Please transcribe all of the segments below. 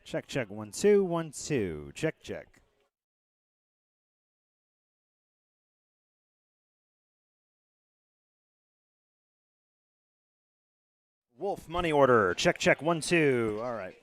Check, check, 1 2 1 2. Check, check. Wolf money order. Check, check, 1 2. All right.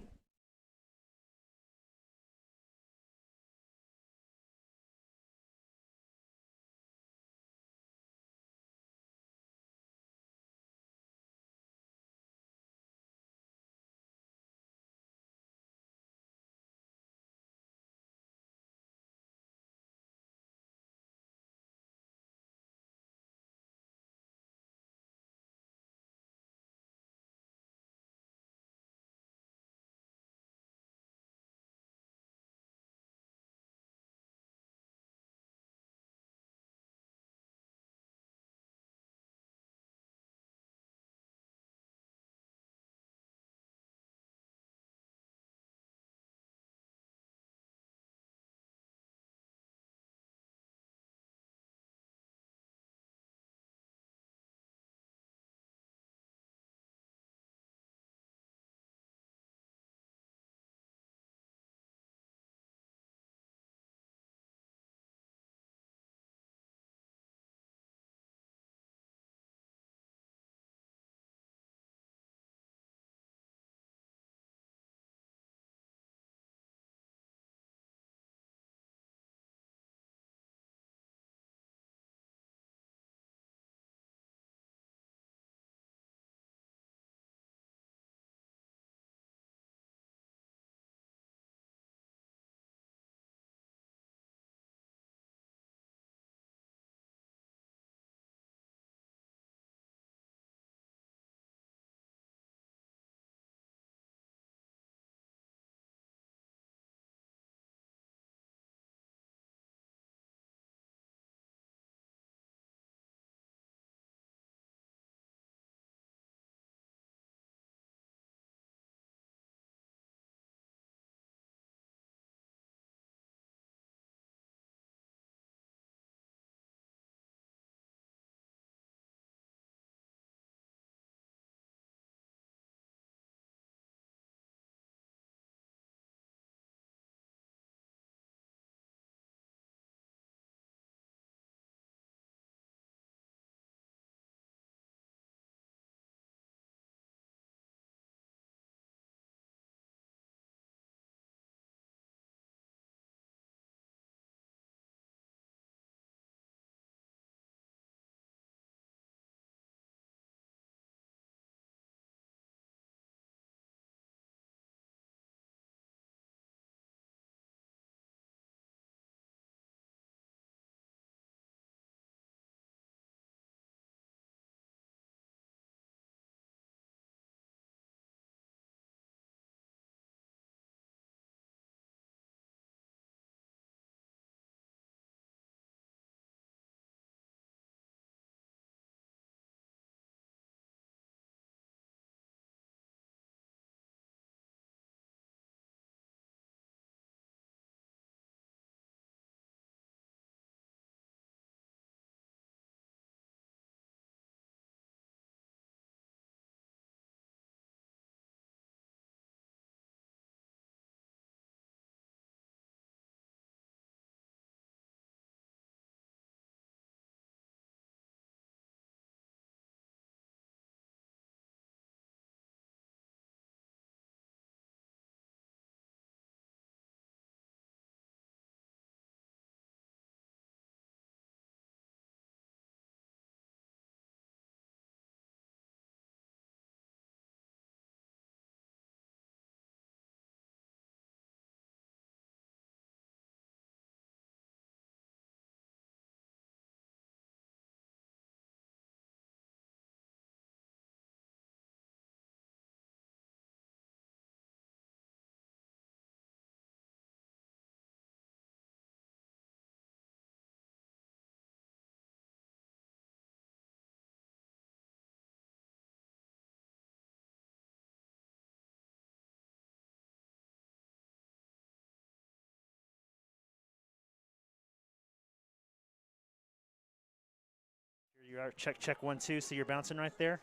Here you are. Check, check, 1 2. See you're bouncing right there.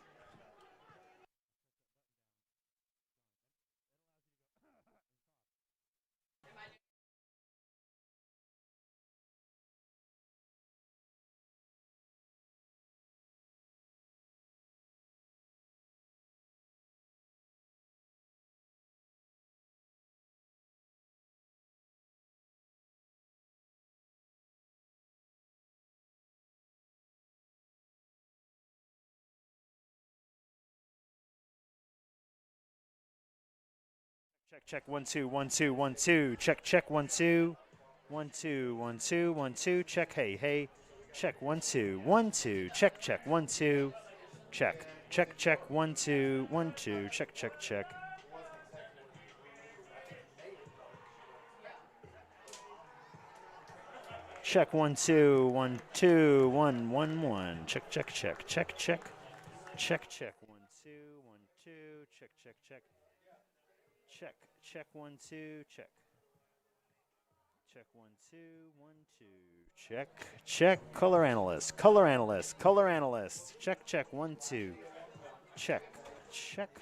Check, check, 1 2 1 2 1 2. Check, check, 1 2 1 2 1 2 1 2. Check, hey, hey. Check, 1 2 1 2. Check, check, 1 2. Check, check, check, 1 2 1 2. Check, check, check. Check, 1 2 1 2 1 1 1. Check, check, check, check, check. Check, check, 1 2 1 2. Check, check, check. Check, check, 1 2. Check. Check, 1 2 1 2. Check, check. Color analyst, color analyst, color analyst. Check, check, 1 2. Check, check.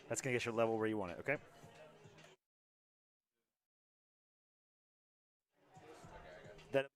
That's gonna get your level where you want it. Okay. That.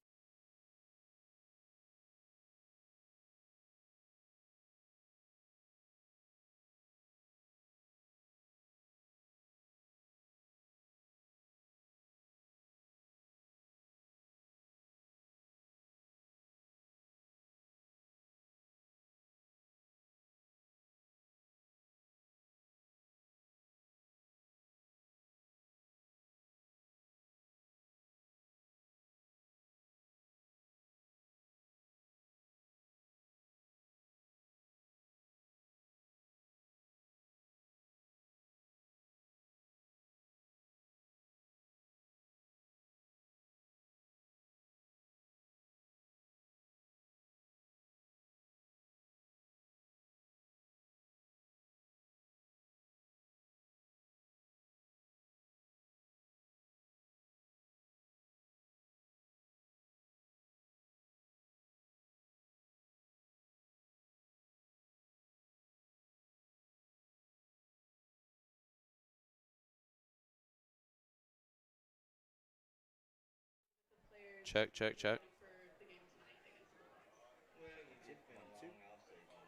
Check, check, check.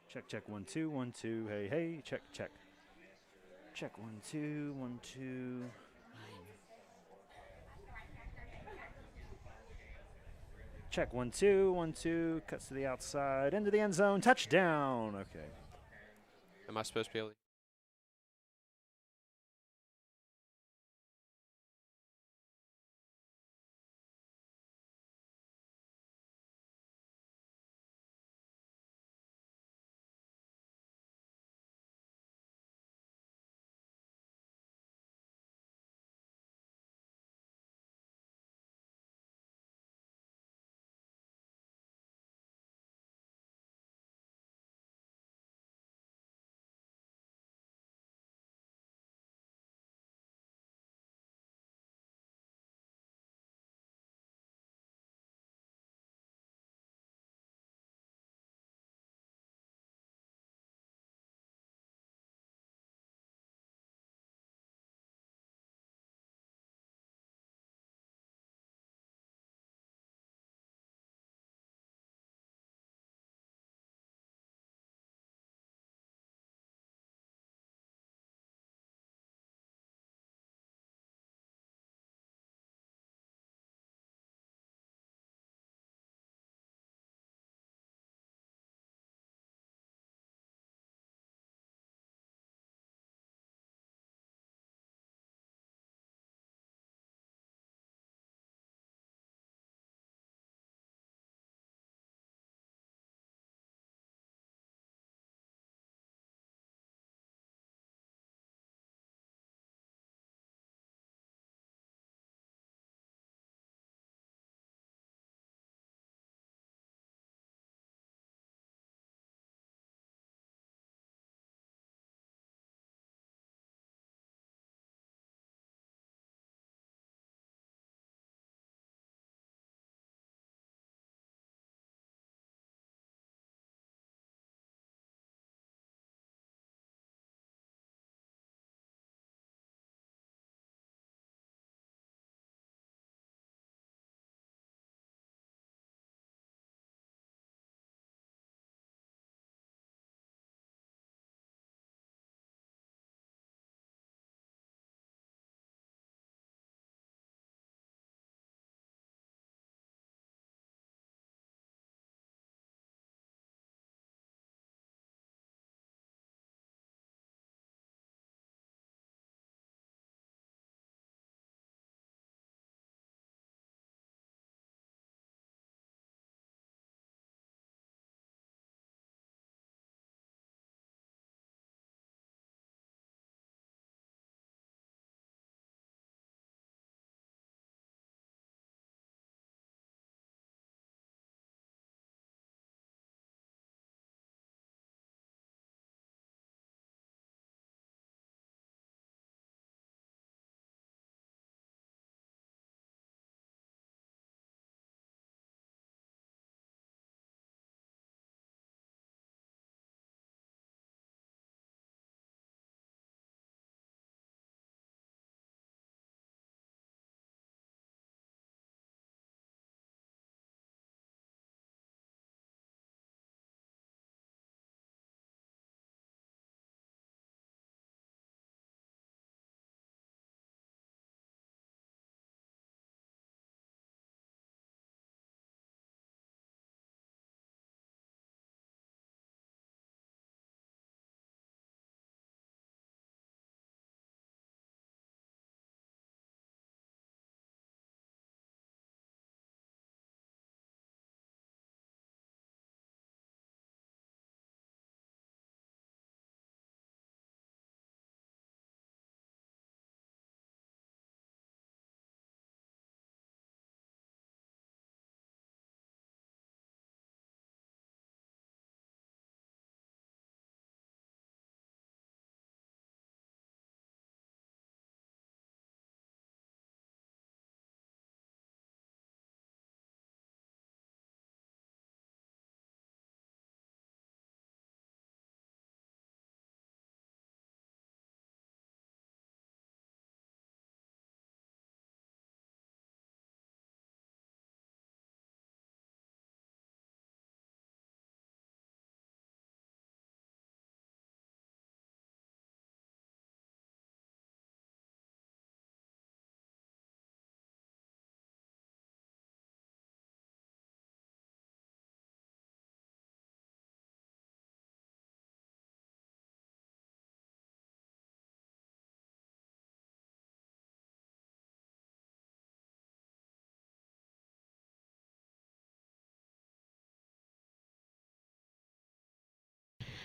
Check, check, 1 2 1 2. Hey, hey. Check, check. Check, 1 2 1 2. Check, 1 2 1 2. Cuts to the outside, into the end zone. Touchdown. Okay. Am I supposed to be able to?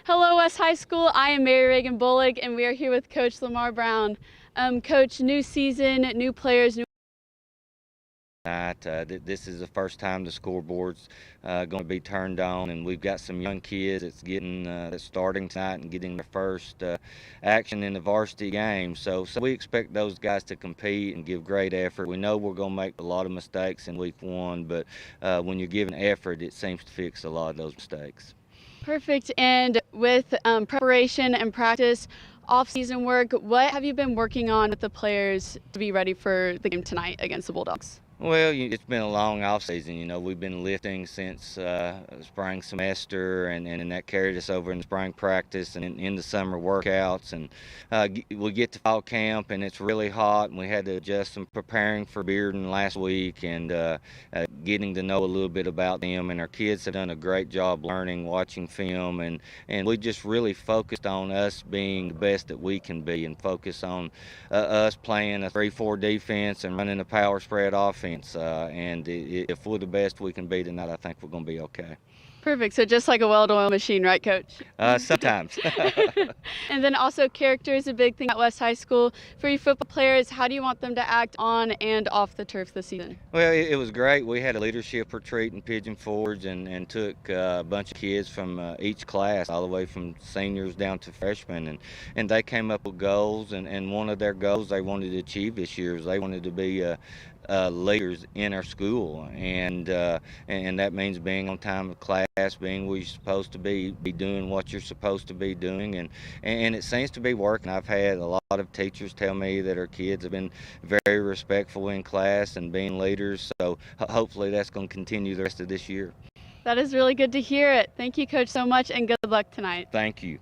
Hello, West High School. I am Mary Reagan Bullock, and we are here with Coach Lamar Brown. Coach, new season, new players, new. This is the first time the scoreboard's going to be turned on, and we've got some young kids that's starting tonight and getting their first action in the varsity game. So we expect those guys to compete and give great effort. We know we're going to make a lot of mistakes in week one, but when you're giving effort, it seems to fix a lot of those mistakes. Perfect. And with preparation and practice, off-season work, what have you been working on with the players to be ready for the game tonight against the Bulldogs? Well, it's been a long off season. We've been lifting since spring semester, and that carried us over in spring practice and in the summer workouts. And we get to fall camp, and it's really hot, and we had to adjust some preparing for Bearden last week and getting to know a little bit about them. And our kids have done a great job learning, watching film, and we just really focused on us being the best that we can be, and focus on us playing a 3-4 defense and running a power spread offense. If we're the best we can be tonight, I think we're going to be okay. Perfect. So just like a well-oiled machine, right, Coach? Sometimes. And then also character is a big thing at West High School. For you football players, how do you want them to act on and off the turf this season? Well, it was great. We had a leadership retreat in Pigeon Forge and took a bunch of kids from each class, all the way from seniors down to freshmen, and they came up with goals, and one of their goals they wanted to achieve this year is they wanted to be leaders in our school, and that means being on time with class, being where you're supposed to be doing what you're supposed to be doing, and it seems to be working. I've had a lot of teachers tell me that our kids have been very respectful in class and being leaders, so hopefully that's going to continue the rest of this year. That is really good to hear it. Thank you, Coach, so much, and good luck tonight. Thank you.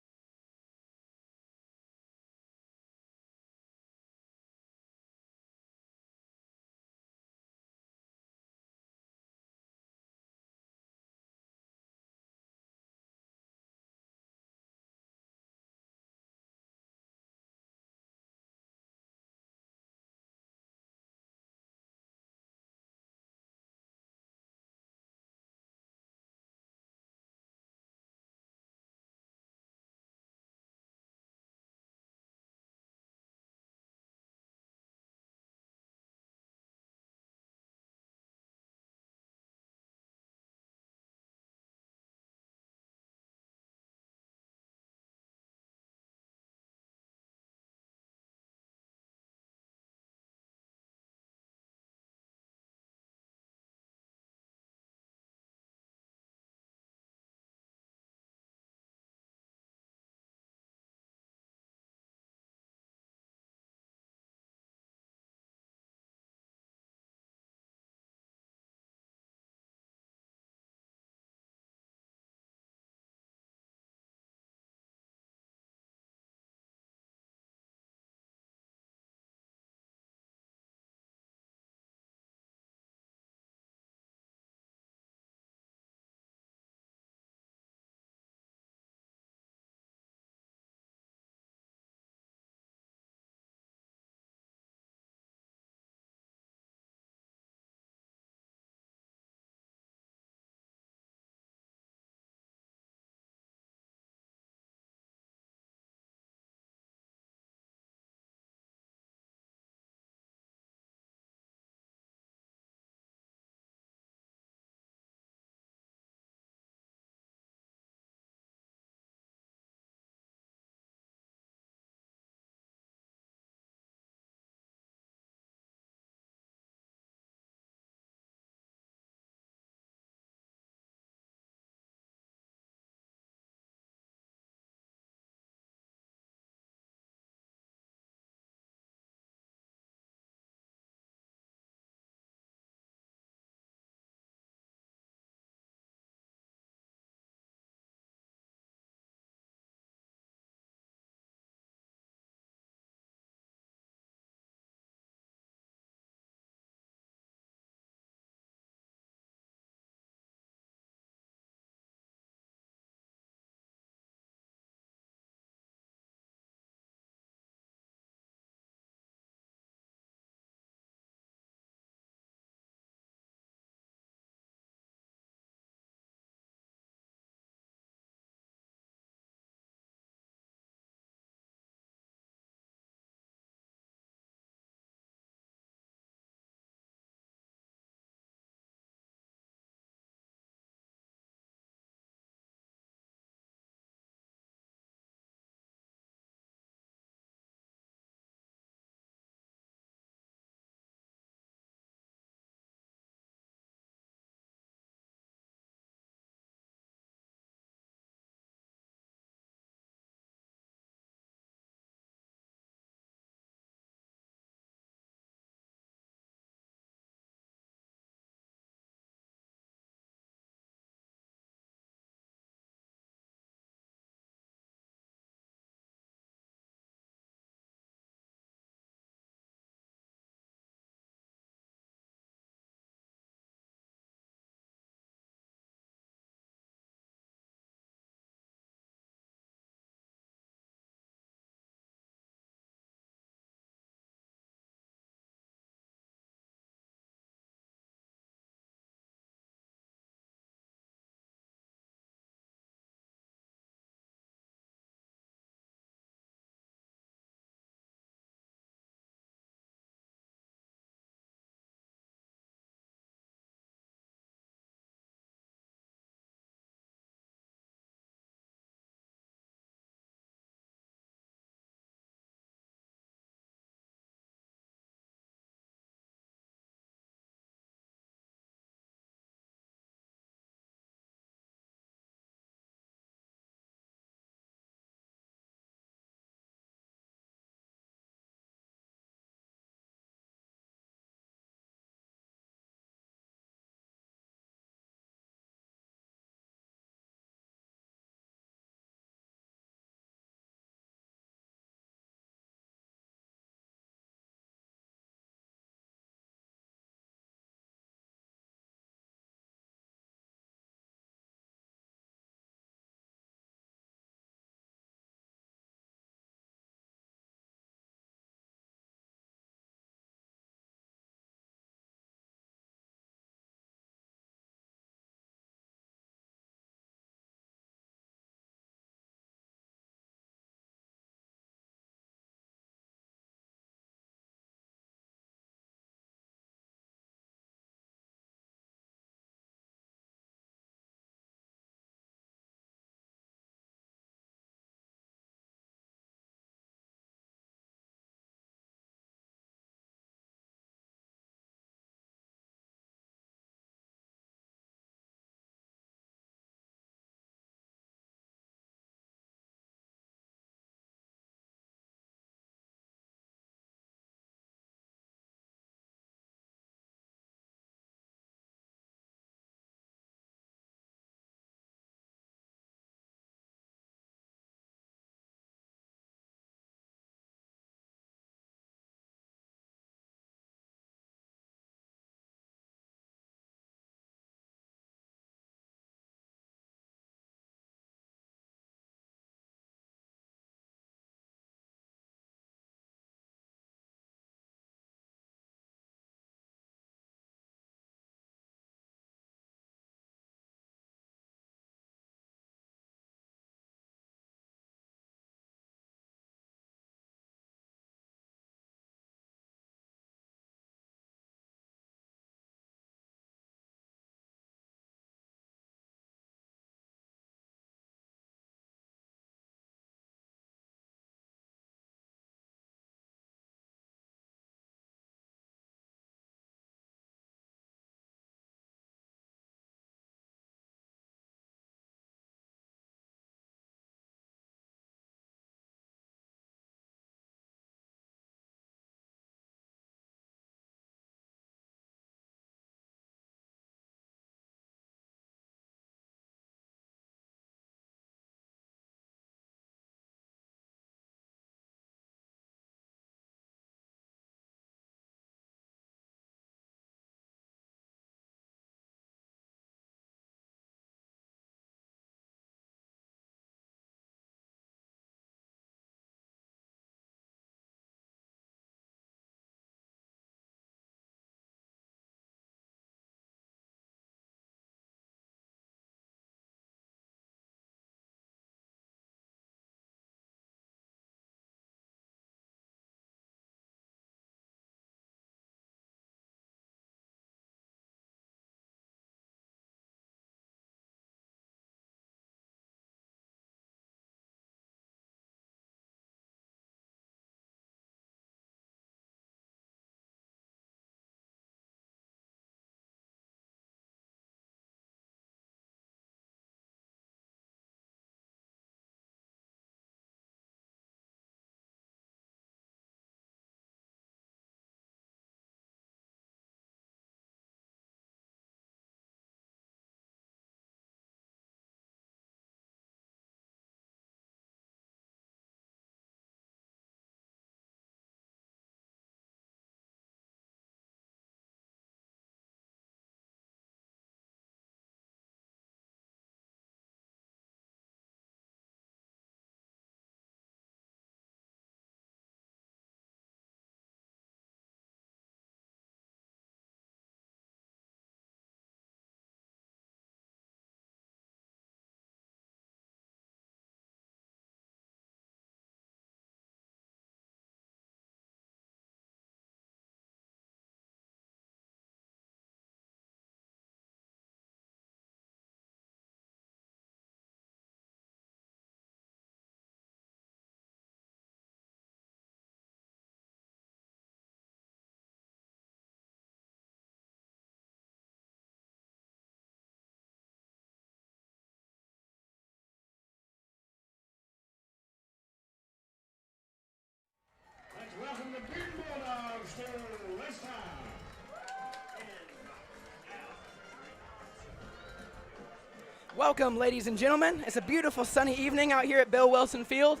Welcome, ladies and gentlemen. It's a beautiful sunny evening out here at Bill Wilson Field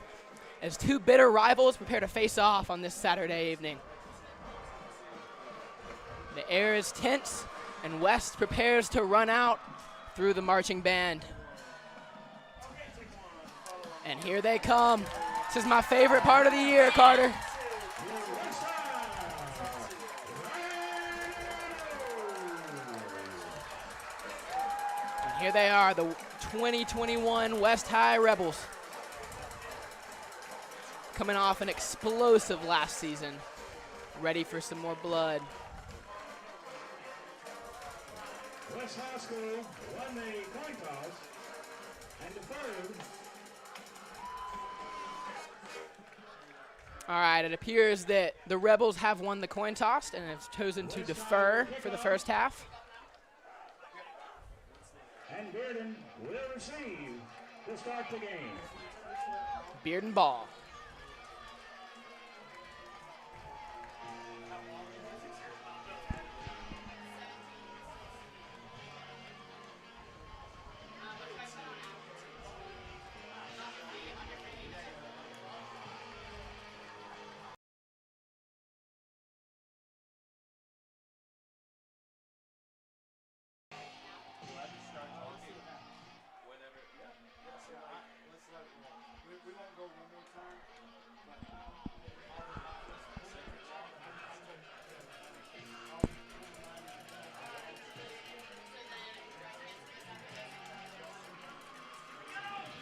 as two bitter rivals prepare to face off on this Saturday evening. The air is tense, and West prepares to run out through the marching band. And here they come. This is my favorite part of the year, Carter. Here they are, the 2021 West High Rebels. Coming off an explosive last season, ready for some more blood. West High School won the coin toss and deferred. All right, it appears that the Rebels have won the coin toss and have chosen to defer for the first half. And Bearden will receive to start the game. Bearden ball.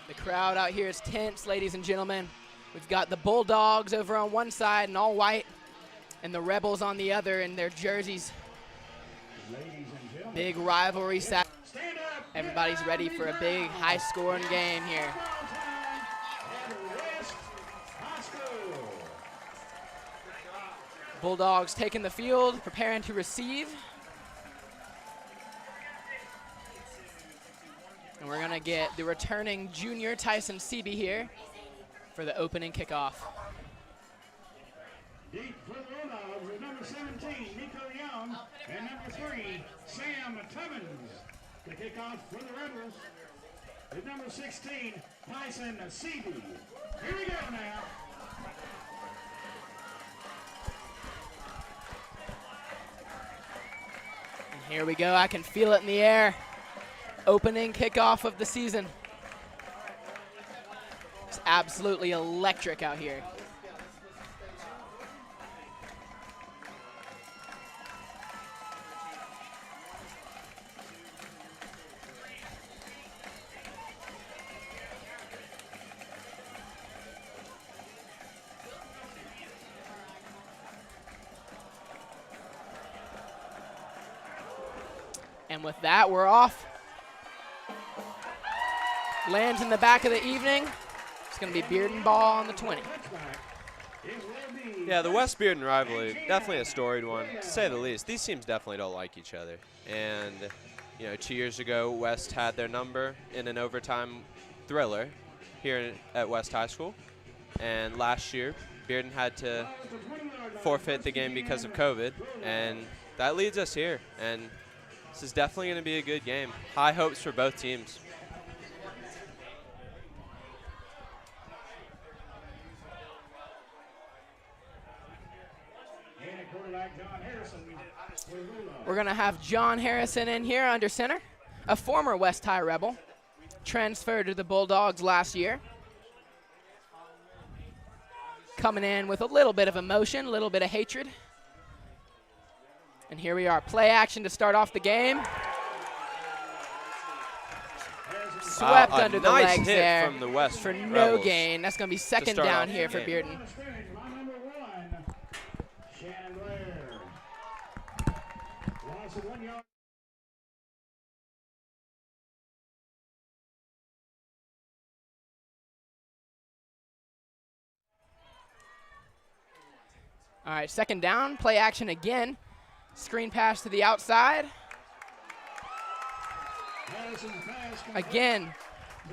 The crowd out here is tense, ladies and gentlemen. We've got the Bulldogs over on one side in all white, and the Rebels on the other in their jerseys. Big rivalry set. Everybody's ready for a big, high-scoring game here. Bulldogs taking the field, preparing to receive. And we're gonna get the returning junior Tyson Seeby here for the opening kickoff. Deep for the Bulldogs with number 17, Nico Young, and number 3, Sam Tubbins. The kickoff for the Rebels with number 16, Tyson Seeby. Here we go now. And here we go, I can feel it in the air. Opening kickoff of the season. It's absolutely electric out here. And with that, we're off. Lands in the back of the evening. It's going to be Bearden ball on the 20. Yeah, the West Bearden rivalry, definitely a storied one, to say the least. These teams definitely don't like each other. And, 2 years ago, West had their number in an overtime thriller here at West High School. And last year, Bearden had to forfeit the game because of COVID. And that leads us here. And this is definitely going to be a good game. High hopes for both teams. We're going to have John Harrison in here under center, a former West High Rebel, transferred to the Bulldogs last year. Coming in with a little bit of emotion, a little bit of hatred. And here we are, play action to start off the game. Swept under the nice legs hit there from the West for no Rebels gain. That's going to be second down here for Bearden. All right, second down, play action again. Screen pass to the outside. Again,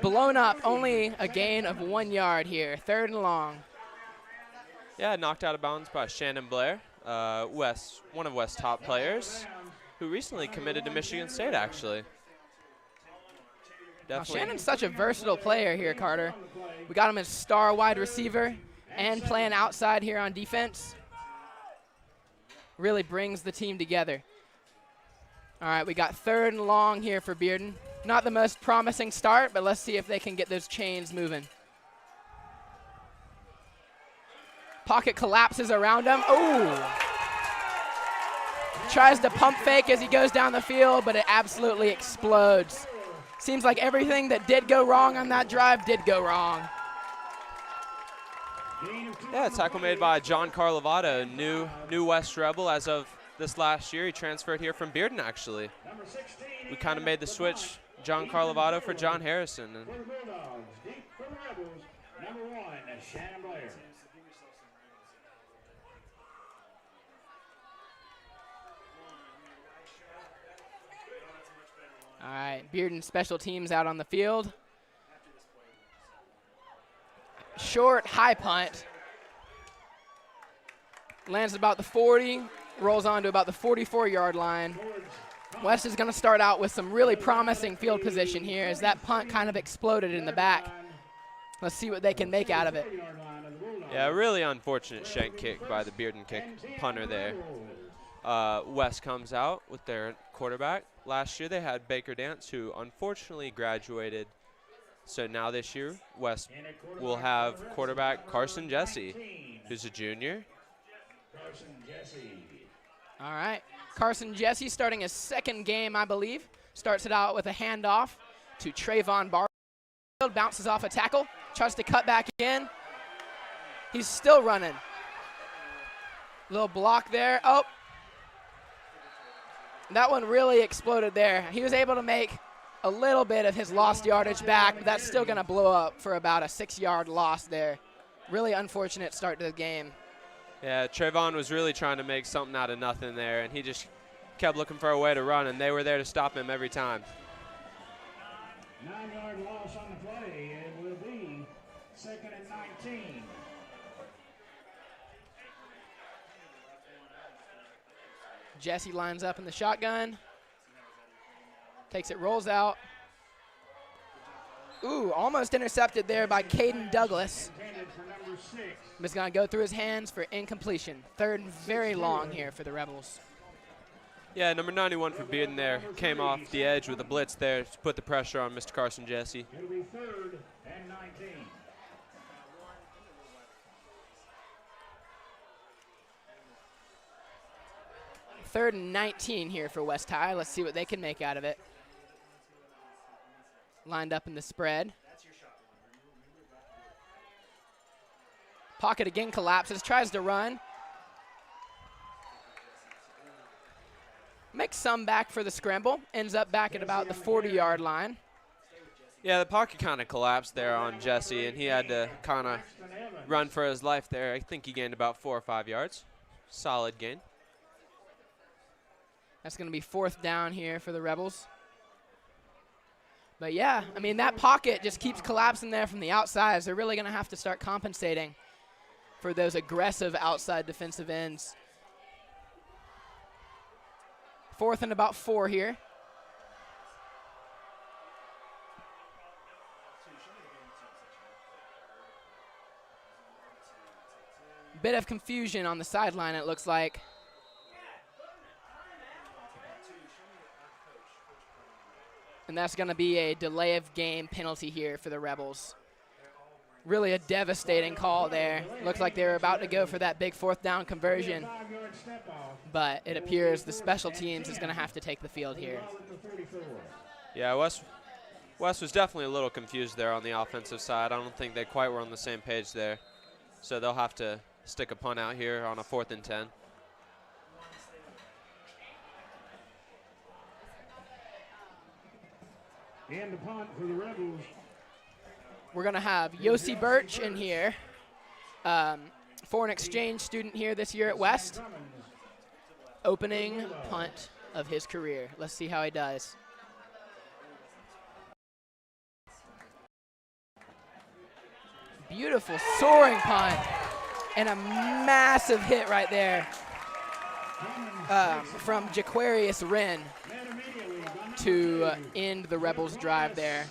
blown up, only a gain of 1 yard here, third and long. Yeah, knocked out of bounds by Shannon Blair, one of West's top players, who recently committed to Michigan State, actually. Now, Definitely. Shannon's such a versatile player here, Carter. We got him as star wide receiver and playing outside here on defense. Really brings the team together. All right, we got 3rd and long here for Bearden. Not the most promising start, but let's see if they can get those chains moving. Pocket collapses around him. Oh! Tries to pump fake as he goes down the field, but it absolutely explodes. Seems like everything that did go wrong on that drive did go wrong. Yeah, tackle made by John Carlovato, new West Rebel as of this last year. He transferred here from Bearden, actually. We kind of made the switch, John Carlovato for John Harrison. And For the Bulldogs, deep for the Rebels, number 1, Shannon Blair. All right, Bearden special teams out on the field. Short, high punt. Lands at about the 40, rolls on to about the 44-yard line. West is going to start out with some really promising field position here as that punt kind of exploded in the back. Let's see what they can make out of it. yeah, really unfortunate shank kick by the Bearden punter there. West comes out with their quarterback. Last year they had Baker Dance, who unfortunately graduated. So now this year, West will have quarterback Carson Jesse, who's a junior. All right, Carson Jesse starting his 2nd game, I believe. Starts it out with a handoff to Trayvon Barfield. Bounces off a tackle, tries to cut back in. He's still running. Little block there. Oh, that one really exploded there. He was able to make a little bit of his lost yardage back, but that's still going to blow up for about a 6-yard loss there. Really unfortunate start to the game. Yeah, Trayvon was really trying to make something out of nothing there, and he just kept looking for a way to run, and they were there to stop him every time. 9-yard loss on the play. It will be 2nd and 19. Jesse lines up in the shotgun. Takes it, rolls out. Ooh, almost intercepted there by Caden Douglas. He's going to go through his hands for incompletion. 3rd and very long here for the Rebels. Yeah, number 91 for Bearden there. Came off the edge with a blitz there to put the pressure on Mr. Carson Jesse. It'll be 3rd and 19. Third and 19 here for West High. Let's see what they can make out of it. Lined up in the spread. Pocket again collapses, tries to run. Makes some back for the scramble. Ends up back at about the 40-yard line. Yeah, the pocket kind of collapsed there on Jesse, and he had to kind of run for his life there. I think he gained about 4 or 5 yards. Solid gain. That's going to be 4th down here for the Rebels. But yeah, I mean, that pocket just keeps collapsing there from the outside. They're really going to have to start compensating for those aggressive outside defensive ends. 4th and about 4 here. Bit of confusion on the sideline, it looks like. And that's going to be a delay of game penalty here for the Rebels. Really a devastating call there. Looks like they were about to go for that big 4th down conversion. But it appears the special teams is going to have to take the field here. Yeah, West was definitely a little confused there on the offensive side. I don't think they quite were on the same page there. So they'll have to stick a punt out here on a 4th and 10. And the punt for the Rebels. We're going to have Yossi Birch in here, foreign exchange student here this year at West. Opening punt of his career. Let's see how he does. Beautiful soaring punt and a massive hit right there from Jaquarius Wren to end the Rebels' drive there.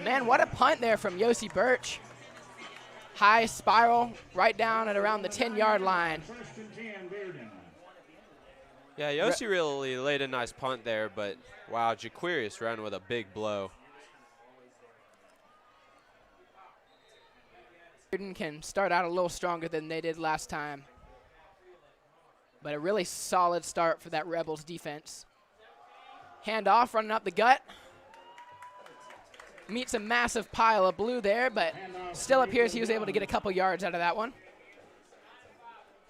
Man, what a punt there from Yossi Birch. High spiral right down at around the 10-yard line. First and 10, Bearden. Yeah, Yossi really laid a nice punt there, but wow, Jaquarius ran with a big blow. Bearden can start out a little stronger than they did last time. But a really solid start for that Rebels defense. Handoff, running up the gut. Meets a massive pile of blue there, but still appears he was able to get a couple yards out of that one.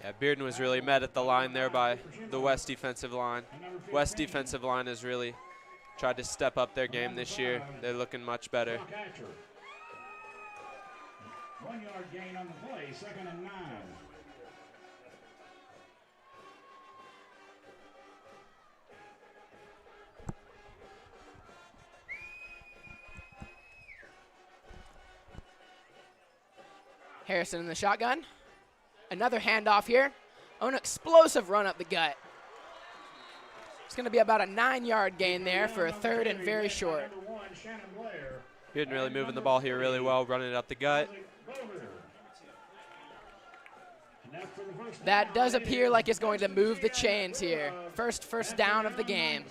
Yeah, Bearden was really met at the line there by the West defensive line. West defensive line has really tried to step up their game this year. They're looking much better. 1 yard gain on the play, 2nd and 9. Harrison in the shotgun. Another handoff here. Oh, an explosive run up the gut. It's going to be about a 9-yard gain there for a 3rd and very short. Bearden really moving the ball here really well, running it up the gut. That does appear like it's going to move the chains here. First down of the game.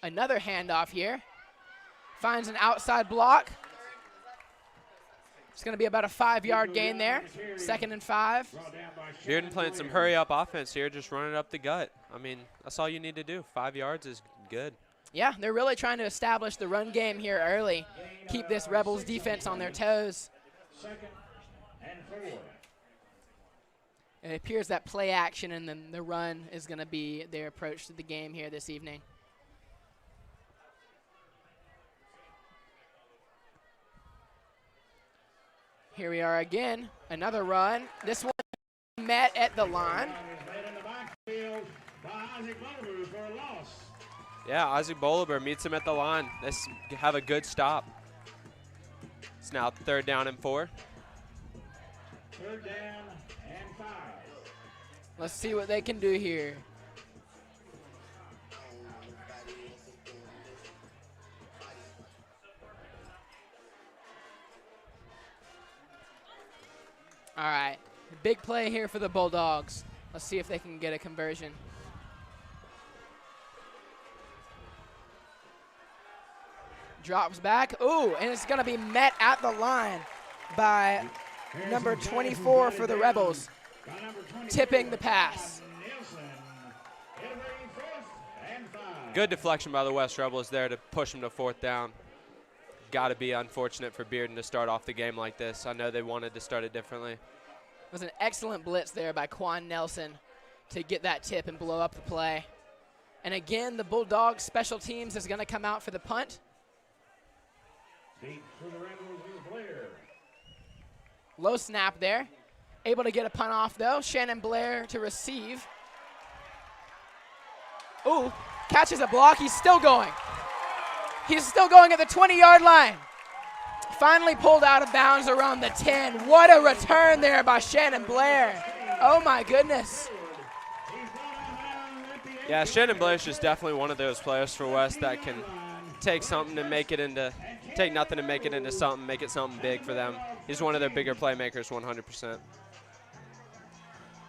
Another handoff here. Finds an outside block. It's going to be about a 5-yard gain there. 2nd and 5. Bearden playing some hurry-up offense here, just running up the gut. I mean, that's all you need to do. 5 yards is good. Yeah, they're really trying to establish the run game here early. Keep this Rebels defense on their toes. 2nd and 4. It appears that play action and then the run is going to be their approach to the game here this evening. Here we are again, another run. This one met at the line. Yeah, Isaac Bolivar meets him at the line. Let's have a good stop. It's now 3rd down and 4. 3rd down and 5. Let's see what they can do here. All right, big play here for the Bulldogs. Let's see if they can get a conversion. Drops back. Ooh, and it's going to be met at the line by number 24 for the Rebels, tipping the pass. Good deflection by the West Rebels there to push them to 4th down. Got to be unfortunate for Bearden to start off the game like this. I know they wanted to start it differently. It was an excellent blitz there by Quan Nelson to get that tip and blow up the play. And again, the Bulldogs special teams is going to come out for the punt. Deep for the Rebels is Blair. Low snap there. Able to get a punt off, though. Shannon Blair to receive. Ooh, catches a block. He's still going. He's still going at the 20-yard line. Finally pulled out of bounds around the 10. What a return there by Shannon Blair. Oh, my goodness. Yeah, Shannon Blair is just definitely one of those players for West that can take something and make nothing and make it into something, make it something big for them. He's one of their bigger playmakers, 100%.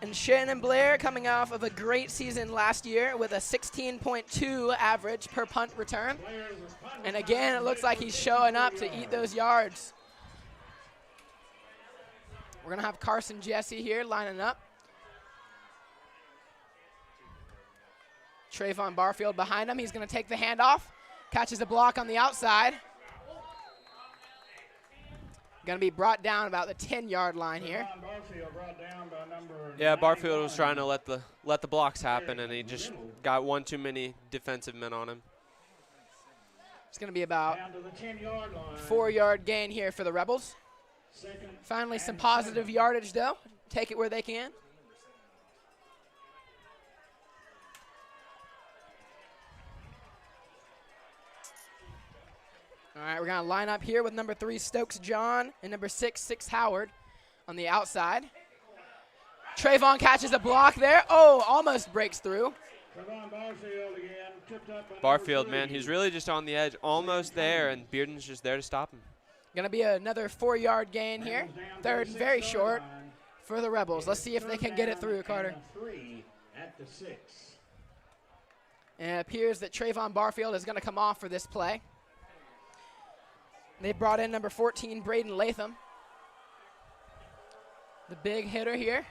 And Shannon Blair coming off of a great season last year with a 16.2 average per punt return. And again, it looks like he's showing up to eat those yards. We're going to have Carson Jesse here lining up. Trayvon Barfield behind him. He's going to take the handoff. Catches a block on the outside. Going to be brought down about the 10-yard line here. Yeah, Barfield was trying to let the blocks happen, and he just got one too many defensive men on him. It's going to be about 4-yard gain here for the Rebels. Finally, some positive yardage, though. Take it where they can. All right, we're going to line up here with number 3, Stokes John, and number 6, Howard on the outside. Trayvon catches a block there. Oh, almost breaks through. Barfield, man, he's really just on the edge, almost there, and Bearden's just there to stop him. Going to be another 4-yard gain here. Third and very short for the Rebels. Let's see if they can get it through, Carter. And it appears that Trayvon Barfield is going to come off for this play. They brought in number 14, Bearden Latham, the big hitter here.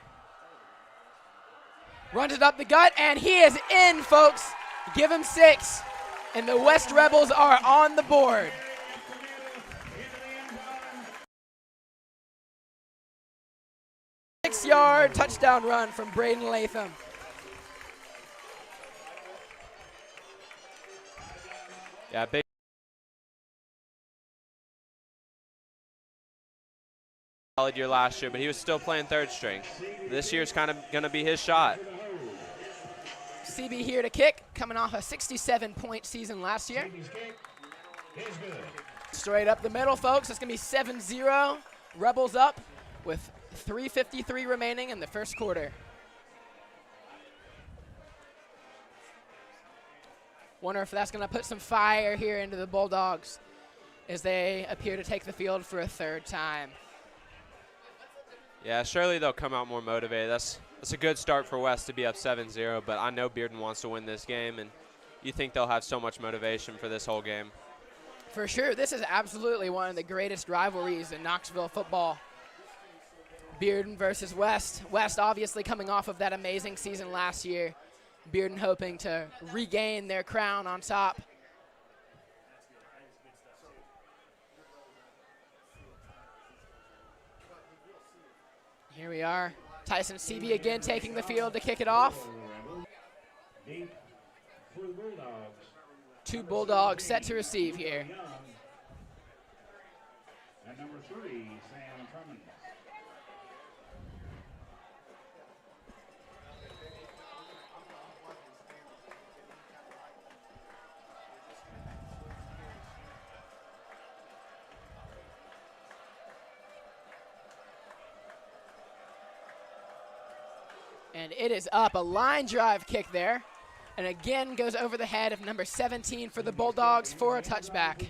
Runs it up the gut, and he is in, folks. Give him 6, and the West Rebels are on the board. Six-yard touchdown run from Bearden Latham. Yeah, big. Solid year last year, but he was still playing third string. This year's kind of going to be his shot. CB here to kick, coming off a 67-point season last year. Straight up the middle, folks. It's going to be 7-0. Rebels up with 3:53 remaining in the first quarter. Wonder if that's going to put some fire here into the Bulldogs as they appear to take the field for a third time. Yeah, surely they'll come out more motivated. That's a good start for West to be up 7-0, but I know Bearden wants to win this game, and you think they'll have so much motivation for this whole game. For sure. This is absolutely one of the greatest rivalries in Knoxville football. Bearden versus West. West obviously coming off of that amazing season last year. Bearden hoping to regain their crown on top. Here we are. Tyson Seavey again taking the field to kick it off. Two Bulldogs set to receive here. And number 3, Sam Truman. And it is up, a line drive kick there. And again goes over the head of number 17 for the Bulldogs for a touchback.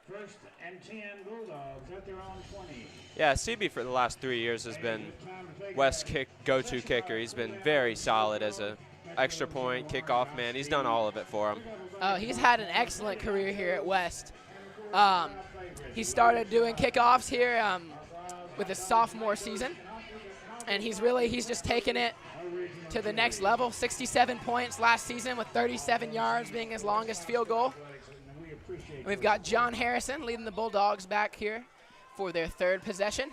First and 10 Bulldogs at their own 20. Yeah, CB for the last 3 years has been West's go-to kicker. He's been very solid as a extra point, kickoff man. He's done all of it for him. Oh, he's had an excellent career here at West. He started doing kickoffs here with his sophomore season. And he's just taken it to the next level. 67 points last season with 37 yards being his longest field goal. And we've got John Harrison leading the Bulldogs back here for their third possession.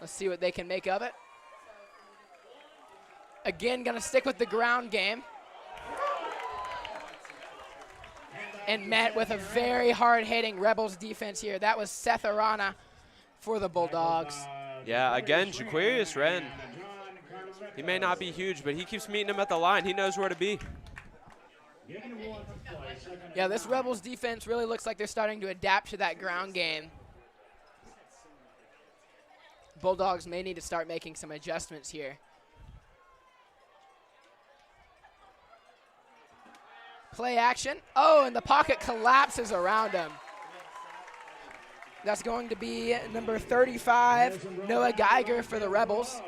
Let's see what they can make of it. Again, going to stick with the ground game. And met with a very hard-hitting Rebels defense here. That was Seth Arana for the Bulldogs. Yeah, again, Jaquarius Wren. He may not be huge, but he keeps meeting him at the line. He knows where to be. Yeah, this Rebels defense really looks like they're starting to adapt to that ground game. Bulldogs may need to start making some adjustments here. Play action. Oh, and the pocket collapses around him. That's going to be number 35, Noah Geiger for the Rebels.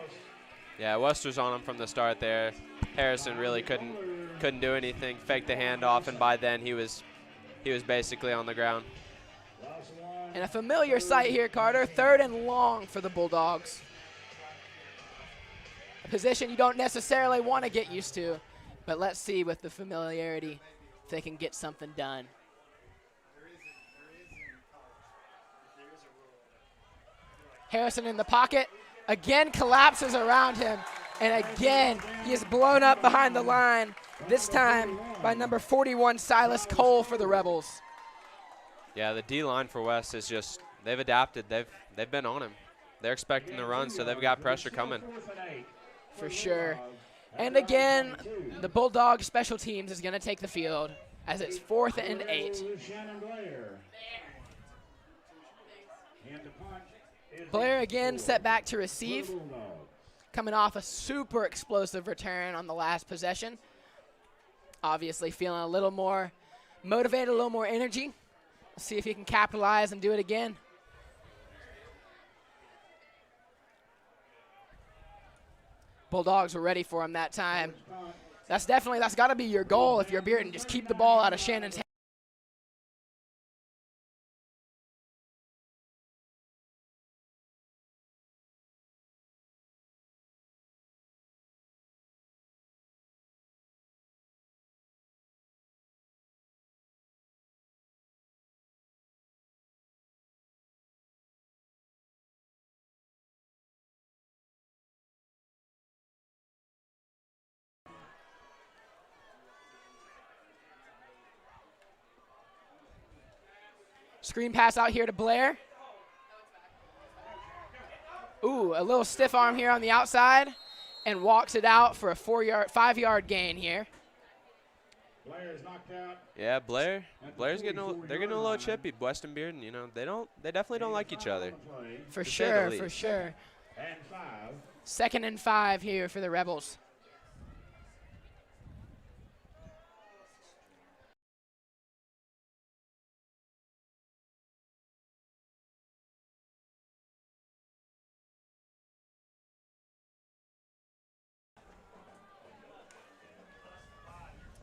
Yeah, West was on him from the start there. Harrison really couldn't do anything, faked the handoff, and by then he was basically on the ground. And a familiar sight here, Carter. 3rd and long for the Bulldogs. A position you don't necessarily want to get used to, but let's see with the familiarity if they can get something done. Harrison in the pocket, again collapses around him, and again he is blown up behind the line, this time by number 41, Silas Cole for the Rebels. Yeah, the D-line for West is just, they've adapted. They've been on him. They're expecting the run, so they've got pressure coming. For sure. And again, the Bulldog special teams is going to take the field as it's 4th and 8. Blair again set back to receive, coming off a super explosive return on the last possession. Obviously feeling a little more motivated, a little more energy. Let's see if he can capitalize and do it again. Bulldogs were ready for him that time. That's got to be your goal if you're Bearden. Just keep the ball out of Shannon's hand. Screen pass out here to Blair. Ooh, a little stiff arm here on the outside, and walks it out for a 5-yard gain here. Blair's knocked out. Yeah, Blair's getting they're getting a little chippy. West and Bearden, you know, they definitely don't like each other. For to say the sure, for least. sure. And 5. 2nd and 5 here for the Rebels.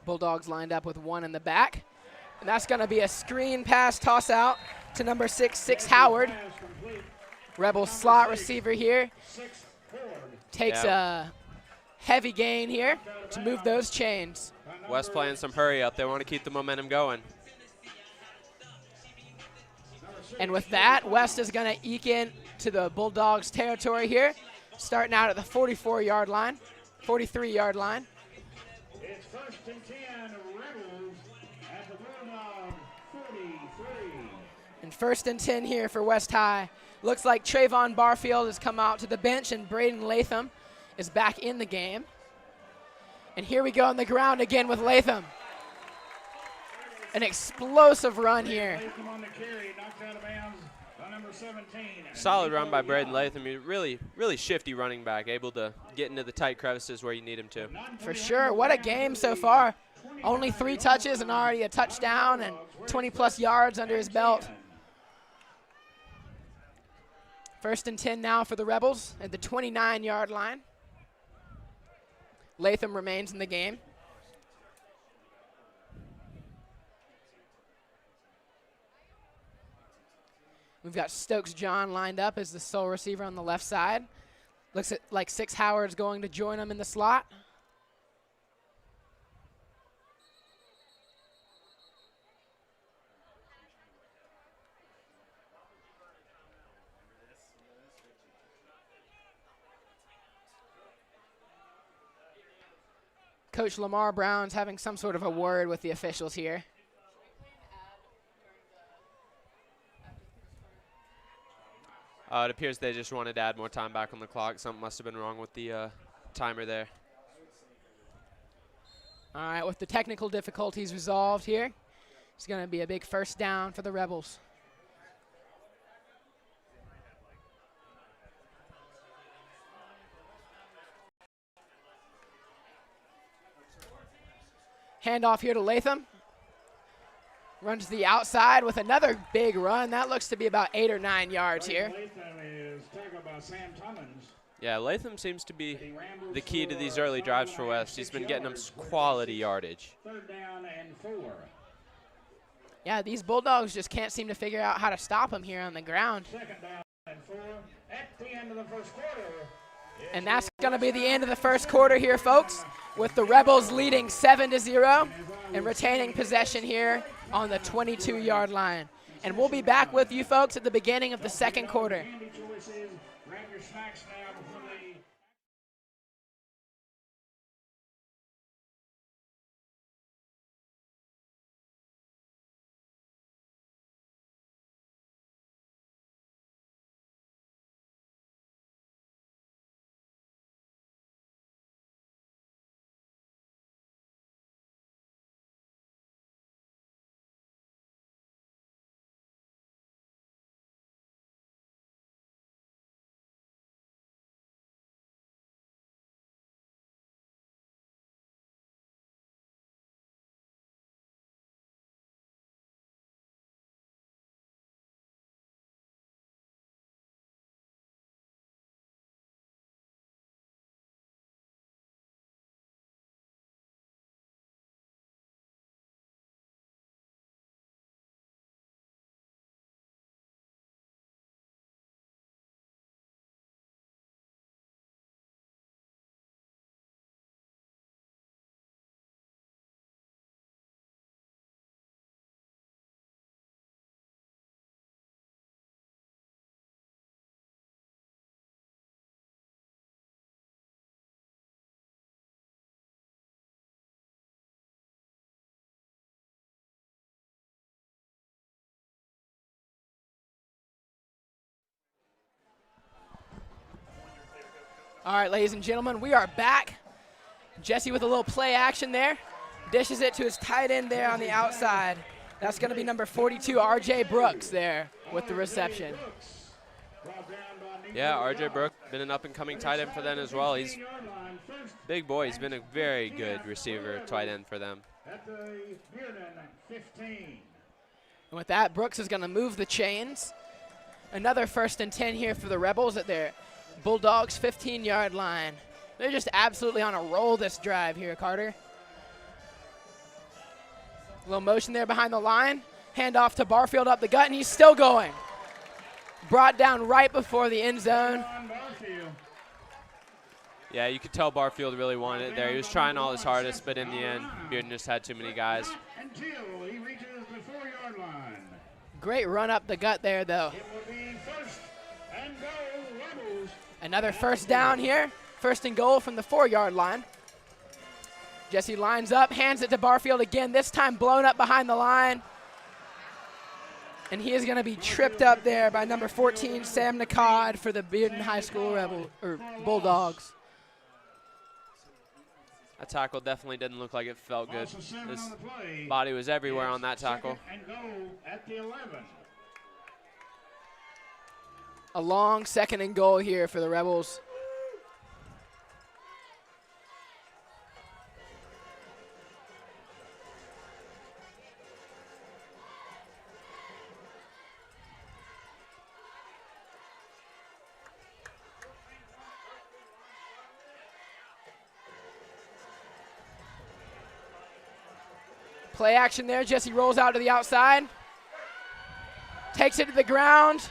Bulldogs lined up with 1 in the back. And that's going to be a screen pass toss out to number 6 Howard. Rebels slot receiver here. Takes a heavy gain here to move those chains. West playing some hurry up. They want to keep the momentum going. And with that, West is going to eke in to the Bulldogs territory here, starting out at the 43-yard line. It's 1st and 10, Rebels at the Bulldog 43. And 1st and 10 here for West High. Looks like Trayvon Barfield has come out to the bench, and Braden Latham is back in the game. And here we go on the ground again with Latham. An explosive run here. Latham on the carry, knocked out of bounds by number 17. Solid run by Braden Latham. He's really shifty running back, able to get into the tight crevices where you need him to. For sure. What a game so far. Only 3 touches and already a touchdown and 20-plus yards under his belt. 1st and 10 now for the Rebels at the 29-yard line. Latham remains in the game. We've got Stokes John lined up as the sole receiver on the left side. Looks like 6 Howard's going to join him in the slot. Coach Lamar Brown's having some sort of a word with the officials here. It appears they just wanted to add more time back on the clock. Something must have been wrong with the timer there. All right, with the technical difficulties resolved here, it's going to be a big 1st down for the Rebels. Handoff here to Latham. Runs to the outside with another big run. That looks to be about 8 or 9 yards here. Latham is tackled by Sam Tummins. Yeah, Latham seems to be the key to these early drives for West. He's been getting them quality yardage. 3rd down and 4. Yeah, these Bulldogs just can't seem to figure out how to stop him here on the ground. 2nd down and 4 at the end of the 1st quarter. And that's going to be the end of the 1st quarter here, folks, with the Rebels leading 7-0 and retaining possession here on the 22-yard line. And we'll be back with you folks at the beginning of the 2nd quarter. Grab your snacks now. All right, ladies and gentlemen, we are back. Jesse with a little play action there. Dishes it to his tight end there on the outside. That's going to be number 42, R.J. Brooks there with the reception. Yeah, R.J. Brooks, been an up-and-coming tight end for them as well. He's big boy. He's been a very good receiver, tight end for them. At the Bearden 15. And with that, Brooks is going to move the chains. Another 1st and 10 here for the Rebels at their Bulldogs 15-yard line. They're just absolutely on a roll this drive here, Carter. A little motion there behind the line. Hand off to Barfield up the gut, and he's still going. Brought down right before the end zone. Yeah, you could tell Barfield really wanted it there. He was trying all his hardest, but in the end, Bearden just had too many guys. Until he reaches the 4-yard line. Great run up the gut there, though. It will be 1st and goal, Rebels. Another 1st down here. 1st and goal from the 4-yard line. Jesse lines up, hands it to Barfield again, this time blown up behind the line. And he is going to be tripped up there by number 14, Sam Nakad, for the Bearden High School Bulldogs. That tackle definitely didn't look like it felt good. His body was everywhere on that tackle. 2nd and goal at the 11. A long 2nd and goal here for the Rebels. Play action there. Jesse rolls out to the outside. Takes it to the ground.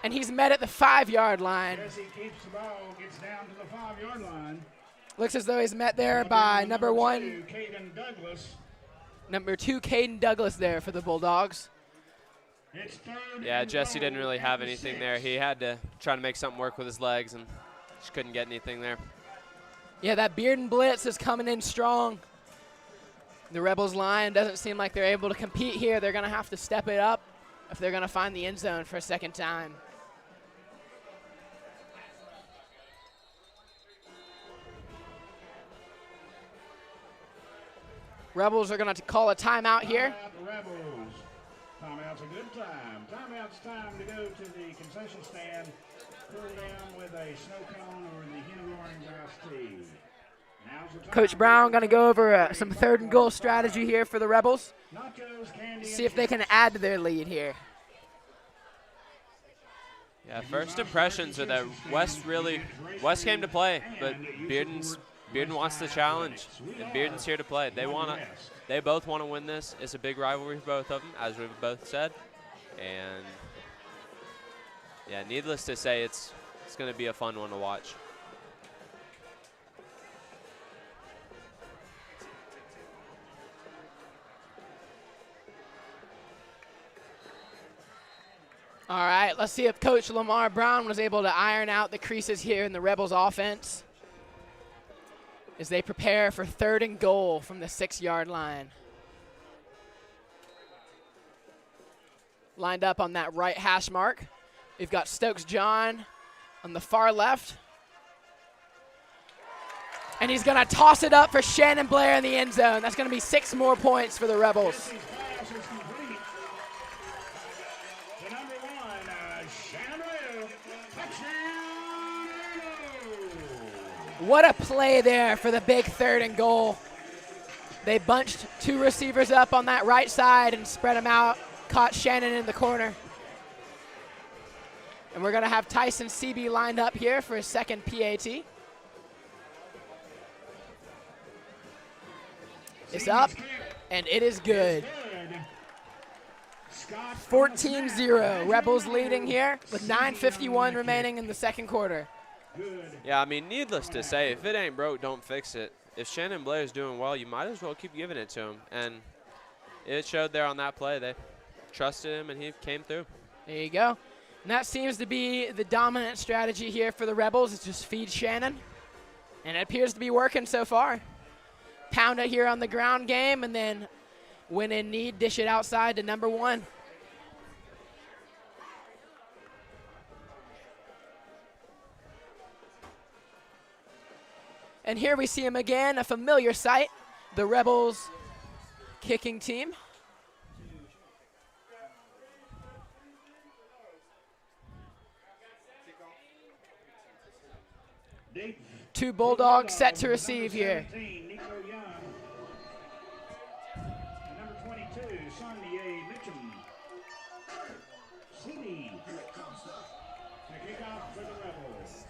And he's met at the 5-yard line. Jesse keeps the ball, gets down to the 5-yard line. Looks as though he's met there by number 1. Caden Douglas. Number 2, Caden Douglas there for the Bulldogs. It's 3rd Yeah, and Jesse goal didn't really at have the anything 6. there. He had to try to make something work with his legs and just couldn't get anything there. Yeah, that Bearden blitz is coming in strong. The Rebels line doesn't seem like they're able to compete here. They're going to have to step it up if they're going to find the end zone for a 2nd time. Rebels are going to call a timeout here. Timeout, Rebels. Timeout's a good time. Timeout's time to go to the concession stand, cool down with a snow cone or the hint of orange iced tea. Now's the time. Coach Brown going to go over some 3rd and goal strategy here for the Rebels. Nachos, candy, See if they can add to their lead here. Yeah, first impressions are that West came to play, but Bearden wants the challenge, and Bearden's here to play. They both want to win this. It's a big rivalry for both of them, as we've both said. And yeah, needless to say, it's going to be a fun one to watch. All right, let's see if Coach Lamar Brown was able to iron out the creases here in the Rebels offense as they prepare for 3rd and goal from the 6-yard line. Lined up on that right hash mark. We've got Stokes John on the far left. And he's going to toss it up for Shannon Blair in the end zone. That's going to be 6 more points for the Rebels. Jesse's pass is complete. The number 1, Shannon Blair. Touchdown, Rebels. What a play there for the big 3rd and goal. They bunched 2 receivers up on that right side and spread them out. Caught Shannon in the corner. And we're going to have Tyson Seaby lined up here for his 2nd PAT. It's up, and it is good. 14-0. Rebels leading here with 9:51 remaining in the 2nd quarter. Yeah, I mean, needless to say, if it ain't broke, don't fix it. If Shannon Blair's doing well, you might as well keep giving it to him. And it showed there on that play. They trusted him, and he came through. There you go. And that seems to be the dominant strategy here for the Rebels, is just feed Shannon. And it appears to be working so far. Pound it here on the ground game, and then when in need, dish it outside to number 1. And here we see him again, a familiar sight, the Rebels kicking team. Two Bulldogs set to receive here. Number 22, Sonny Mitchum. City. To kick off for the Rebels.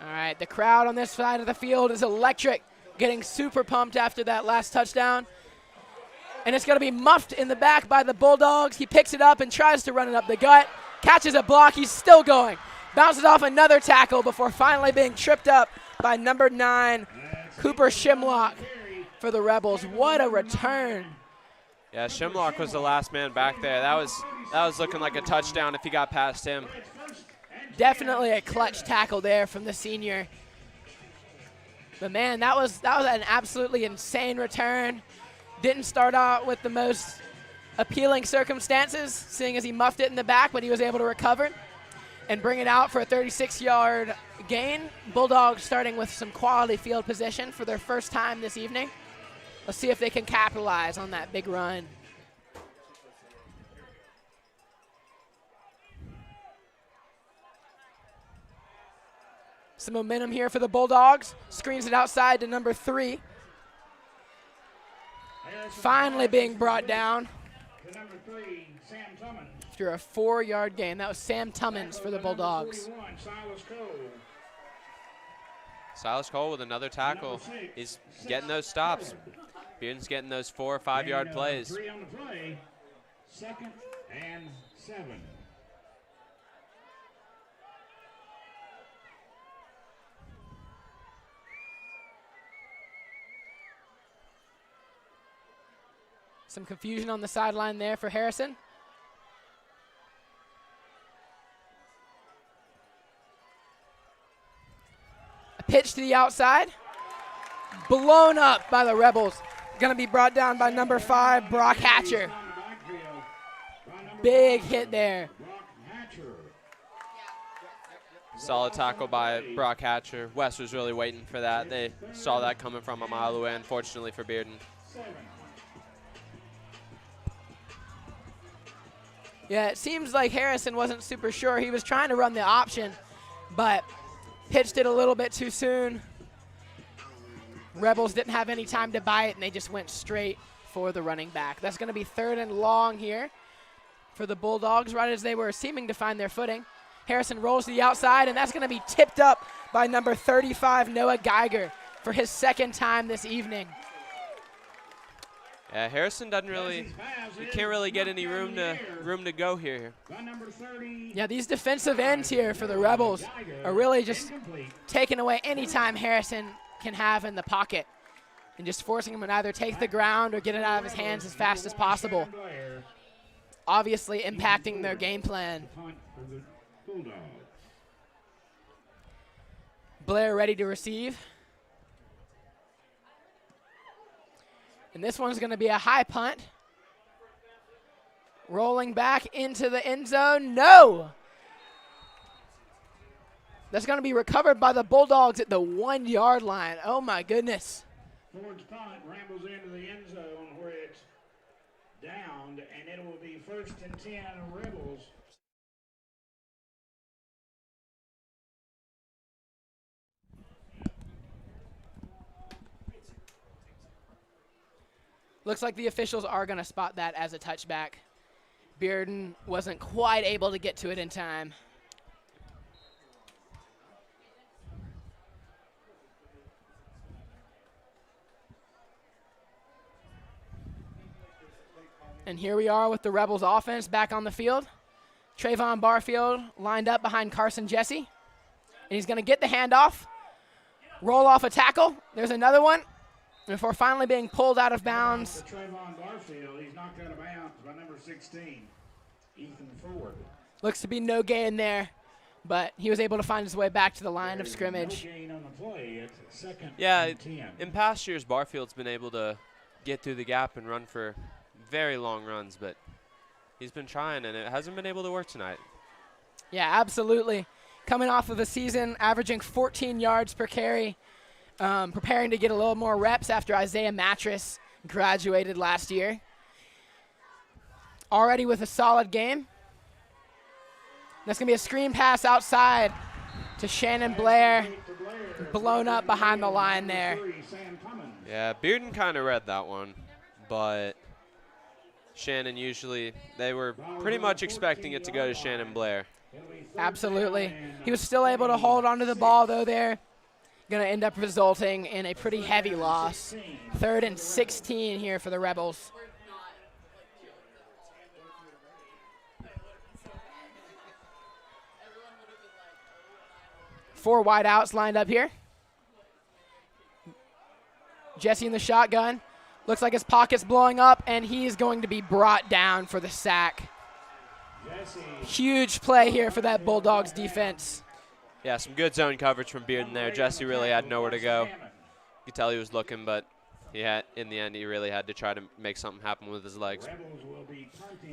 All right, the crowd on this side of the field is electric, getting super pumped after that last touchdown. And it's going to be muffed in the back by the Bulldogs. He picks it up and tries to run it up the gut, catches a block. He's still going. Bounces off another tackle before finally being tripped up by number 9, Cooper Shimlock for the Rebels. What a return. Yeah, Shimlock was the last man back there. That was looking like a touchdown if he got past him. Definitely a clutch tackle there from the senior. But man, that was an absolutely insane return. Didn't start out with the most appealing circumstances, seeing as he muffed it in the back, but he was able to recover and bring it out for a 36-yard gain. Bulldogs starting with some quality field position for their first time this evening. Let's see if they can capitalize on that big run. Some momentum here for the Bulldogs. Screens it outside to number 3. Finally being brought down Number 3, Sam Tummins. after a 4-yard gain. That was Sam Tummins for the Bulldogs. 41, Silas Cole. Silas Cole with another tackle. He's getting those stops. Bearden's getting those 4 or 5 yard plays. 3 on the play. 2nd and 7. Some confusion on the sideline there for Harrison. A pitch to the outside. Blown up by the Rebels. Going to be brought down by number 5, Brock Hatcher. Big hit there. Solid tackle by Brock Hatcher. West was really waiting for that. They saw that coming from a mile away, unfortunately for Bearden. Yeah, it seems like Harrison wasn't super sure. He was trying to run the option, but pitched it a little bit too soon. Rebels didn't have any time to buy it, and they just went straight for the running back. That's going to be 3rd and long here for the Bulldogs, right as they were seeming to find their footing. Harrison rolls to the outside, and that's going to be tipped up by number 35, Noah Geiger, for his 2nd time this evening. Yeah, Harrison doesn't really, he can't really get any room to go here. Yeah, these defensive ends here for the Rebels are really just taking away any time Harrison can have in the pocket and just forcing him to either take the ground or get it out of his hands as fast as possible. Obviously impacting their game plan. Blair ready to receive. And this one's going to be a high punt. Rolling back into the end zone. No! That's going to be recovered by the Bulldogs at the 1-yard line. Oh, my goodness. Ford's punt rambles into the end zone where it's downed, and it will be 1st and 10 Rebels. Looks like the officials are going to spot that as a touchback. Bearden wasn't quite able to get to it in time. And here we are with the Rebels offense back on the field. Trayvon Barfield lined up behind Carson Jesse. And he's going to get the handoff, roll off a tackle. There's another one. Before finally being pulled out of bounds. Trayvon Barfield, he's knocked out of bounds by number 16, Ethan Ford. Looks to be no gain there, but he was able to find his way back to the line of scrimmage. No gain on the play at 2nd Yeah, and 10. in past years, Barfield's been able to get through the gap and run for very long runs, but he's been trying, and it hasn't been able to work tonight. Yeah, absolutely. Coming off of a season averaging 14 yards per carry, preparing to get a little more reps after Isaiah Mattress graduated last year. Already with a solid game. That's going to be a screen pass outside to Shannon Blair, blown up behind the line there. Yeah, Bearden kind of read that one, but Shannon usually, they were pretty much expecting it to go to Shannon Blair. Absolutely. He was still able to hold onto the ball, though, there. Going to end up resulting in a pretty heavy loss. 3rd and 16 here for the Rebels. Four wide outs lined up here. Jesse in the shotgun. Looks like his pocket's blowing up, and he's going to be brought down for the sack. Huge play here for that Bulldogs defense. Yeah, some good zone coverage from Bearden there. Jesse really had nowhere to go. You could tell he was looking, but in the end, he really had to try to make something happen with his legs.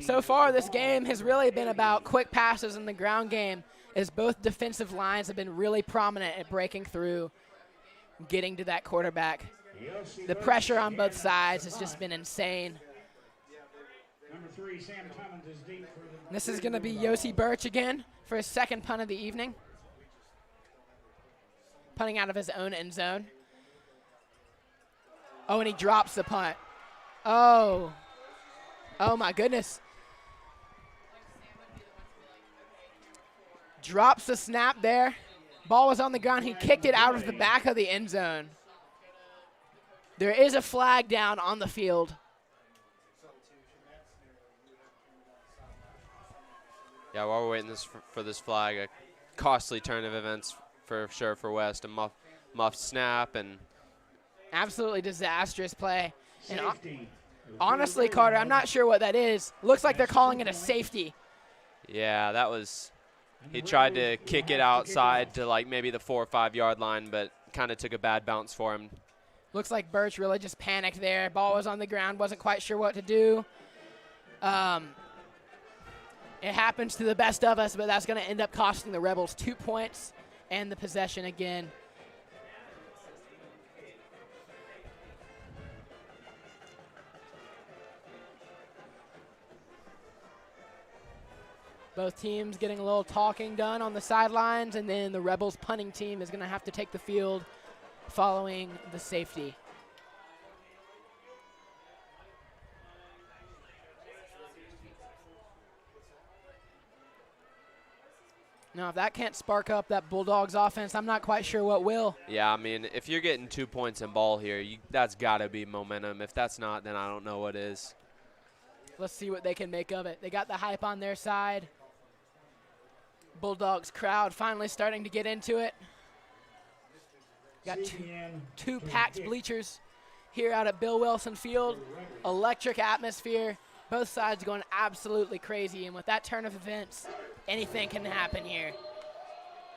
So far, this game has really been about quick passes in the ground game, as both defensive lines have been really prominent at breaking through, getting to that quarterback. The pressure on both sides has just been insane. This is going to be Yossi Birch again for his second punt of the evening. Punting out of his own end zone. Oh, and he drops the punt. Oh. Oh, my goodness. Drops the snap there. Ball was on the ground. He kicked it out of the back of the end zone. There is a flag down on the field. Yeah, while we're waiting for this flag, a costly turn of events for sure for West. A muffed snap and absolutely disastrous play. And honestly, Carter, I'm not sure what that is. Looks like they're calling it a safety. Yeah, that was. He tried to kick it outside to like maybe the 4 or 5 yard line, but kind of took a bad bounce for him. Looks like Birch really just panicked there. Ball was on the ground, wasn't quite sure what to do. It happens to the best of us, but that's going to end up costing the Rebels 2 points and the possession again. Both teams getting a little talking done on the sidelines, and then the Rebels punting team is going to have to take the field following the safety. Now, if that can't spark up that Bulldogs offense, I'm not quite sure what will. Yeah, I mean, if you're getting 2 points in ball here, that's got to be momentum. If that's not, then I don't know what is. Let's see what they can make of it. They got the hype on their side. Bulldogs crowd finally starting to get into it. Got two packed bleachers here out at Bill Wilson Field. Electric atmosphere. Both sides going absolutely crazy. And with that turn of events, anything can happen here.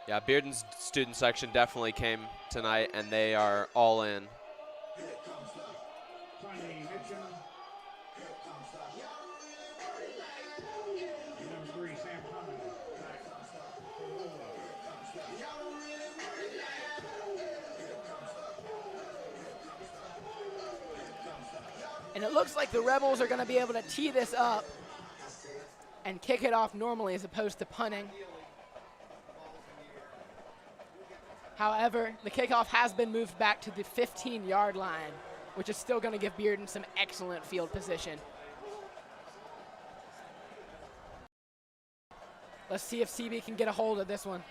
Yeah, Bearden's student section definitely came tonight, and they are all in. And it looks like the Rebels are going to be able to tee this up and kick it off normally as opposed to punting. However, the kickoff has been moved back to the 15-yard line, which is still going to give Bearden some excellent field position. Let's see if CB can get a hold of this one.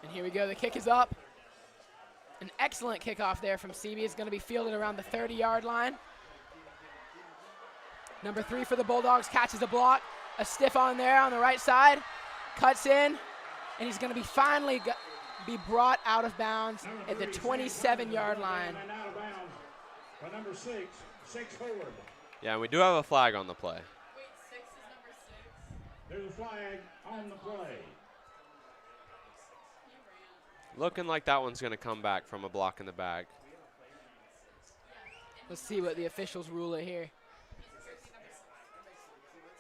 And here we go. The kick is up. An excellent kickoff there from CB. It's going to be fielded around the 30-yard line. Number 3 for the Bulldogs catches a block. A stiff on there on the right side. Cuts in, and he's going to be finally be brought out of bounds at the 27-yard line. Number 6 forward. Yeah, and we do have a flag on the play. There's a flag on the play. Looking like that one's going to come back from a block in the bag. Let's see what the officials rule it here.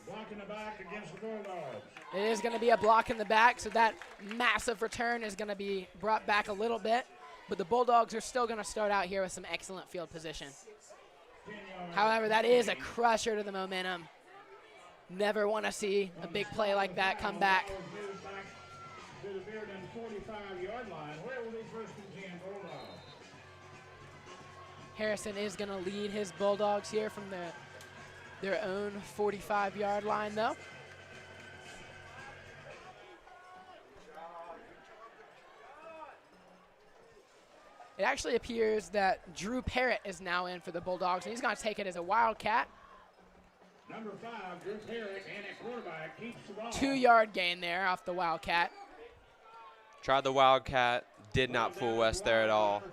Block in the back against the Bulldogs. It is going to be a block in the back, so that massive return is going to be brought back a little bit. But the Bulldogs are still going to start out here with some excellent field position. However, that is a crusher to the momentum. Never want to see a big play like that come back. To the Bearden 45-yard line. Where will they first begin, Bulldogs? Harrison is going to lead his Bulldogs here from their own 45-yard line, though. It actually appears that Drew Parrott is now in for the Bulldogs, and he's going to take it as a Wildcat. Number 5, Drew Parrott, and at quarterback keeps the ball. 2-yard gain there off the Wildcat. Tried the Wildcat, did not fool West there at all.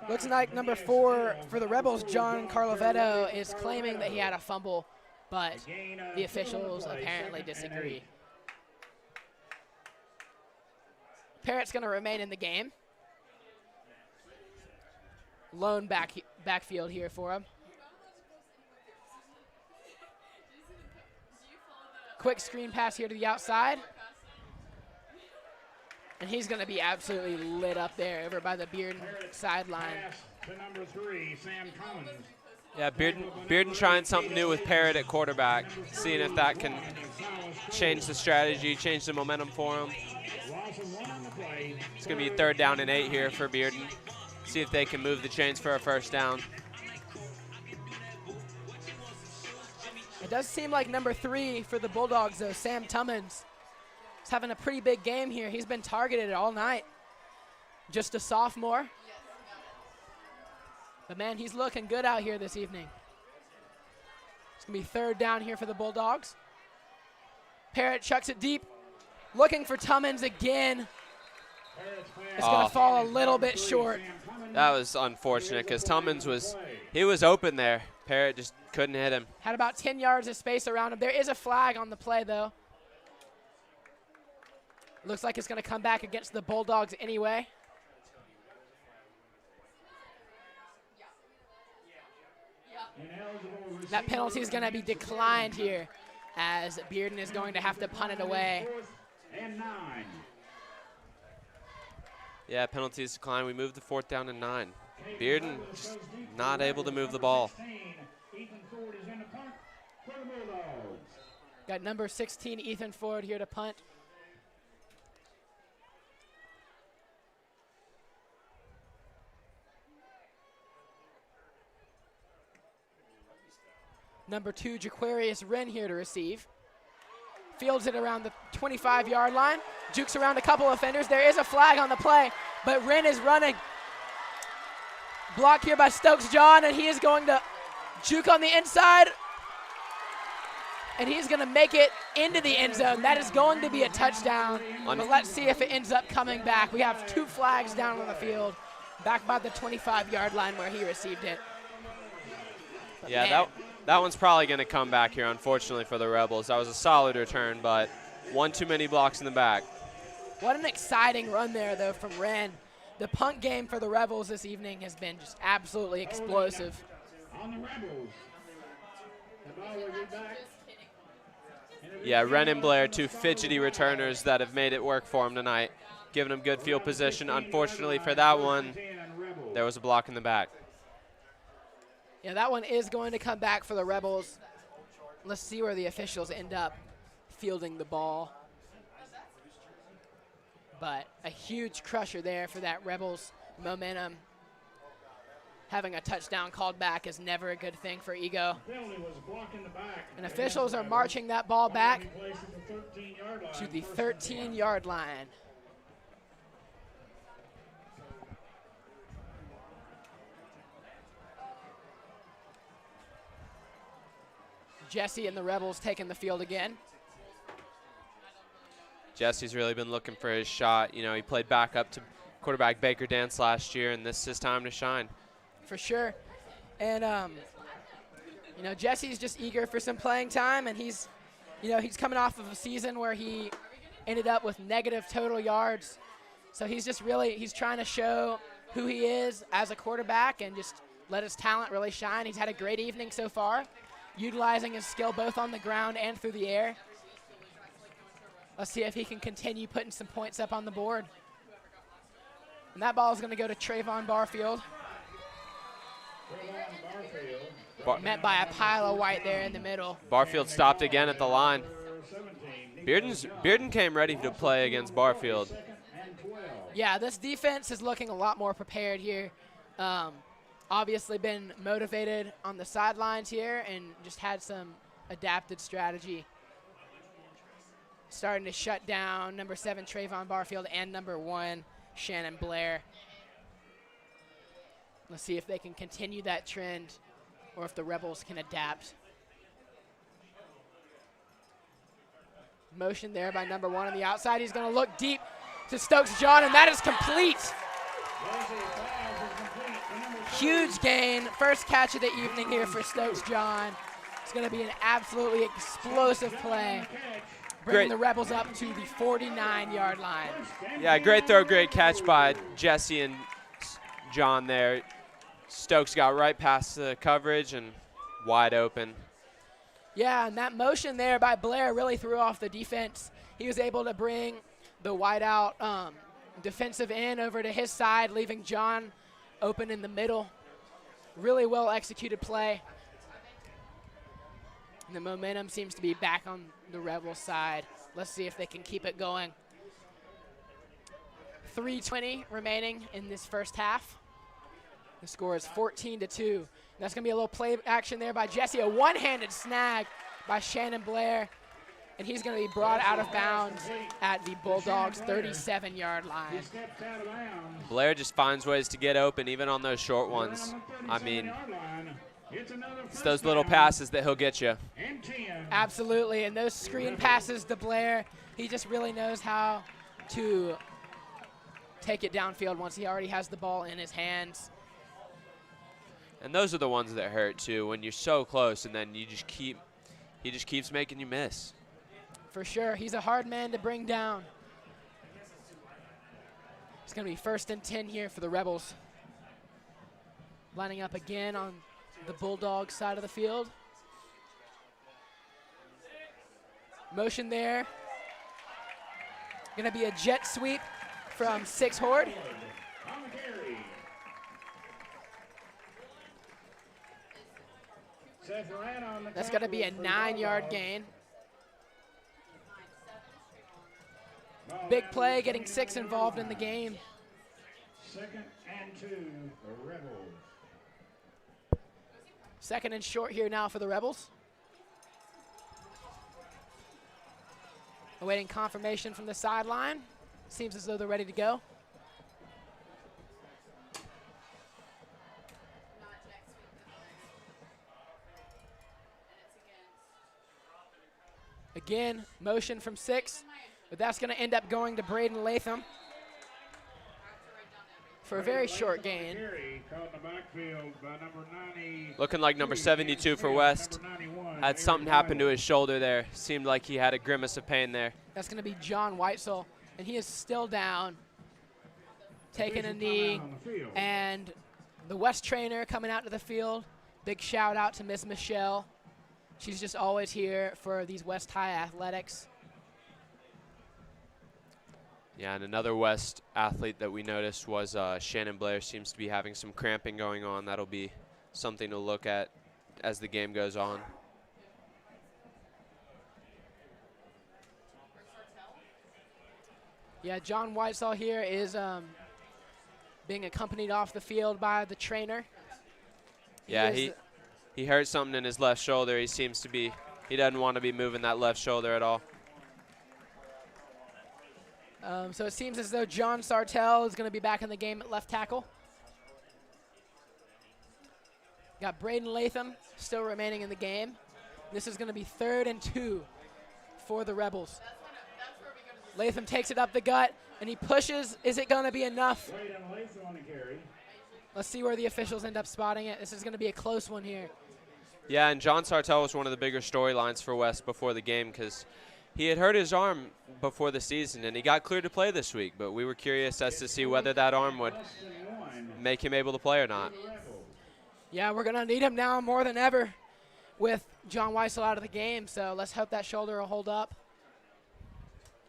Looks like number 4 for the Rebels, John Carlovetto, is claiming that he had a fumble, but the officials apparently disagree. Parrott's going to remain in the game. Lone backfield here for him. Quick screen pass here to the outside. And he's going to be absolutely lit up there over by the Bearden sideline. Pass to number 3, Sam Cummins. Yeah, Bearden trying something new with Parrott at quarterback, seeing if that can change the strategy, change the momentum for him. It's going to be 3rd down and 8 here for Bearden. See if they can move the chains for a first down. It does seem like number 3 for the Bulldogs, though, Sam Tummins, is having a pretty big game here. He's been targeted all night. Just a sophomore. But, man, he's looking good out here this evening. It's going to be 3rd down here for the Bulldogs. Parrott chucks it deep, looking for Tummins again. It's going to fall a little bit short. That was unfortunate because Tummins was open there. Parrott just couldn't hit him. Had about 10 yards of space around him. There is a flag on the play, though. Looks like it's going to come back against the Bulldogs anyway. That penalty is going to be declined here as Bearden is going to have to punt it away. And 9. Yeah, penalties decline. We moved the 4th down and 9. Bearden just not able to move the ball. Ethan Ford is in the punt for the Bulldogs. Got number 16, Ethan Ford, here to punt. Number 2, Jaquarius Wren here to receive. Fields it around the 25-yard line. Jukes around a couple offenders. There is a flag on the play, but Wren is running. Block here by Stokes John, and he is going to juke on the inside. And he's going to make it into the end zone. That is going to be a touchdown. But let's see if it ends up coming back. We have 2 flags down on the field, back by the 25-yard line where he received it. But yeah, man, that one's probably going to come back here, unfortunately, for the Rebels. That was a solid return, but one too many blocks in the back. what an exciting run there, though, from Wren. The punt game for the Rebels this evening has been just absolutely explosive. On the Rebels. The ball will be back. Yeah, Wren and Blair, 2 fidgety returners that have made it work for him tonight, giving them good field position. Unfortunately for that one, there was a block in the back. Yeah, that one is going to come back for the Rebels. Let's see where the officials end up fielding the ball. But a huge crusher there for that Rebels momentum. Having a touchdown called back is never a good thing for Ego. And officials are marching that ball back to the 13-yard line. Jesse and the Rebels taking the field again. Jesse's really been looking for his shot. You know, he played back up to quarterback Baker Dance last year, and this is his time to shine. For sure. And, you know, Jesse's just eager for some playing time, and he's coming off of a season where he ended up with negative total yards. So he's just really, he's trying to show who he is as a quarterback and just let his talent really shine. He's had a great evening so far, utilizing his skill both on the ground and through the air. Let's see if he can continue putting some points up on the board. And that ball is going to go to Trayvon Barfield. Met by a pile of white there in the middle. Barfield stopped again at the line. Bearden came ready to play against Barfield. Yeah, this defense is looking a lot more prepared here. Obviously been motivated on the sidelines here and just had some adapted strategy. Starting to shut down number 7 Trayvon Barfield and number 1 Shannon Blair. Let's see if they can continue that trend or if the Rebels can adapt. Motion there by number 1 on the outside. He's going to look deep to Stokes John, and that is complete. Huge gain. First catch of the evening here for Stokes John. It's going to be an absolutely explosive play, bringing the Rebels up to the 49-yard line. Yeah, great throw, great catch by Jesse and John there. Stokes got right past the coverage and wide open. Yeah, and that motion there by Blair really threw off the defense. He was able to bring the wideout defensive end over to his side, leaving John open in the middle. Really well executed play. And the momentum seems to be back on the Rebels side. Let's see if they can keep it going. 3:20 remaining in this first half. The score is 14-2. That's going to be a little play action there by Jesse. A one-handed snag by Shannon Blair. And he's going to be brought out of bounds at the Bulldogs' 37-yard line. Blair just finds ways to get open, even on those short ones. I mean, it's those little passes that he'll get you. Absolutely, and those screen passes to Blair, he just really knows how to take it downfield once he already has the ball in his hands. And those are the ones that hurt, too, when you're so close and then he just keeps making you miss. For sure, he's a hard man to bring down. It's going to be 1st and 10 here for the Rebels. Lining up again on the Bulldogs side of the field. Motion there. Going to be a jet sweep from 6 Horde. That's going to be a 9-yard gain. Big play, getting 6 involved in the game. 2nd and 2, the Rebels. 2nd and short here now for the Rebels. Awaiting confirmation from the sideline. Seems as though they're ready to go. Again, motion from 6, but that's going to end up going to Bearden Latham for a very short gain. Looking like number 72 for West. Had something happen to his shoulder there. Seemed like he had a grimace of pain there. That's going to be John Whitesell, and he is still down, taking a knee. And the West trainer coming out to the field. Big shout out to Miss Michelle. She's just always here for these West High athletics. Yeah, and another West athlete that we noticed was Shannon Blair. Seems to be having some cramping going on. That'll be something to look at as the game goes on. Yeah, John Whitesell here is being accompanied off the field by the trainer. Yeah, he hurt something in his left shoulder. He doesn't want to be moving that left shoulder at all. So it seems as though John Sartell is going to be back in the game at left tackle. Got Bearden Latham still remaining in the game. This is going to be 3rd and 2 for the Rebels. Latham takes it up the gut, and he pushes. Is it going to be enough? Let's see where the officials end up spotting it. This is going to be a close one here. Yeah, and John Sartell was one of the bigger storylines for West before the game because he had hurt his arm before the season, and he got cleared to play this week. But we were curious as to see whether that arm would make him able to play or not. Yeah, we're going to need him now more than ever with John Weissel out of the game, so let's hope that shoulder will hold up.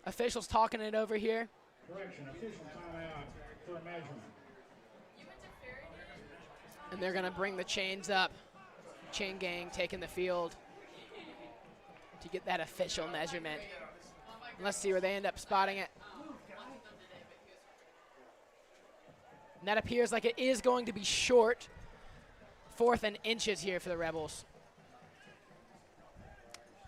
Officials talking it over here. Correction, official timeout for measurement. And they're going to bring the chains up. Chain gang taking the field to get that official measurement. Let's see where they end up spotting it. And that appears like it is going to be short. 4th and inches here for the Rebels.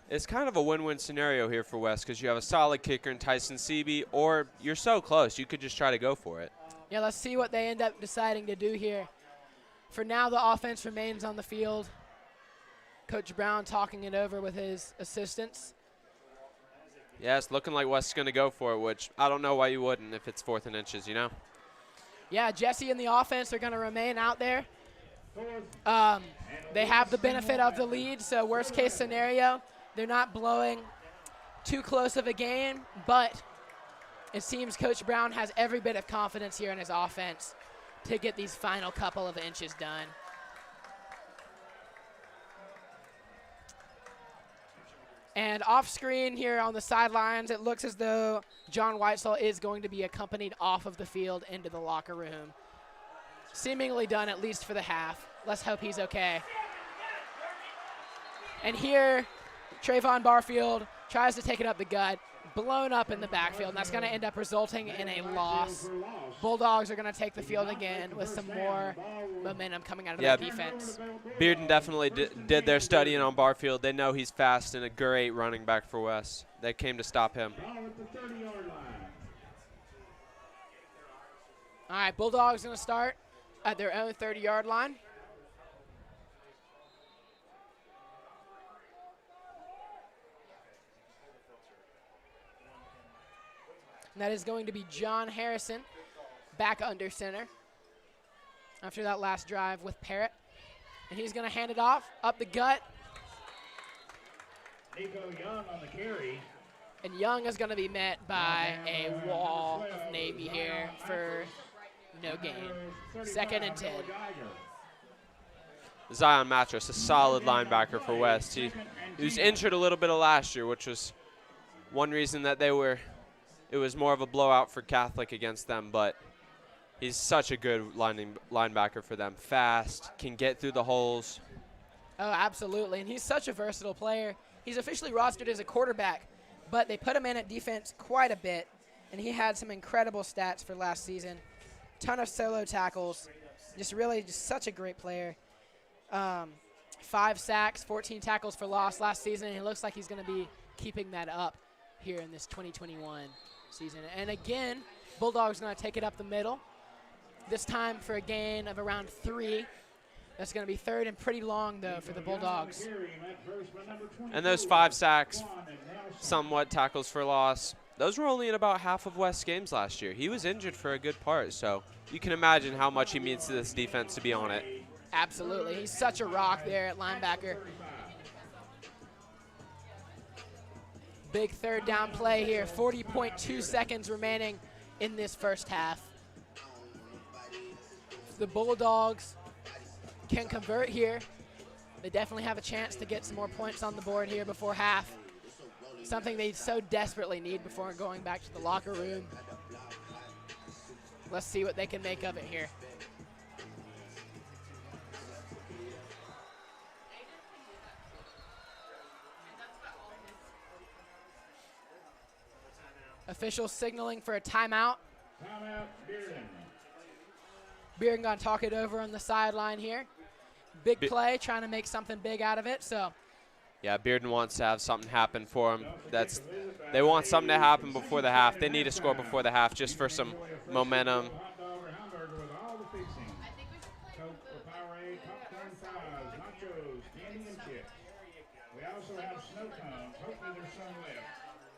It's kind of a win-win scenario here for West because you have a solid kicker in Tyson Seaby, or you're so close, you could just try to go for it. Yeah, let's see what they end up deciding to do here. For now, the offense remains on the field. Coach Brown talking it over with his assistants. Yeah, it's looking like West's going to go for it, which I don't know why you wouldn't if it's 4th and inches, you know? Yeah, Jesse and the offense are going to remain out there. They have the benefit of the lead, so worst case scenario, they're not blowing too close of a game, but it seems Coach Brown has every bit of confidence here in his offense to get these final couple of inches done. And off screen here on the sidelines, it looks as though John Weissel is going to be accompanied off of the field into the locker room. Seemingly done, at least for the half. Let's hope he's okay. And here, Trayvon Barfield tries to take it up the gut, blown up in the backfield, and that's going to end up resulting in a loss. Bulldogs are going to take the field again with some more momentum coming out of their defense. Bearden definitely did their studying on Barfield. They know he's fast and a great running back for West. They came to stop him. All right, Bulldogs going to start at their own 30-yard line. And that is going to be John Harrison back under center after that last drive with Parrott. And he's going to hand it off up the gut. Nico Young on the carry. And Young is going to be met by a wall of Navy here for no gain. 2nd and 10. Zion Mattress, a solid linebacker for West. He was injured a little bit of last year, which was one reason that it was more of a blowout for Catholic against them, but he's such a good linebacker for them. Fast, can get through the holes. Oh, absolutely, and he's such a versatile player. He's officially rostered as a quarterback, but they put him in at defense quite a bit, and he had some incredible stats for last season. Ton of solo tackles, just such a great player. 5 sacks, 14 tackles for loss last season, and it looks like he's going to be keeping that up here in this 2021 season. And again, Bulldogs going to take it up the middle, this time for a gain of around 3. That's going to be 3rd and pretty long, though, for the Bulldogs. And those 5 sacks, somewhat tackles for loss, those were only in about half of West's games last year. He was injured for a good part, so you can imagine how much he means to this defense to be on it. Absolutely. He's such a rock there at linebacker. Big 3rd down play here. 40.2 seconds remaining in this first half. If the Bulldogs can convert here, they definitely have a chance to get some more points on the board here before half. Something they so desperately need before going back to the locker room. Let's see what they can make of it here. Officials signaling for a timeout. Timeout, Bearden. Bearden going to talk it over on the sideline here. Big play, trying to make something big out of it. So, yeah, Bearden wants to have something happen for him. They want something to happen before the half. They need to score before the half just for some momentum. Hot dog or hamburger with all the fixings. Coke or Powerade, popcorn fries, nachos, candy and chips. We also have snow cones. Hopefully there's some left.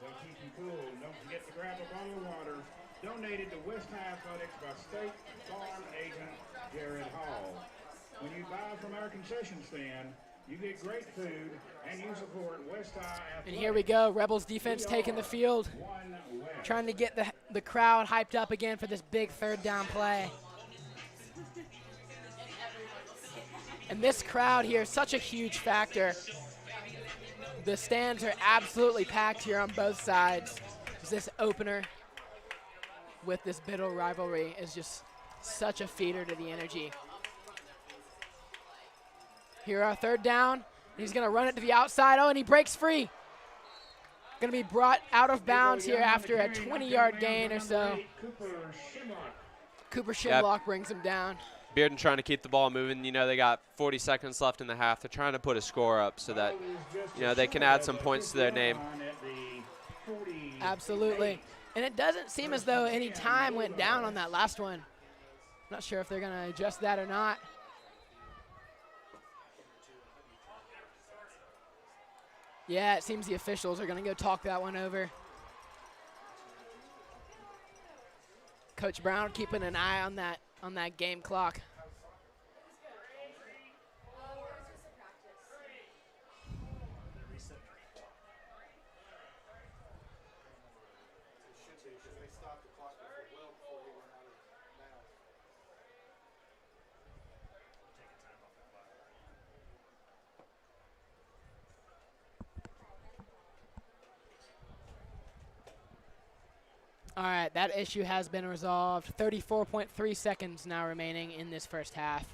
They'll keep you cool. Don't forget to grab a bottle of water. Donated to West High Athletics by State Farm Agent Jared Hall. When you buy from our concession stand, you get great food and you support West High Athletics. And here we go. Rebels defense taking the field, trying to get the crowd hyped up again for this big 3rd down play. And this crowd here is such a huge factor. The stands are absolutely packed here on both sides. This opener with this Biddle rivalry is just such a feeder to the energy. Here our third down. He's going to run it to the outside. Oh, and he breaks free. Going to be brought out of bounds here after a 20-yard gain or so. Cooper Shimlock brings him down. Bearden trying to keep the ball moving. You know, they got 40 seconds left in the half. They're trying to put a score up so that, you know, they can add some points to their name. Absolutely. And it doesn't seem as though any time went down on that last one. Not sure if they're going to adjust that or not. Yeah, it seems the officials are going to go talk that one over. Coach Brown keeping an eye on that game clock. All right, that issue has been resolved. 34.3 seconds now remaining in this first half.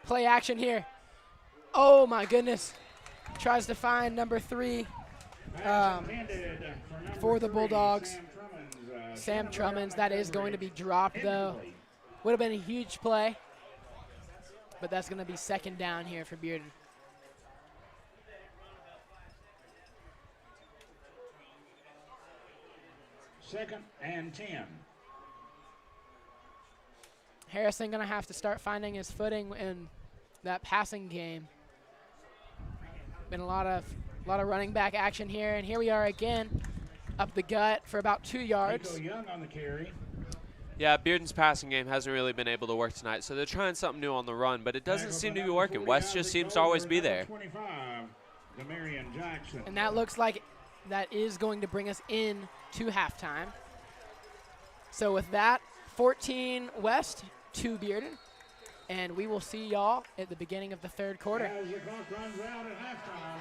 Play action here. Oh my goodness. Tries to find number 3 for the Bulldogs. Sam Trummins, that is going to be dropped though. Would have been a huge play, but that's going to be second down here for Bearden. Second and 10. Harrison going to have to start finding his footing in that passing game. Been a lot of running back action here, and here we are again, up the gut for about 2 yards. Nico Young on the carry. Yeah, Bearden's passing game hasn't really been able to work tonight, so they're trying something new on the run, but it doesn't seem to be working. West just seems to always be there. 25, Demarion Jackson. And that looks like that is going to bring us in to halftime. So with that, 14 West, 2 Bearden, and we will see y'all at the beginning of the third quarter. As the clock runs out at halftime.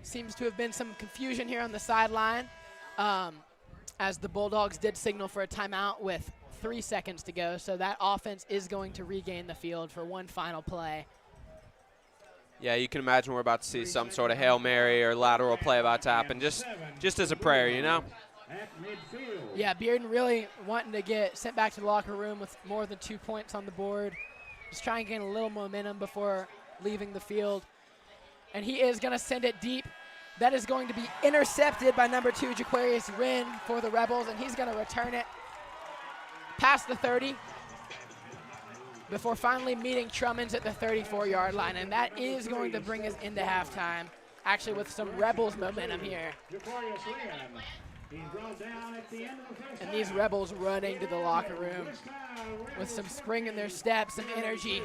Seems to have been some confusion here on the sideline as the Bulldogs did signal for a timeout with 3 seconds to go. So that offense is going to regain the field for one final play. Yeah, you can imagine we're about to see some sort of Hail Mary or lateral play about to happen, just as a prayer, you know? At midfield. Yeah, Bearden really wanting to get sent back to the locker room with more than 2 points on the board. Just trying to gain a little momentum before leaving the field. And he is going to send it deep. That is going to be intercepted by number 2, Jaquarius Wren for the Rebels, and he's going to return it past the 30 before finally meeting Trummins at the 34-yard line. And that is going to bring us into halftime, actually with some Rebels momentum here. Jaquarius Wren. He's brought down at the end of the first And these half. Rebels running to the locker room with some spring in their steps and energy,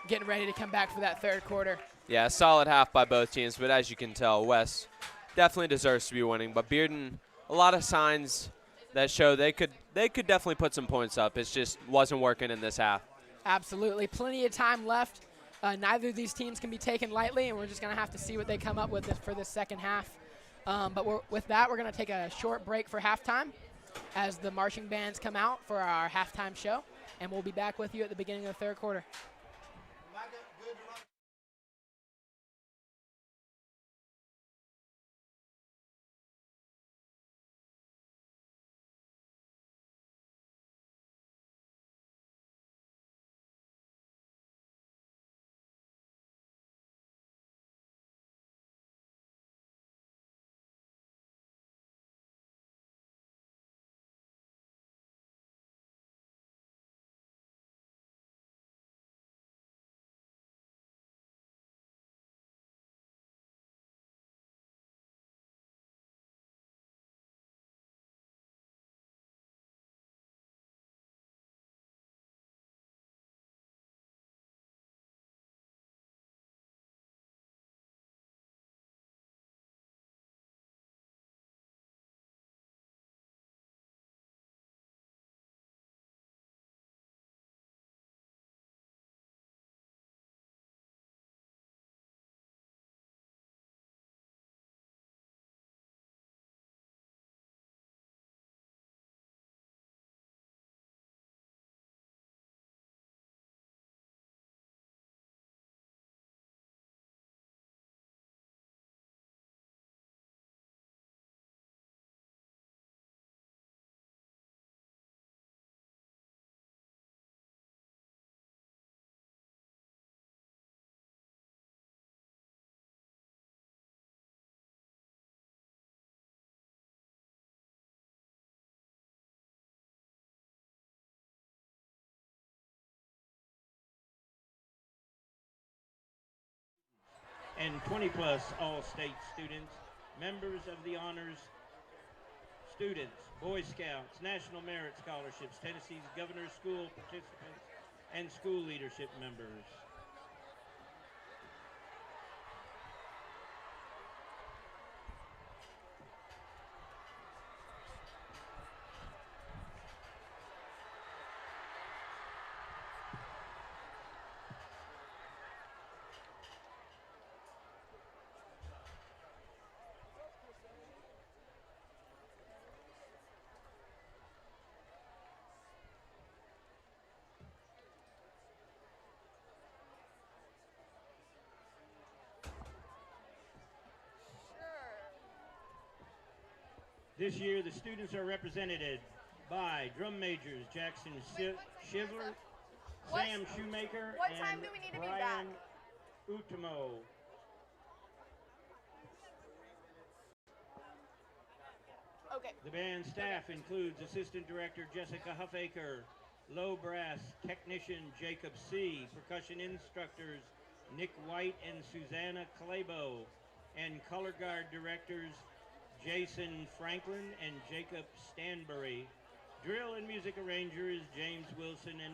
getting ready to come back for that third quarter. Yeah, solid half by both teams, but as you can tell, West definitely deserves to be winning. But Bearden, a lot of signs that show they could definitely put some points up. It just wasn't working in this half. Absolutely. Plenty of time left. Neither of these teams can be taken lightly, and we're just going to have to see what they come up with for this second half. But with that, we're going to take a short break for halftime as the marching bands come out for our halftime show, and we'll be back with you at the beginning of the third quarter. and 20-plus all-state students, members of the honors students, Boy Scouts, National Merit Scholarships, Tennessee's Governor's School participants, and school leadership members. This year, the students are represented by drum majors Jackson Shivler, Sam Shoemaker, what and time do we need to be Brian back? Utamo. Okay. The band staff includes Assistant Director Jessica Huffaker, low brass technician Jacob C., percussion instructors Nick White and Susanna Clabo, and color guard directors Jason Franklin and Jacob Stanbury. Drill and music arranger is James Wilson and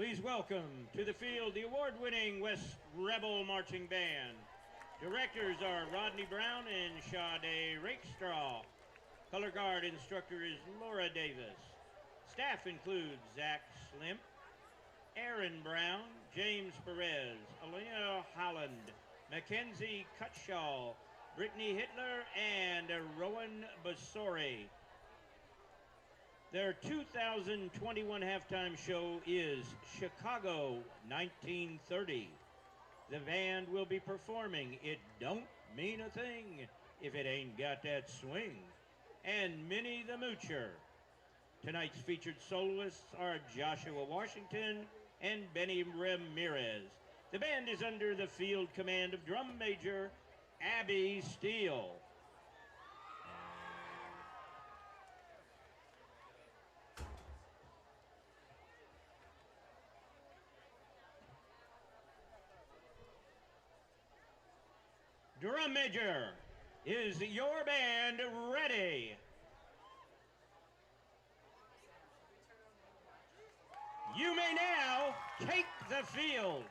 Please welcome to the field the award-winning West Rebel Marching Band. Directors are Rodney Brown and Sade Rakestraw. Color guard instructor is Laura Davis. Staff includes Zach Slimp, Aaron Brown, James Perez, Alina Holland, Mackenzie Cutshaw, Brittany Hitler, and Rowan Basori. Their 2021 halftime show is Chicago 1930. The band will be performing It Don't Mean a Thing If It Ain't Got That Swing, and Minnie the Moocher. Tonight's featured soloists are Joshua Washington and Benny Ramirez. The band is under the field command of Drum Major Abby Steele. Drum Major, is your band ready? You may now take the field.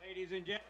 Ladies and gentlemen,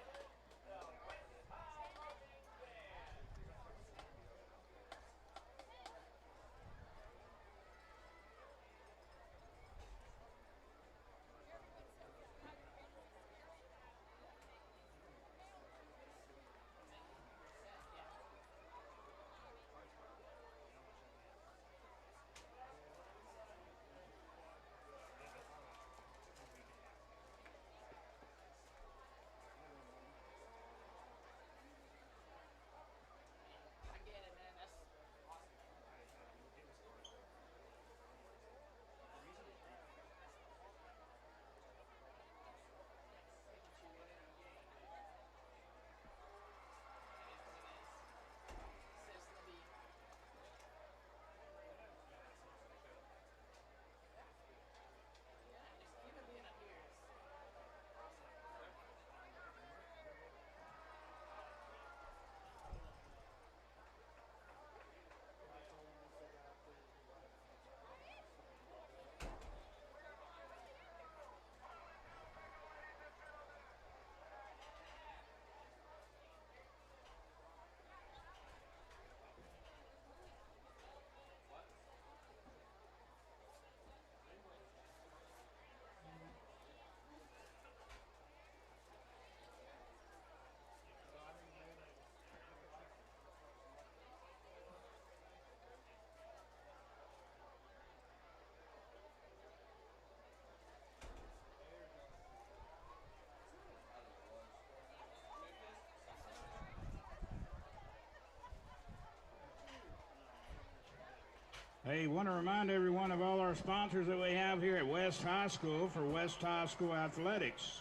Hey, want to remind everyone of all our sponsors that we have here at West High School for West High School Athletics.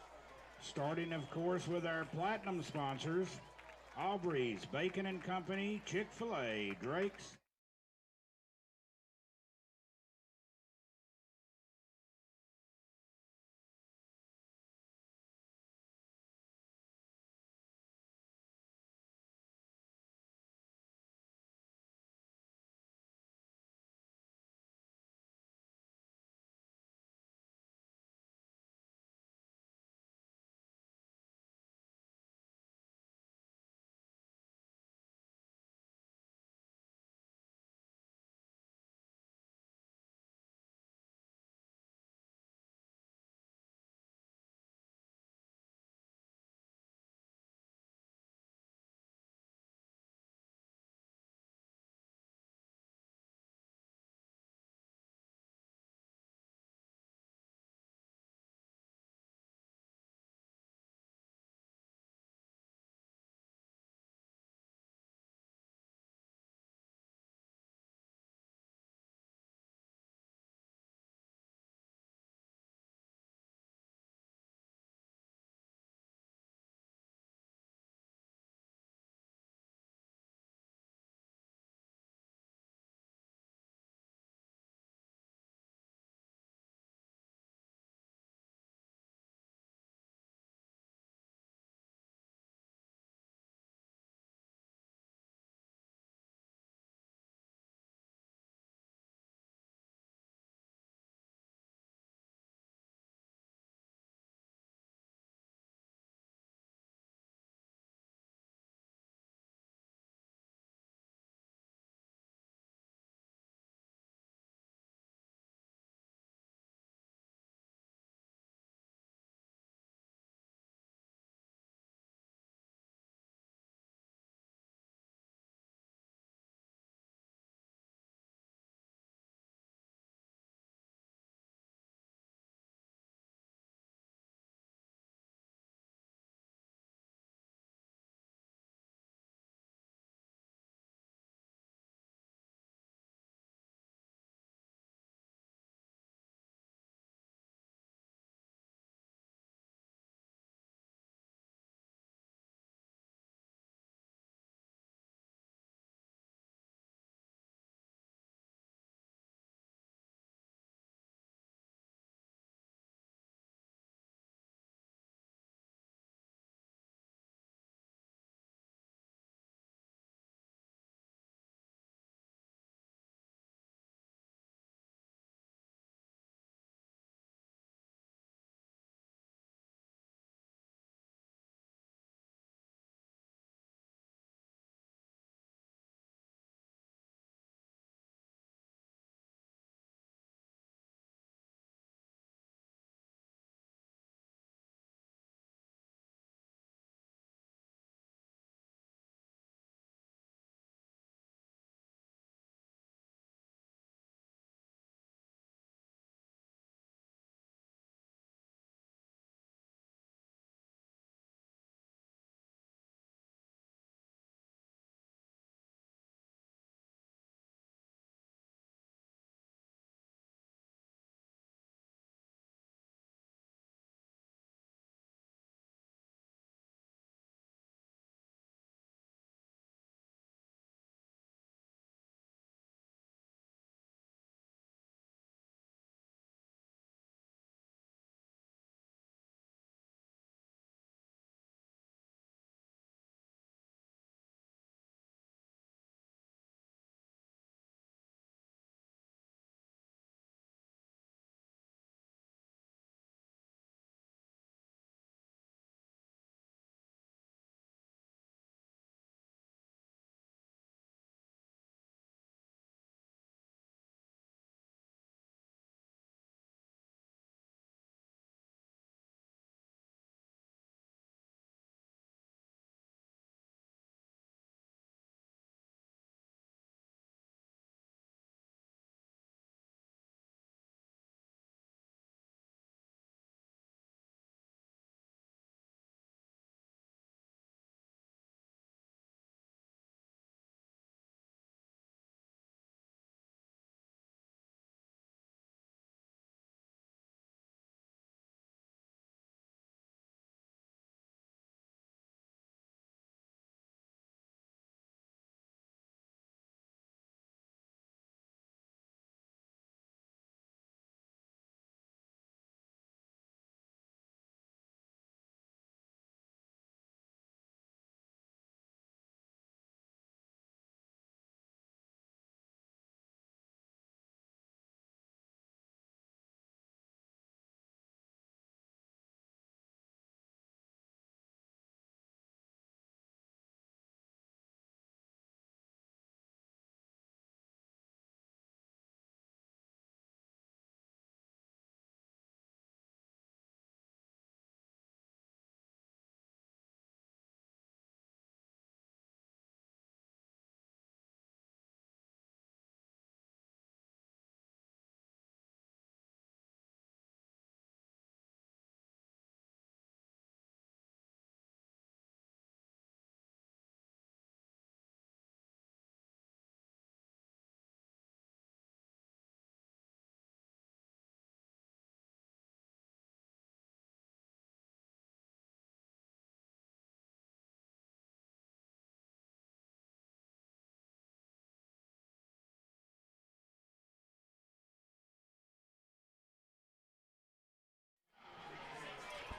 Starting, of course, with our platinum sponsors, Aubrey's, Bacon and Company, Chick-fil-A, Drake's,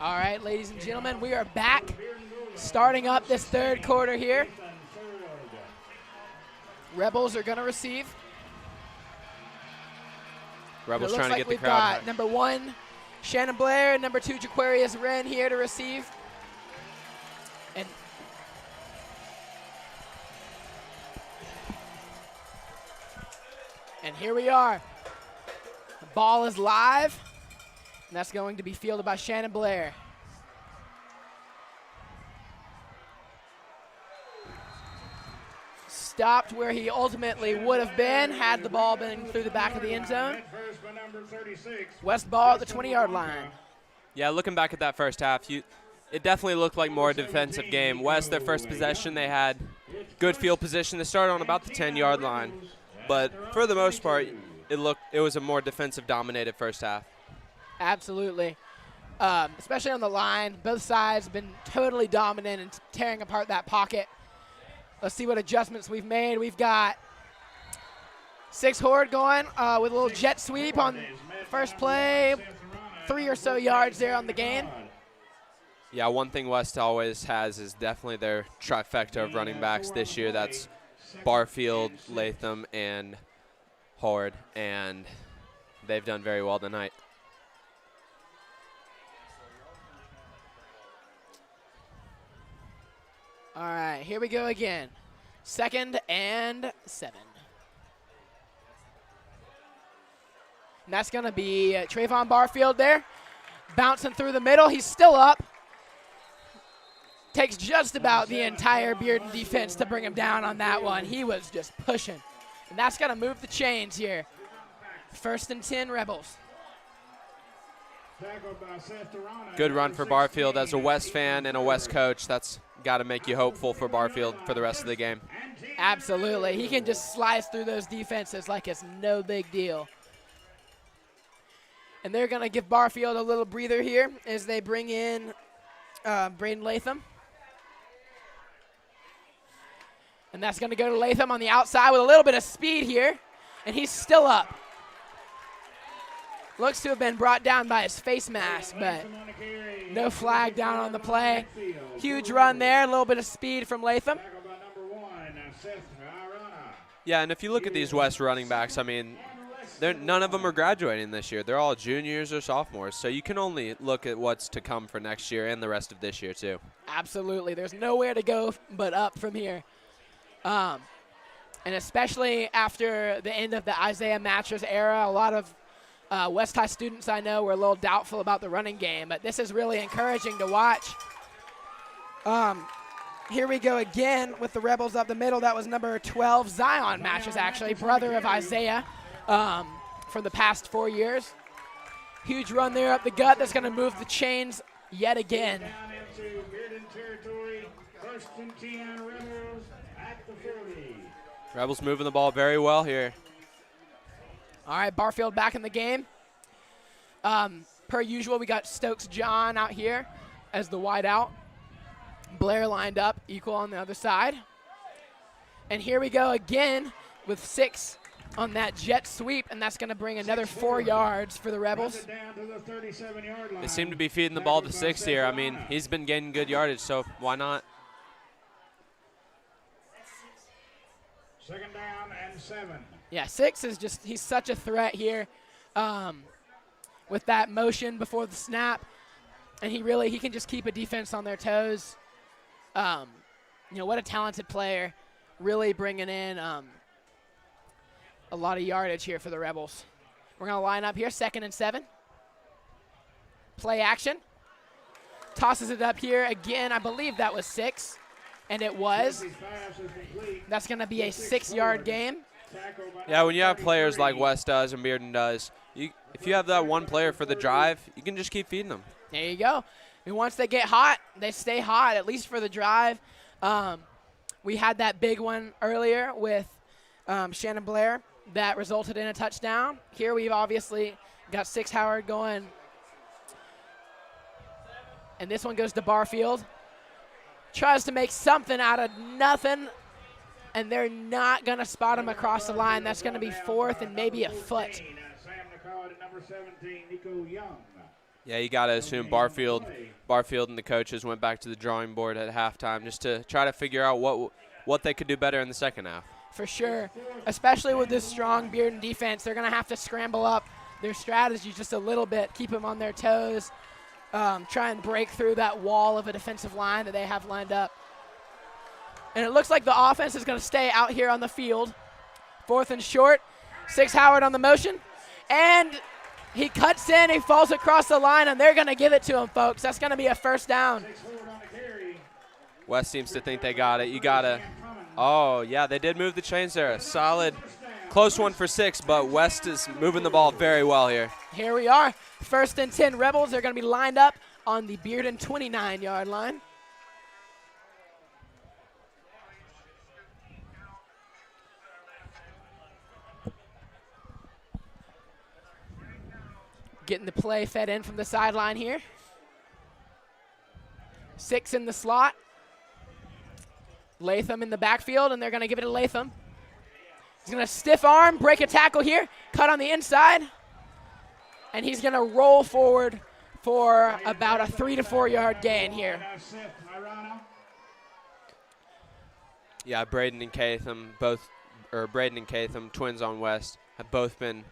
All right, ladies and gentlemen, we are back, starting up this third quarter here. Rebels are going to receive. Rebels trying to get the we've crowd got number 1, Shannon Blair, and number 2, Jaquarius Wren here to receive. And here we are. The ball is live, and that's going to be fielded by Shannon Blair. Stopped where he ultimately would have been had the ball been through the back of the end zone. West ball at the 20-yard line. Yeah, looking back at that first half, it definitely looked like more a defensive game. West, their first possession, they had good field position. They started on about the 10-yard line, but for the most part, it was a more defensive-dominated first half. Absolutely. Especially on the line. Both sides have been totally dominant and tearing apart that pocket. Let's see what adjustments we've made. We've got 6 Horde going with a little jet sweep on first play. 3 or so yards there on the gain. Yeah, one thing West always has is definitely their trifecta of running backs this year. That's Barfield, Latham, and Horde, and they've done very well tonight. All right, here we go again. 2nd and 7. And that's going to be Trayvon Barfield there. Bouncing through the middle. He's still up. Takes just about the entire Bearden defense to bring him down on that one. He was just pushing. And that's going to move the chains here. 1st and 10 Rebels. Good run for Barfield. As a West fan and a West coach, that's got to make you hopeful for Barfield for the rest of the game. Absolutely. He can just slice through those defenses like it's no big deal. And they're going to give Barfield a little breather here as they bring in Braden Latham. And that's going to go to Latham on the outside with a little bit of speed here. And he's still up. Looks to have been brought down by his face mask, but no flag down on the play. Huge run there, a little bit of speed from Latham. Yeah, and if you look at these West running backs, I mean, none of them are graduating this year. They're all juniors or sophomores, so you can only look at what's to come for next year and the rest of this year too. Absolutely. There's nowhere to go but up from here. And especially after the end of the Isaiah Mattress era, a lot of West High students I know were a little doubtful about the running game, but this is really encouraging to watch. Here we go again with the Rebels up the middle. That was number 12, Zion Mattress, actually, brother of Isaiah from the past 4 years. Huge run there up the gut. That's going to move the chains yet again. Down into Bearden territory. 1st and 10 Rebels at the 40. Rebels moving the ball very well here. All right, Barfield back in the game. Per usual, we got Stokes John out here as the wide out. Blair lined up, equal on the other side. And here we go again with 6 on that jet sweep, and that's going to bring another 4 yards for the Rebels. They seem to be feeding the ball to 6 here. I mean, he's been getting good yardage, so why not? 2nd down and 7. Yeah, 6 is just, he's such a threat here with that motion before the snap. And he can just keep a defense on their toes. What a talented player, really bringing in a lot of yardage here for the Rebels. We're going to line up here, 2nd and 7. Play action. Tosses it up here again. I believe that was 6, and it was. That's going to be a 6-yard game. Yeah, when you have players like West does and Bearden does, if you have that one player for the drive, you can just keep feeding them. There you go. And once they get hot, they stay hot, at least for the drive. We had that big one earlier with Shannon Blair that resulted in a touchdown. Here we've obviously got 6 Howard going. And this one goes to Barfield. Tries to make something out of nothing, and they're not going to spot him across the line. That's going to be 4th and maybe a foot. Yeah, you got to assume Barfield and the coaches went back to the drawing board at halftime just to try to figure out what they could do better in the second half. For sure, especially with this strong Bearden defense, they're going to have to scramble up their strategy just a little bit, keep them on their toes, try and break through that wall of a defensive line that they have lined up. And it looks like the offense is going to stay out here on the field. 4th and short. 6 Howard on the motion. And he cuts in, he falls across the line, and they're going to give it to him, folks. That's going to be a first down. West seems to think they got it. You got to – oh, yeah, they did move the chains there. A solid, close one for 6, but West is moving the ball very well here. Here we are. 1st and 10 Rebels. They're going to be lined up on the Bearden 29-yard line. Getting the play fed in from the sideline here. 6 in the slot. Latham in the backfield, and they're going to give it to Latham. He's going to stiff arm, break a tackle here, cut on the inside, and he's going to roll forward for about a 3 to 4 yard gain here. Yeah, Braden and Catham, twins on West, have both been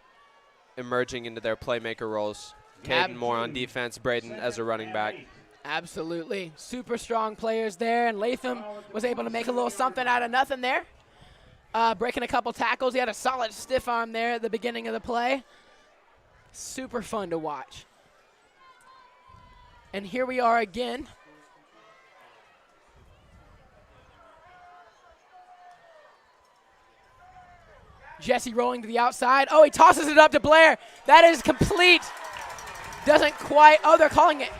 emerging into their playmaker roles. Caden more on defense, Braden as a running back. Absolutely. Super strong players there, and Latham was able to make a little something out of nothing there. Breaking a couple tackles. He had a solid stiff arm there at the beginning of the play. Super fun to watch. And here we are again. Jesse rolling to the outside. Oh, he tosses it up to Blair. That is complete. Doesn't quite. Oh, they're calling it.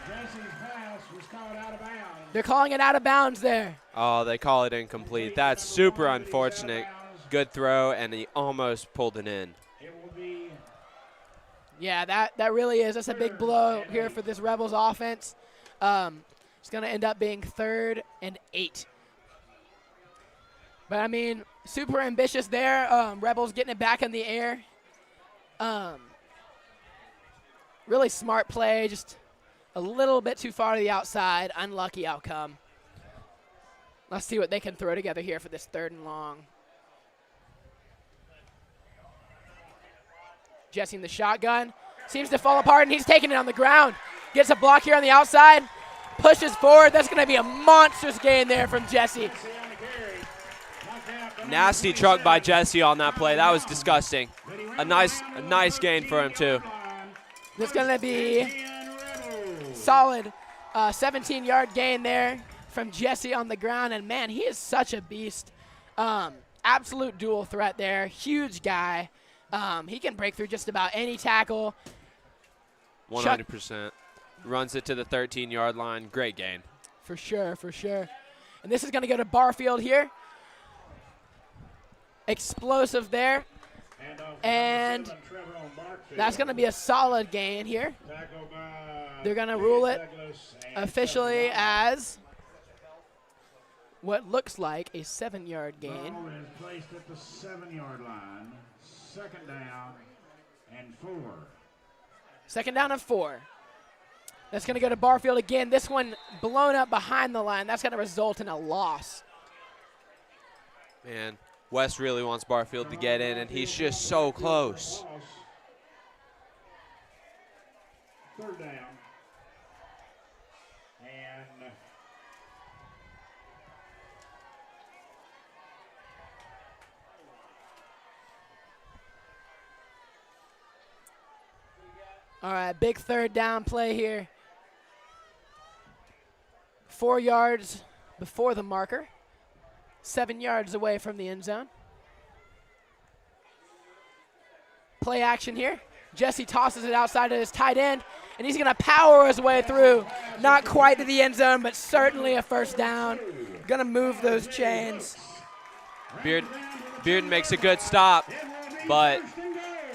Jesse's pass was called out of bounds. They're calling it out of bounds there. Oh, they call it incomplete. That's super unfortunate. Good throw, and he almost pulled it in. It will be Yeah, that really is. That's a big blow here for this Rebels offense. It's going to end up being 3rd and 8. But, I mean, super ambitious there. Rebels getting it back in the air. Really smart play, just a little bit too far to the outside. Unlucky outcome. Let's see what they can throw together here for this 3rd and long. Jesse in the shotgun. Seems to fall apart, and he's taking it on the ground. Gets a block here on the outside. Pushes forward. That's going to be a monstrous gain there from Jesse. Nasty truck by Jesse on that play. That was disgusting. A nice gain for him, too. There's going to be solid 17-yard gain there from Jesse on the ground. And, man, he is such a beast. Absolute dual threat there. Huge guy. He can break through just about any tackle. 100%. Runs it to the 13-yard line. Great gain. For sure, for sure. And this is going to go to Barfield here. Explosive there. And that's going to be a solid gain here. They're going to rule it officially as what looks like a 7-yard gain. Ball is placed at the 7-yard line. 2nd down and 4. 2nd down and 4. That's going to go to Barfield again. This one blown up behind the line. That's going to result in a loss. Man, West really wants Barfield to get in, and he's just so close. 3rd down. And all right, big 3rd down play here. 4 yards before the marker. 7 yards away from the end zone. Play action here. Jesse tosses it outside of his tight end, and he's going to power his way through. Not quite to the end zone, but certainly a first down. Going to move those chains. Bearden makes a good stop, but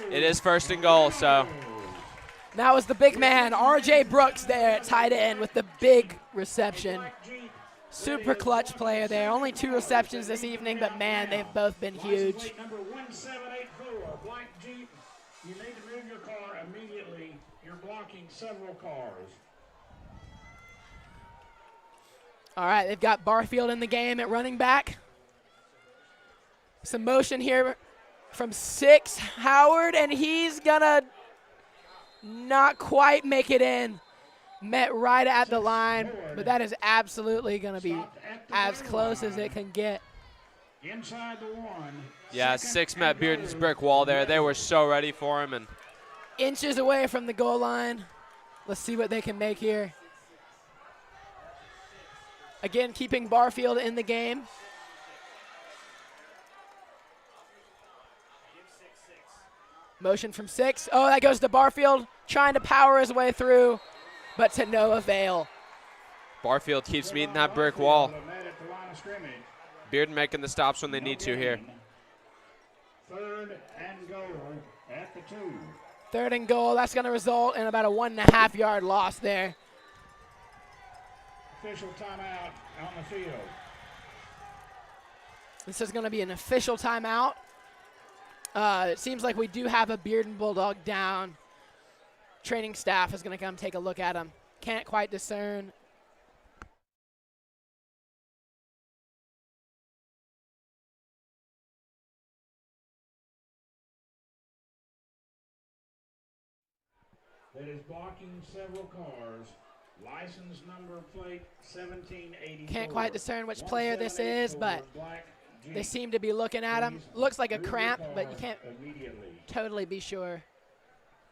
it is 1st and goal, so. That was the big man, R.J. Brooks there at tight end with the big reception. Super clutch player there. Only 2 receptions this evening, but, man, they've both been huge. Number 1784, white Jeep. You need to move your car immediately. Your You're blocking several cars. All right, they've got Barfield in the game at running back. Some motion here from 6, Howard, and he's gonna not quite make it in. Met right at the line, but that is absolutely gonna be as close as it can get. Inside the 1. Yeah, 6 met Bearden's brick wall there. They were so ready for him, and Inches away from the goal line. Let's see what they can make here. Again, keeping Barfield in the game. Motion from 6. Oh, that goes to Barfield, trying to power his way through, but to no avail. Barfield keeps meeting that brick wall. Met at the line of scrimmage. Bearden making the stops when they need to here. 3rd and goal at the 2. 3rd and goal. That's going to result in about a 1.5 yard loss there. Official timeout on the field. This is going to be an official timeout. It seems like we do have a Bearden Bulldog down. Training staff is going to come take a look at him. Can't quite discern. That is blocking several cars. License number plate 1784. Can't quite discern which player this is, but Black Jeep. they seem to be looking at him. Looks like a cramp, but you can't Immediately. totally be sure.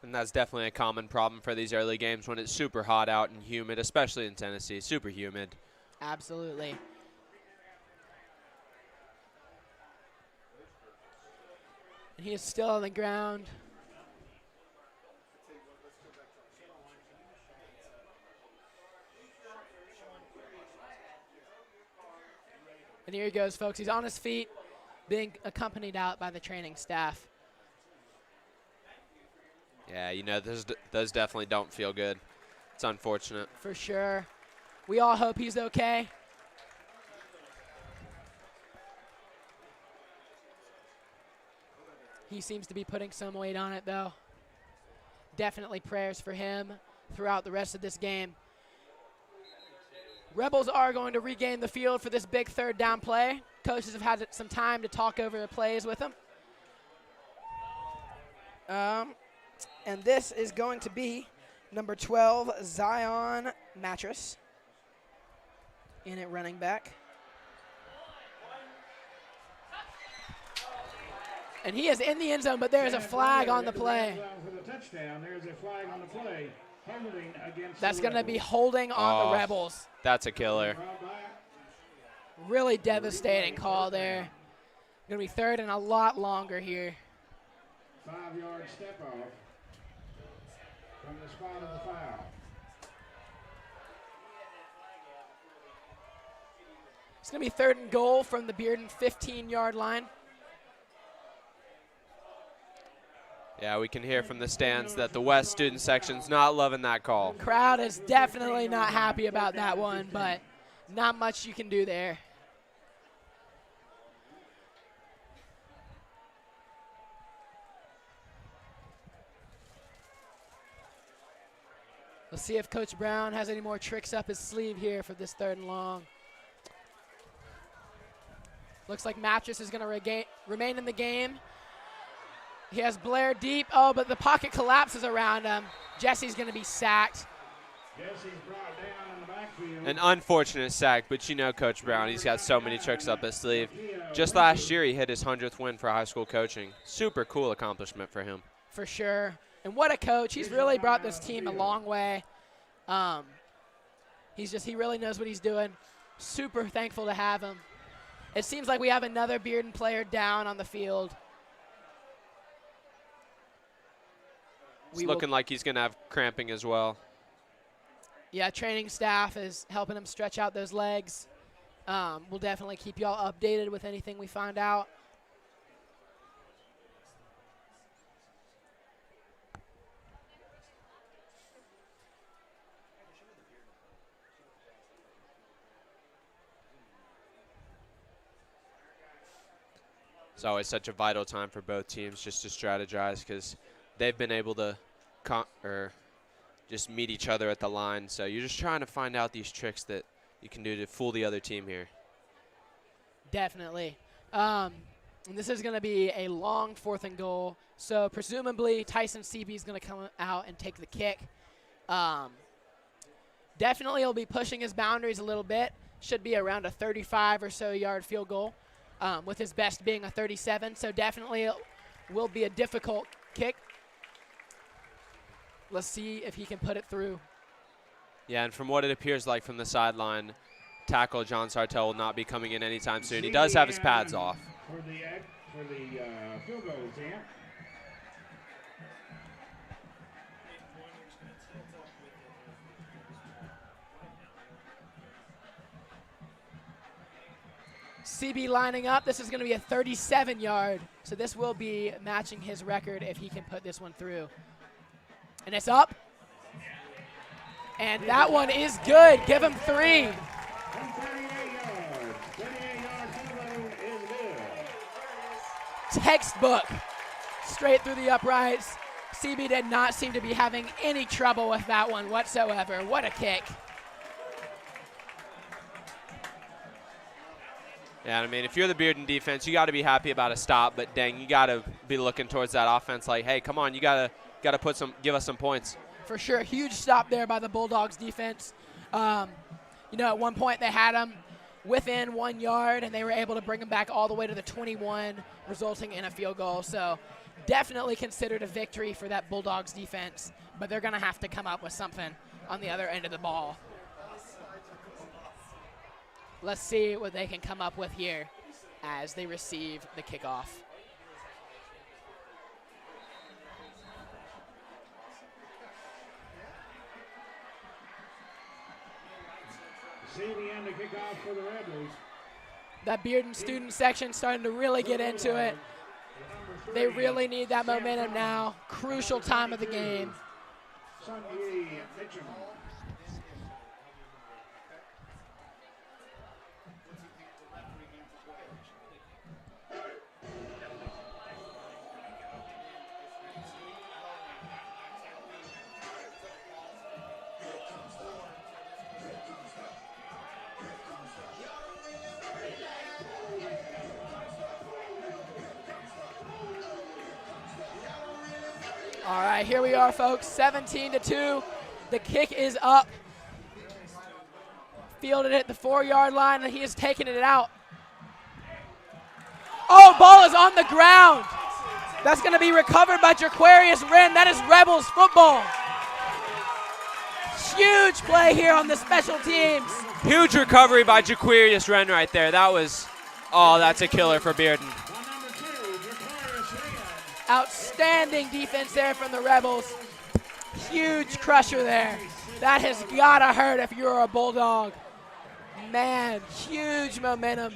And that's definitely a common problem for these early games when it's super hot out and humid, especially in Tennessee, super humid. Absolutely. And he is still on the ground. And here he goes, folks. He's on his feet, being accompanied out by the training staff. Yeah, you know, those definitely don't feel good. It's unfortunate. For sure. We all hope he's okay. He seems to be putting some weight on it, though. Definitely prayers for him throughout the rest of this game. Rebels are going to regain the field for this big 3rd down play. Coaches have had some time to talk over the plays with them. And this is going to be number 12, Zion Mattress, in at running back. And he is in the end zone, but there is a flag on the play. For the touchdown, there's a flag on the play. Holding against That's the going to be Rebels. holding on Oh. the Rebels. That's a killer. Really devastating call there. Going to be 3rd and a lot longer here. 5-yard step off from the spot of the foul. It's going to be 3rd and goal from the Bearden 15-yard line. Yeah, we can hear from the stands that the West student section's not loving that call. Crowd is definitely not happy about that one, but not much you can do there. Let's see if Coach Brown has any more tricks up his sleeve here for this 3rd and long. Looks like Mattress is going to remain in the game. He has Blair deep. Oh, but the pocket collapses around him. Jesse's going to be sacked. Jesse's brought down in the backfield. An unfortunate sack, but you know Coach Brown, he's got so many tricks up his sleeve. Just last year, he hit his 100th win for high school coaching. Super cool accomplishment for him. For sure. And what a coach. He's really brought this team a long way. He really knows what he's doing. Super thankful to have him. It seems like we have another Bearden player down on the field. It's looking like he's going to have cramping as well. Yeah, training staff is helping him stretch out those legs. We'll definitely keep you all updated with anything we find out. It's always such a vital time for both teams just to strategize because they've been able to just meet each other at the line. So you're just trying to find out these tricks that you can do to fool the other team here. Definitely. And this is going to be a long 4th and goal. So presumably Tyson CB is going to come out and take the kick. Definitely he'll be pushing his boundaries a little bit. Should be around a 35 or so yard field goal, with his best being a 37. So definitely it will be a difficult kick. Let's see if he can put it through. Yeah, and from what it appears like from the sideline, tackle John Sartell will not be coming in anytime soon. He does have his pads off. For the field goal attempt. CB lining up. This is going to be a 37-yard. So this will be matching his record if he can put this one through. And it's up. And that one is good. Give him 3. 38 yards. 38-yard field goal is good. Textbook. Straight through the uprights. CB did not seem to be having any trouble with that one whatsoever. What a kick. Yeah, I mean, if you're the Bearden defense, you got to be happy about a stop, but dang, you got to be looking towards that offense like, hey, come on, you got to give us some points. For sure, huge stop there by the Bulldogs defense. At one point they had him within 1 yard, and they were able to bring him back all the way to the 21, resulting in a field goal. So definitely considered a victory for that Bulldogs defense, but they're going to have to come up with something on the other end of the ball. Let's see what they can come up with here as they receive the kickoff. CB on the kickoff for the Rebels. That Bearden student section starting to really get into it. They really need that momentum now. Crucial time of the game. Sunday Mitchell. All right, here we are, folks. 17-2. The kick is up. Fielded it at the 4-yard line, and he is taking it out. Oh, ball is on the ground. That's going to be recovered by Jaquarius Wren. That is Rebels football. Huge play here on the special teams. Huge recovery by Jaquarius Wren right there. That's a killer for Bearden. Outstanding defense there from the Rebels. Huge crusher there. That has got to hurt if you're a Bulldog. Man, huge momentum.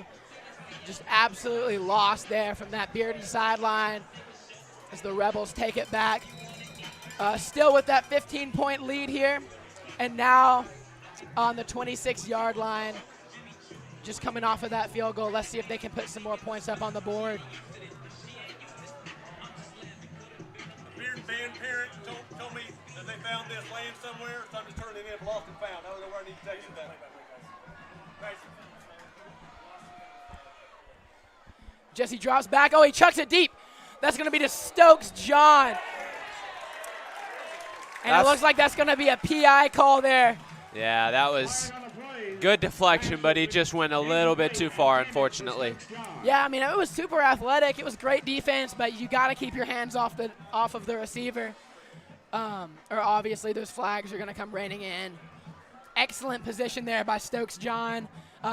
Just absolutely lost there from that Bearden sideline as the Rebels take it back. Still with that 15-point lead here. And now on the 26-yard line, just coming off of that field goal. Let's see if they can put some more points up on the board. Band parent told me that they found this laying somewhere, so I'm just turning it in lost and found. I don't know where I need to take it back. Thank you. Jesse drops back. Oh, he chucks it deep. That's going to be to Stokes John. And it looks like that's going to be a PI call there. Yeah, that was good deflection, but he just went a little bit too far, unfortunately. Yeah, I mean, it was super athletic. It was great defense, but you got to keep your hands off of the receiver. Or obviously those flags are going to come raining in. Excellent position there by Stokes John.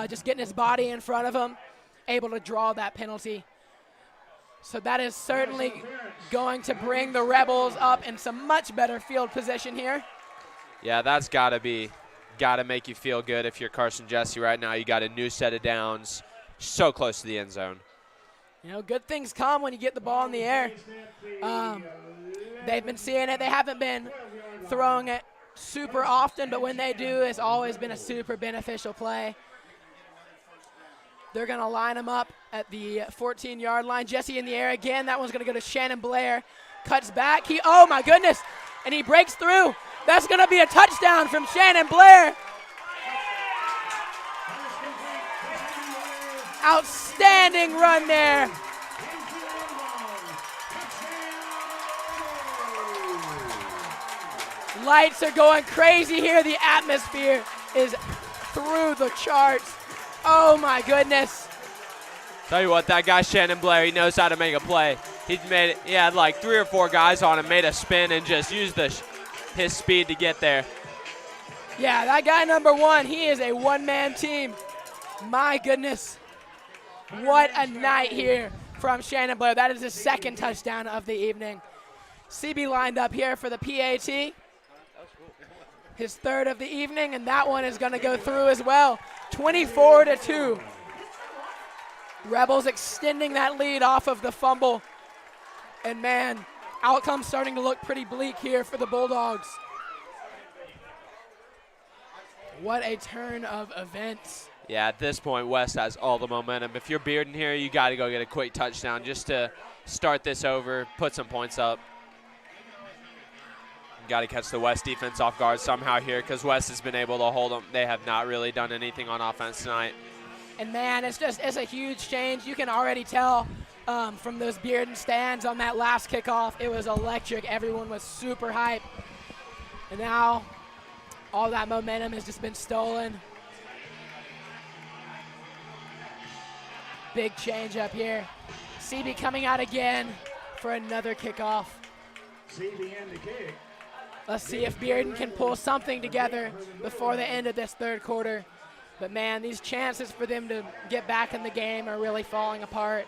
Just getting his body in front of him, able to draw that penalty. So that is certainly going to bring the Rebels up in some much better field position here. Yeah, that's got to make you feel good if you're Carson Jesse right now. You got a new set of downs, so close to the end zone. You know, good things come when you get the ball in the air. They've been seeing it. They haven't been throwing it super often, but when they do, it's always been a super beneficial play. They're going to line them up at the 14-yard line. Jesse in the air again. That one's going to go to Shannon Blair. Cuts back. Oh, my goodness. And he breaks through. That's going to be a touchdown from Shannon Blair. Outstanding run there. Lights are going crazy here. The atmosphere is through the charts. Oh my goodness. Tell you what, that guy Shannon Blair, he knows how to make a play. He had like 3 or 4 guys on him, made a spin, and just used his speed to get there. Yeah, that guy number 1, he is a one-man team. My goodness. What a night here from Shannon Blair. That is his 2nd touchdown of the evening. CB lined up here for the PAT. His 3rd of the evening, and that one is going to go through as well. 24-2. Rebels extending that lead off of the fumble. And man, outcome's starting to look pretty bleak here for the Bulldogs. What a turn of events. Yeah, at this point, West has all the momentum. If you're Bearden here, you got to go get a quick touchdown just to start this over, put some points up. Got to catch the West defense off guard somehow here because West has been able to hold them. They have not really done anything on offense tonight. And man, it's a huge change. You can already tell from those Bearden stands on that last kickoff. It was electric. Everyone was super hyped. And now all that momentum has just been stolen. Big change up here. CB coming out again for another kickoff. CB in the kick. Let's see if Bearden can pull something together before the end of this 3rd quarter. But man, these chances for them to get back in the game are really falling apart.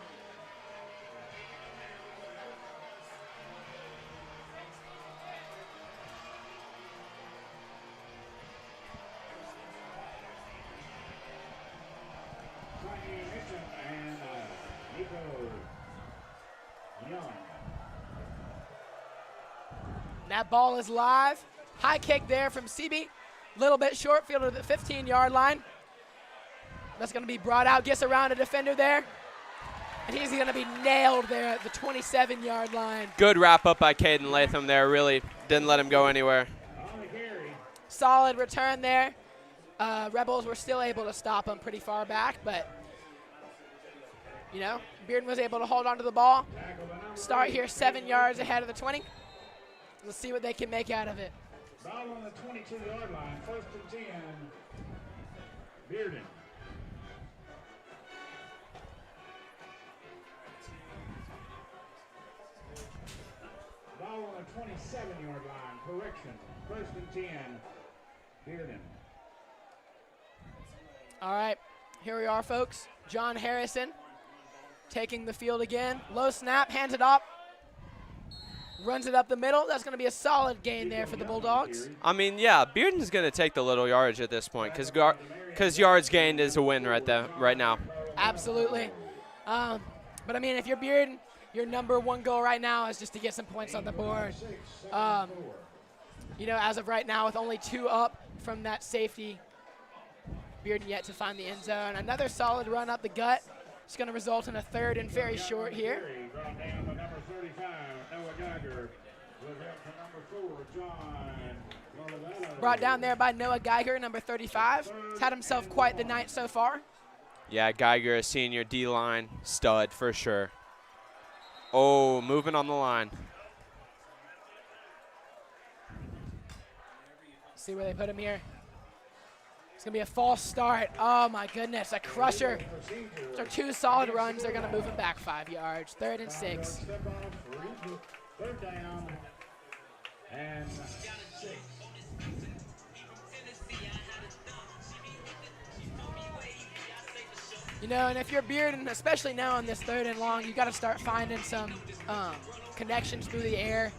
That ball is live. High kick there from CB. Little bit short, field to the 15-yard line. That's going to be brought out, gets around a defender there. And he's going to be nailed there at the 27-yard line. Good wrap up by Caden Latham there. Really didn't let him go anywhere. Solid return there. Rebels were still able to stop him pretty far back, but, you know, Bearden was able to hold on to the ball. Start here 7 yards ahead of the 20. Let's see what they can make out of it. Ball on the 22-yard line, 1st and 10. Bearden. Ball on the 27-yard line, correction, 1st and 10. Bearden. All right, here we are, folks. John Harrison taking the field again. Low snap, hands it off. Runs it up the middle. That's going to be a solid gain there for the Bulldogs. I mean, yeah, Bearden's going to take the little yardage at this point because yards gained is a win right now. Absolutely. But, I mean, if you're Bearden, your number 1 goal right now is just to get some points on the board. You know, as of right now, with only 2 up from that safety, Bearden yet to find the end zone. Another solid run up the gut. It's going to result in a 3rd and very short here. Brought down there by Noah Geiger, number 35. He's had himself quite the night so far. Yeah, Geiger, a senior D-line stud for sure. Oh, moving on the line. See where they put him here. It's going to be a false start. Oh, my goodness, a crusher. Those are 2 solid runs. They're going to move him back 5 yards. 3rd and 6. 3rd down and 6. You know, and if you're Bearden, especially now on this 3rd and long, you got to start finding some connections through the air.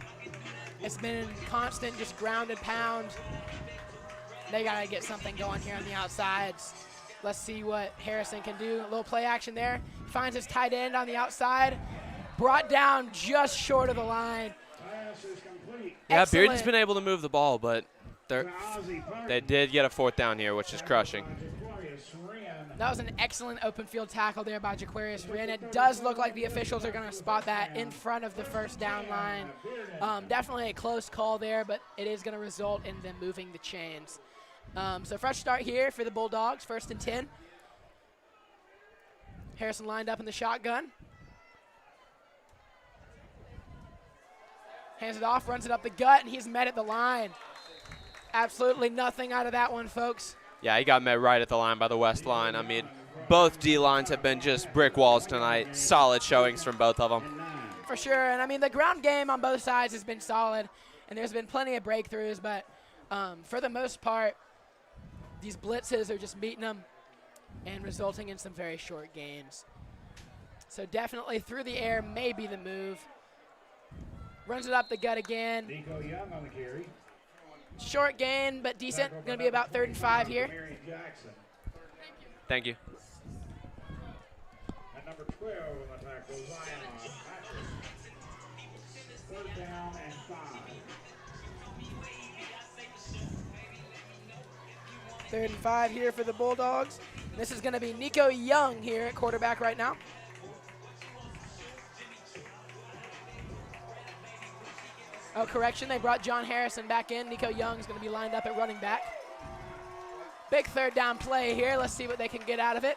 It's been constant, just ground and pound. They got to get something going here on the outsides. Let's see what Harrison can do. A little play action there. Finds his tight end on the outside. Brought down just short of the line. Yeah, Excellent. Bearden's been able to move the ball, but they did get a 4th down here, which is crushing. That was an excellent open field tackle there by Jaquarius Wren. It does look like the officials are going to spot that in front of the first down line. Definitely a close call there, but it is going to result in them moving the chains. So fresh start here for the Bulldogs, 1st and 10. Harrison lined up in the shotgun. Hands it off, runs it up the gut, and he's met at the line. Absolutely nothing out of that one, folks. Yeah, he got met right at the line by the West line. I mean, both D-lines have been just brick walls tonight. Solid showings from both of them. For sure, and I mean, the ground game on both sides has been solid, and there's been plenty of breakthroughs, but for the most part, these blitzes are just meeting them and resulting in some very short gains. So definitely through the air may be the move. Runs it up the gut again. Nico Young on the carry. Short gain, but decent. Going to be about 3rd and 5 here. Thank you. At number 12 on the tackle, Zion. 3rd down and 5. 3rd and 5 here for the Bulldogs. This is going to be Nico Young here at quarterback right now. Oh, correction, they brought John Harrison back in. Nico Young's going to be lined up at running back. Big 3rd down play here. Let's see what they can get out of it.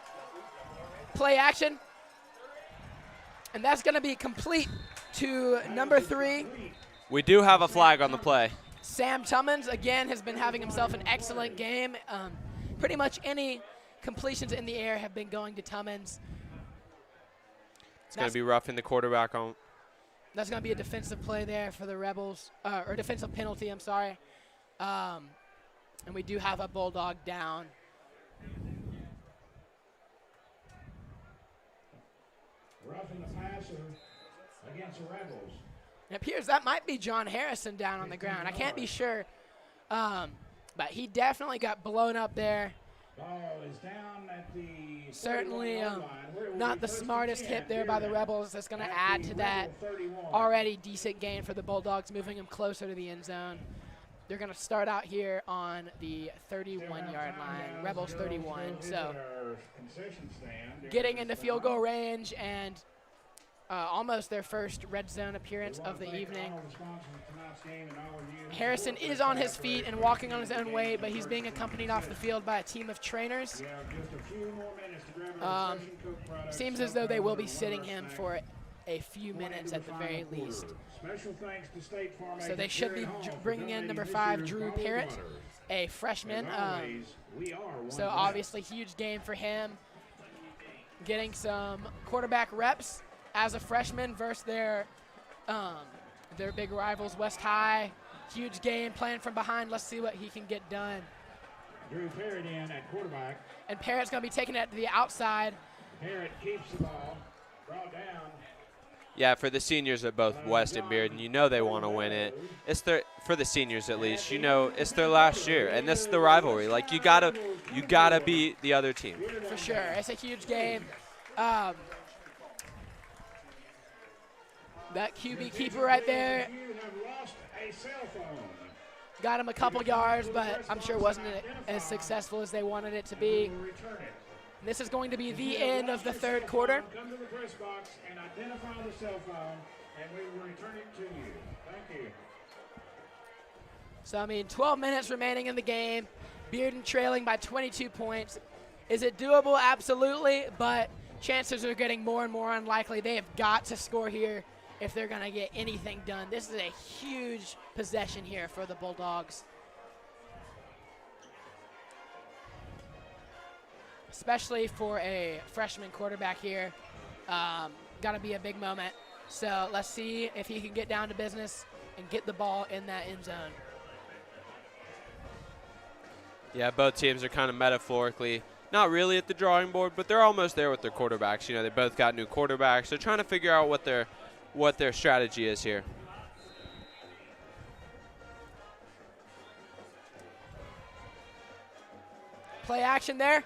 Play action. And that's going to be complete to number 3. We do have a flag on the play. Sam Tummins, again, has been having himself an excellent game. Pretty much any completions in the air have been going to Tummins. It's going to be roughing the quarterback on. That's going to be a defensive play there for the Rebels, or defensive penalty, I'm sorry. And we do have a Bulldog down. Roughing the passer against the Rebels. It appears that might be John Harrison down on the ground. I can't be sure, but he definitely got blown up there. Ball is down at the Certainly line. not the smartest hit there by the Rebels. That's going to add to that already decent gain for the Bulldogs, moving them closer to the end zone. They're going to start out here on the 31-yard line, Rebels 31. So getting into field goal range and almost their first red zone appearance of the evening. Harrison is on his feet and walking on his own way, but he's being accompanied off the field by a team of trainers. Seems as though they will be sitting him for a few minutes at the very least. So they should be bringing in number 5, Drew Parrott, a freshman. So obviously huge game for him. Getting some quarterback reps as a freshman versus their big rivals, West High. Huge game, playing from behind. Let's see what he can get done. Drew Parrott in at quarterback. And Parrott's going to be taking it to the outside. Parrott keeps the ball. Brought down. Yeah, for the seniors at both West and Bearden, you know they want to win it. It's their, for the seniors at least, you know it's their last year, and this is the rivalry. Like you gotta beat the other team. For sure, it's a huge game. That QB keeper right there got him a couple yards, but I'm sure wasn't as successful as they wanted it to be. This is going to be the end of the 3rd quarter. Come to the press box and identify the cell phone, and we will return it to you. Thank you. So, I mean, 12 minutes remaining in the game. Bearden trailing by 22 points. Is it doable? Absolutely, but chances are getting more and more unlikely. They have got to score here if they're going to get anything done. This is a huge possession here for the Bulldogs. Especially for a freshman quarterback here. Got to be a big moment. So let's see if he can get down to business and get the ball in that end zone. Yeah, both teams are kind of metaphorically not really at the drawing board, but they're almost there with their quarterbacks. You know, they both got new quarterbacks. They're trying to figure out what their strategy is here. Play action there.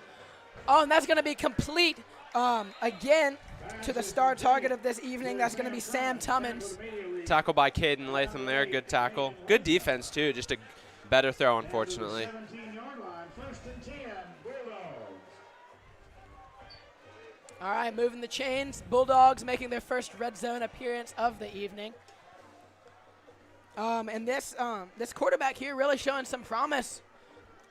Oh, and that's going to be complete again to the star target of this evening. That's going to be Sam Tummins. Tackle by Caden Latham there. Good tackle. Good defense, too. Just a better throw, unfortunately. All right, moving the chains. Bulldogs making their first red zone appearance of the evening. And this quarterback here really showing some promise.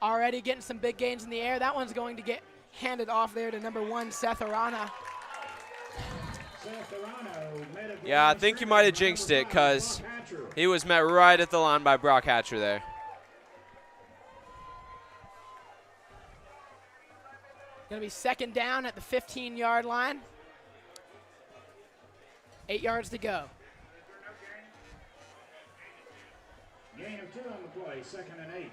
Already getting some big gains in the air. That one's going to get handed off there to number 1, Seth Arana. Yeah, I think you might have jinxed it because he was met right at the line by Brock Hatcher there. Going to be second down at the 15-yard line. 8 yards to go. Gain of 2 on the play, 2nd and 8.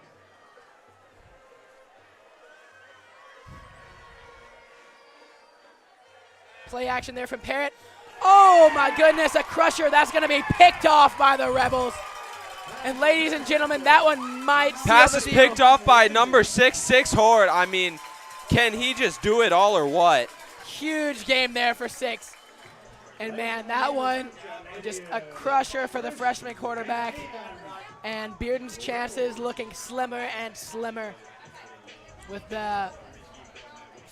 Play action there from Parrott. Oh my goodness, a crusher. That's going to be picked off by the Rebels. And ladies and gentlemen, that one might seal Pass the is deal. picked off by number 6 Horde. I mean, can he just do it all or what? Huge game there for 6. And man, that one, just a crusher for the freshman quarterback. And Bearden's chances looking slimmer and slimmer with the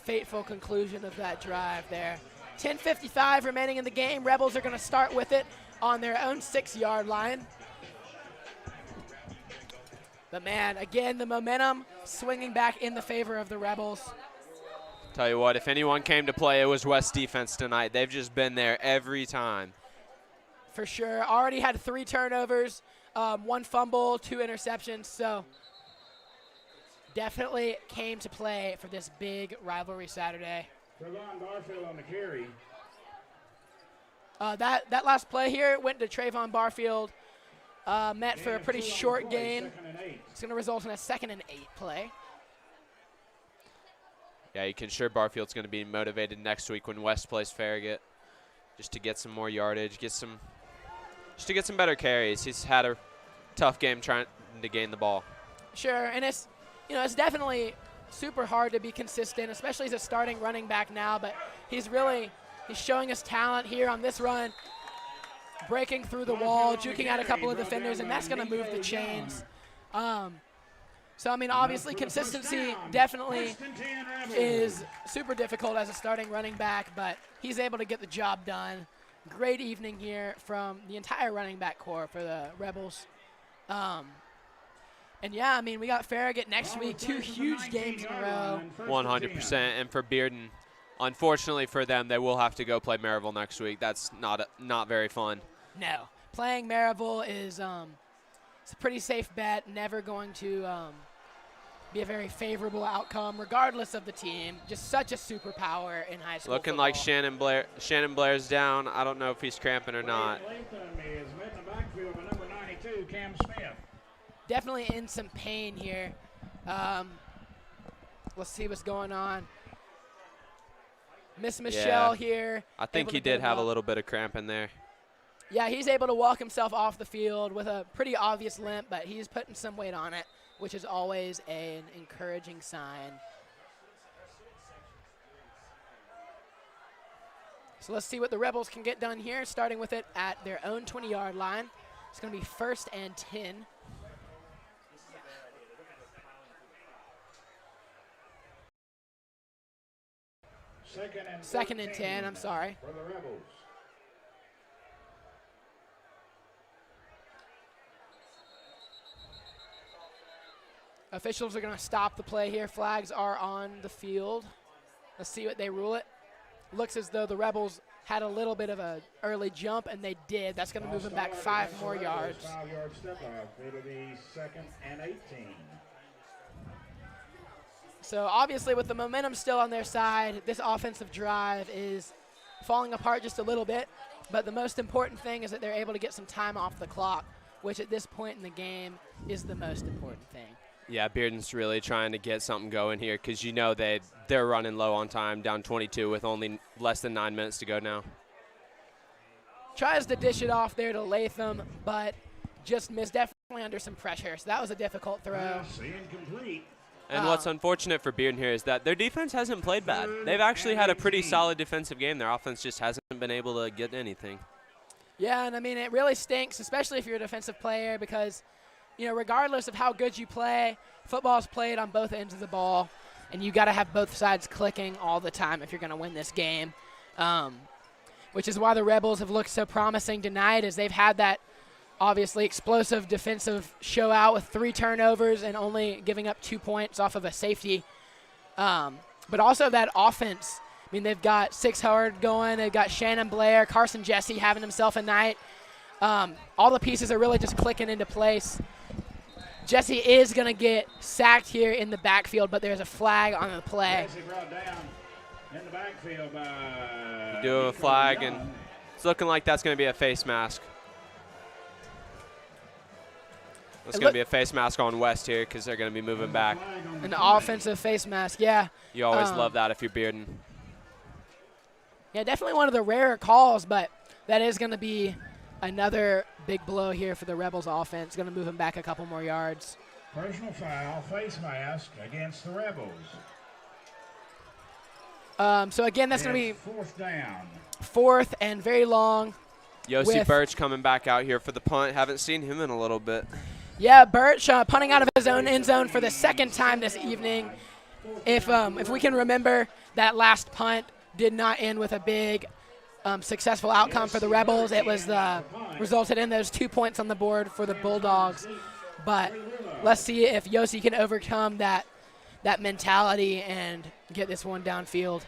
fateful conclusion of that drive there. 10:55 remaining in the game. Rebels are going to start with it on their own 6-yard line. But man, again, the momentum swinging back in the favor of the Rebels. Tell you what, if anyone came to play, it was West defense tonight. They've just been there every time. For sure. Already had 3 turnovers, 1 fumble, 2 interceptions. So definitely came to play for this big rivalry Saturday. Trevon Barfield on the carry. That last play here went to Trayvon Barfield, met for a pretty short gain. It's going to result in a 2nd and 8 play. Yeah, you can sure Barfield's going to be motivated next week when West plays Farragut, just to get some more yardage, just to get some better carries. He's had a tough game trying to gain the ball. Sure, and it's definitely super hard to be consistent, especially as a starting running back now, but he's showing us talent here on this run, breaking through the wall, juking out a couple of defenders, and that's going to move the chains. So, I mean, obviously consistency definitely is super difficult as a starting running back, but he's able to get the job done. Great evening here from the entire running back core for the Rebels. And yeah, I mean, we got Farragut next week, 2 huge games in a row. 100%. And for Bearden, unfortunately for them, they will have to go play Maryville next week. That's not very fun. No. Playing Maryville is it's a pretty safe bet, never going to be a very favorable outcome, regardless of the team. Just such a superpower in high school Looking football. like Shannon Blair's down. I don't know if he's cramping or not. Is met in the backfield by number 92, Cam Smith. Definitely in some pain here. Let's see what's going on. Miss Michelle here. I think he did have a little bit of cramp in there. Yeah, he's able to walk himself off the field with a pretty obvious limp, but he's putting some weight on it, which is always an encouraging sign. So let's see what the Rebels can get done here, starting with it at their own 20-yard line. It's going to be 1st and 10. Second and 10, I'm sorry. For the Rebels. Officials are going to stop the play here. Flags are on the field. Let's see what they rule it. Looks as though the Rebels had a little bit of an early jump, and they did. That's going to move them back 5 more yards. 5-yard step off. It'll be 2nd and 18. So obviously with the momentum still on their side, this offensive drive is falling apart just a little bit. But the most important thing is that they're able to get some time off the clock, which at this point in the game is the most important thing. Yeah, Bearden's really trying to get something going here because you know they're running low on time, down 22 with only less than 9 minutes to go now. Tries to dish it off there to Latham, but just missed, definitely under some pressure. So that was a difficult throw. Incomplete. And what's unfortunate for Bearden here is that their defense hasn't played bad. They've actually had a pretty solid defensive game. Their offense just hasn't been able to get anything. Yeah, and I mean, it really stinks, especially if you're a defensive player, because, you know, regardless of how good you play, football's played on both ends of the ball, and you got to have both sides clicking all the time if you're going to win this game. which is why the Rebels have looked so promising tonight, as they've had that obviously explosive defensive show out with 3 turnovers and only giving up 2 points off of a safety. But also that offense. I mean, they've got Six Howard going. They've got Shannon Blair, Carson Jesse having himself a night. All the pieces are really just clicking into place. Jesse is going to get sacked here in the backfield, but there's a flag on the play. Jesse brought down in the backfield by Do a flag, and it's looking like that's going to be a face mask. It's going to be a face mask on West here because they're going to be moving back. An offensive face mask, yeah. You always love that if you're Bearden. Yeah, definitely one of the rarer calls, but that is going to be another big blow here for the Rebels offense. Going to move them back a couple more yards. personal foul, face mask against the Rebels. So again, that's going to be fourth down. 4th and very long. Yossi Birch coming back out here for the punt. Haven't seen him in a little bit. Yeah, Birch punting out of his own end zone for the 2nd time this evening. If we can remember, that last punt did not end with a big successful outcome for the Rebels. It was resulted in those 2 points on the board for the Bulldogs. But let's see if Yossi can overcome that mentality and get this one downfield.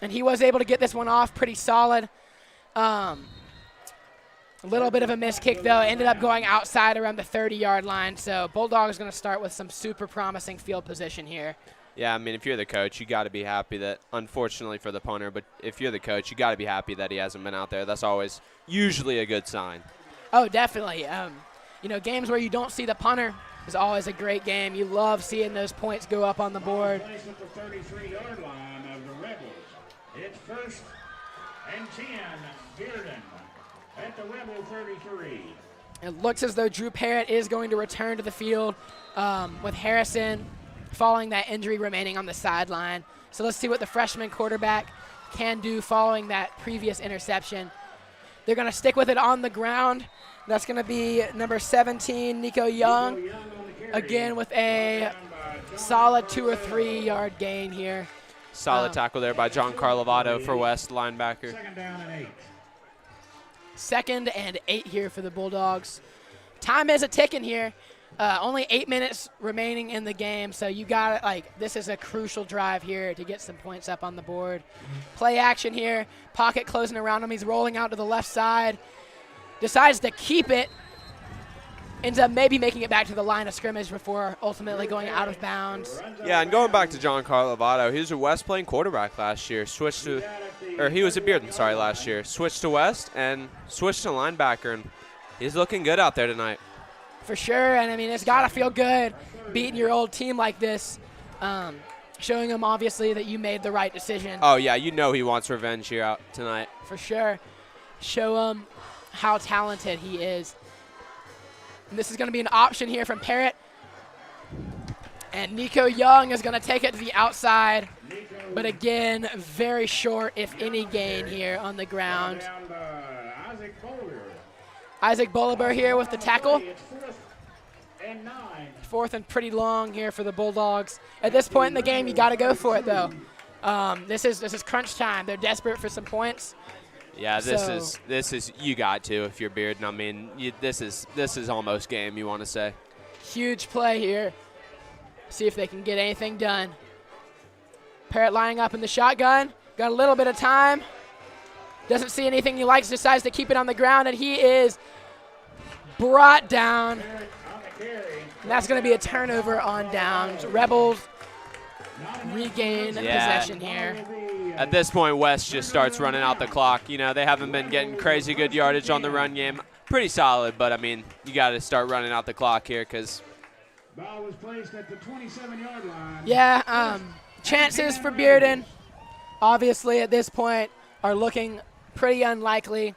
And he was able to get this one off pretty solid. A little bit of a missed kick, though. Ended up going outside around the 30-yard line. So Bulldogs going to start with some super promising field position here. Yeah, I mean, if you're the coach, you got to be happy that, unfortunately for the punter, but if you're the coach, you got to be happy that he hasn't been out there. That's always usually a good sign. Oh, definitely. Games where you don't see the punter is always a great game. You love seeing those points go up on the board. Place at the 33-yard line of the Rebels. It's 1st and 10, Bearden at the Rebel 33. It looks as though Drew Parrott is going to return to the field with Harrison following that injury remaining on the sideline. So let's see what the freshman quarterback can do following that previous interception. They're going to stick with it on the ground. That's going to be number 17, Nico Young, again with a solid 2 or 3 yard gain here. Solid tackle there by John Carlovato for West, linebacker. 2nd down and 8. 2nd and 8 here for the Bulldogs. Time is a ticking here. Only 8 minutes remaining in the game, so you got it. This is a crucial drive here to get some points up on the board. Play action here. Pocket closing around him. He's rolling out to the left side. Decides to keep it. Ends up maybe making it back to the line of scrimmage before ultimately going out of bounds. Yeah, and going back to John Carlovato, he was a West playing quarterback last year. He was at Bearden, last year. Switched to West and switched to linebacker, and he's looking good out there tonight. For sure, and I mean, it's got to feel good beating your old team like this, showing them obviously that you made the right decision. Oh, yeah, you know he wants revenge here out tonight. For sure. Show him how talented he is. And this is going to be an option here from Parrott. And Nico Young is going to take it to the outside. But again, very short, if any, gain here on the ground. Isaac Bolivar here with the tackle. 4th and pretty long here for the Bulldogs. At this point in the game, you got to go for it, though. This is crunch time. They're desperate for some points. Yeah, this is you got to if you're Bearden. I mean, this is almost game, you want to say. Huge play here. See if they can get anything done. Parrott lining up in the shotgun. Got a little bit of time. Doesn't see anything he likes, decides to keep it on the ground, and he is brought down. And that's going to be a turnover on downs. Rebels regain possession here. At this point, West just starts running out the clock. You know, they haven't been getting crazy good yardage on the run game. Pretty solid, but, I mean, you got to start running out the clock here because. Ball was placed at the 27-yard line. Yeah, chances for Bearden, obviously, at this point, are looking pretty unlikely.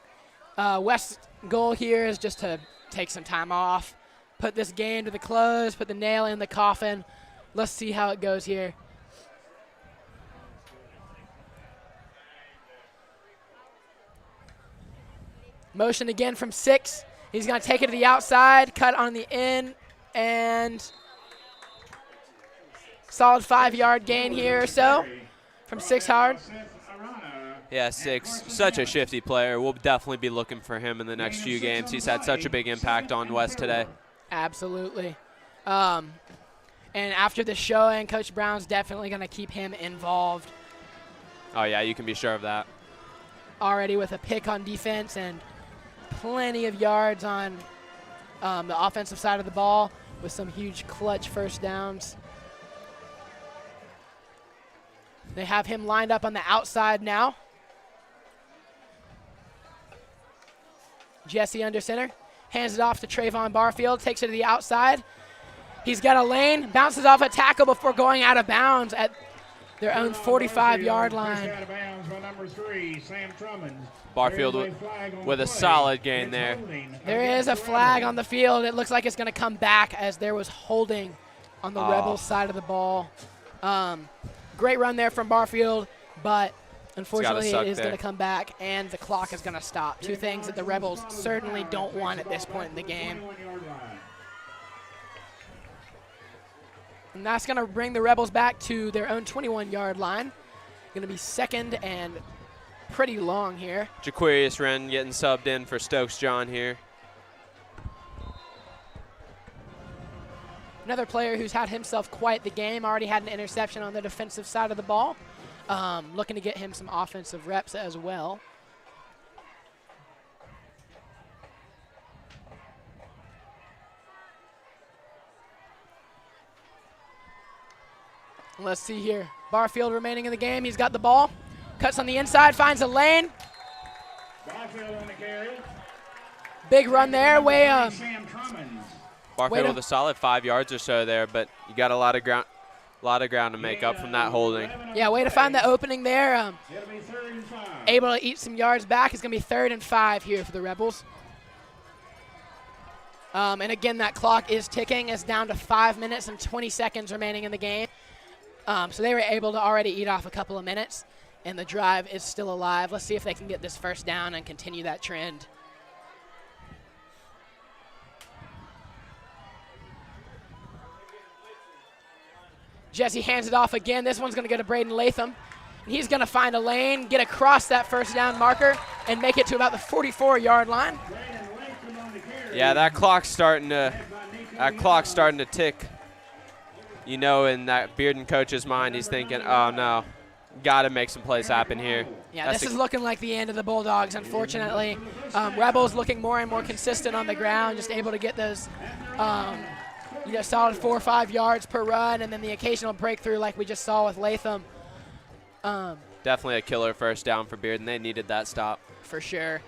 West's goal here is just to take some time off, put this game to the close, put the nail in the coffin. Let's see how it goes here. Motion again from 6. He's going to take it to the outside, cut on the in, and Solid 5-yard gain here or so from 6 hard. Yeah, 6. Such a shifty player. We'll definitely be looking for him in the next few games. He's had such a big impact on West today. Absolutely. And after the showing, Coach Brown's definitely going to keep him involved. Oh, yeah, you can be sure of that. Already with a pick on defense and plenty of yards on the offensive side of the ball with some huge clutch first downs. They have him lined up on the outside now. Jesse under center. Hands it off to Trayvon Barfield. Takes it to the outside. He's got a lane. Bounces off a tackle before going out of bounds at their own 45-yard line. Barfield with a solid gain there. There is a flag on the field. It looks like it's going to come back as there was holding on the Rebels side of the ball. Great run there from Barfield, but unfortunately it is going to come back and the clock is going to stop. Two things that the Rebels certainly don't want at this point in the game. And that's going to bring the Rebels back to their own 21-yard line. Going to be second and pretty long here. Jaquarius Wren getting subbed in for Stokes John here. Another player who's had himself quite the game, already had an interception on the defensive side of the ball. Looking to get him some offensive reps as well. Let's see here. Barfield remaining in the game. He's got the ball. Cuts on the inside, finds a lane. Barfield on the carry. Big run there. Barfield with a solid 5 yards or so there, but you got a lot of ground to make up from that holding. Yeah, way to find the opening there. Able to eat some yards back. It's going to be 3rd and 5 here for the Rebels. And again, that clock is ticking. It's down to 5 minutes and 20 seconds remaining in the game. So they were able to already eat off a couple of minutes, and the drive is still alive. Let's see if they can get this first down and continue that trend. Jesse hands it off again. This one's going to go to Braden Latham. He's going to find a lane, get across that first down marker, and make it to about the 44-yard line. Yeah, that clock's starting to tick. You know, in that Bearden coach's mind, he's thinking, oh, no, got to make some plays happen here. Yeah, this is looking like the end of the Bulldogs, unfortunately. Rebels looking more and more consistent on the ground, just able to get those solid 4 or 5 yards per run, and then the occasional breakthrough like we just saw with Latham. Definitely a killer first down for Bearden. They needed that stop. For sure.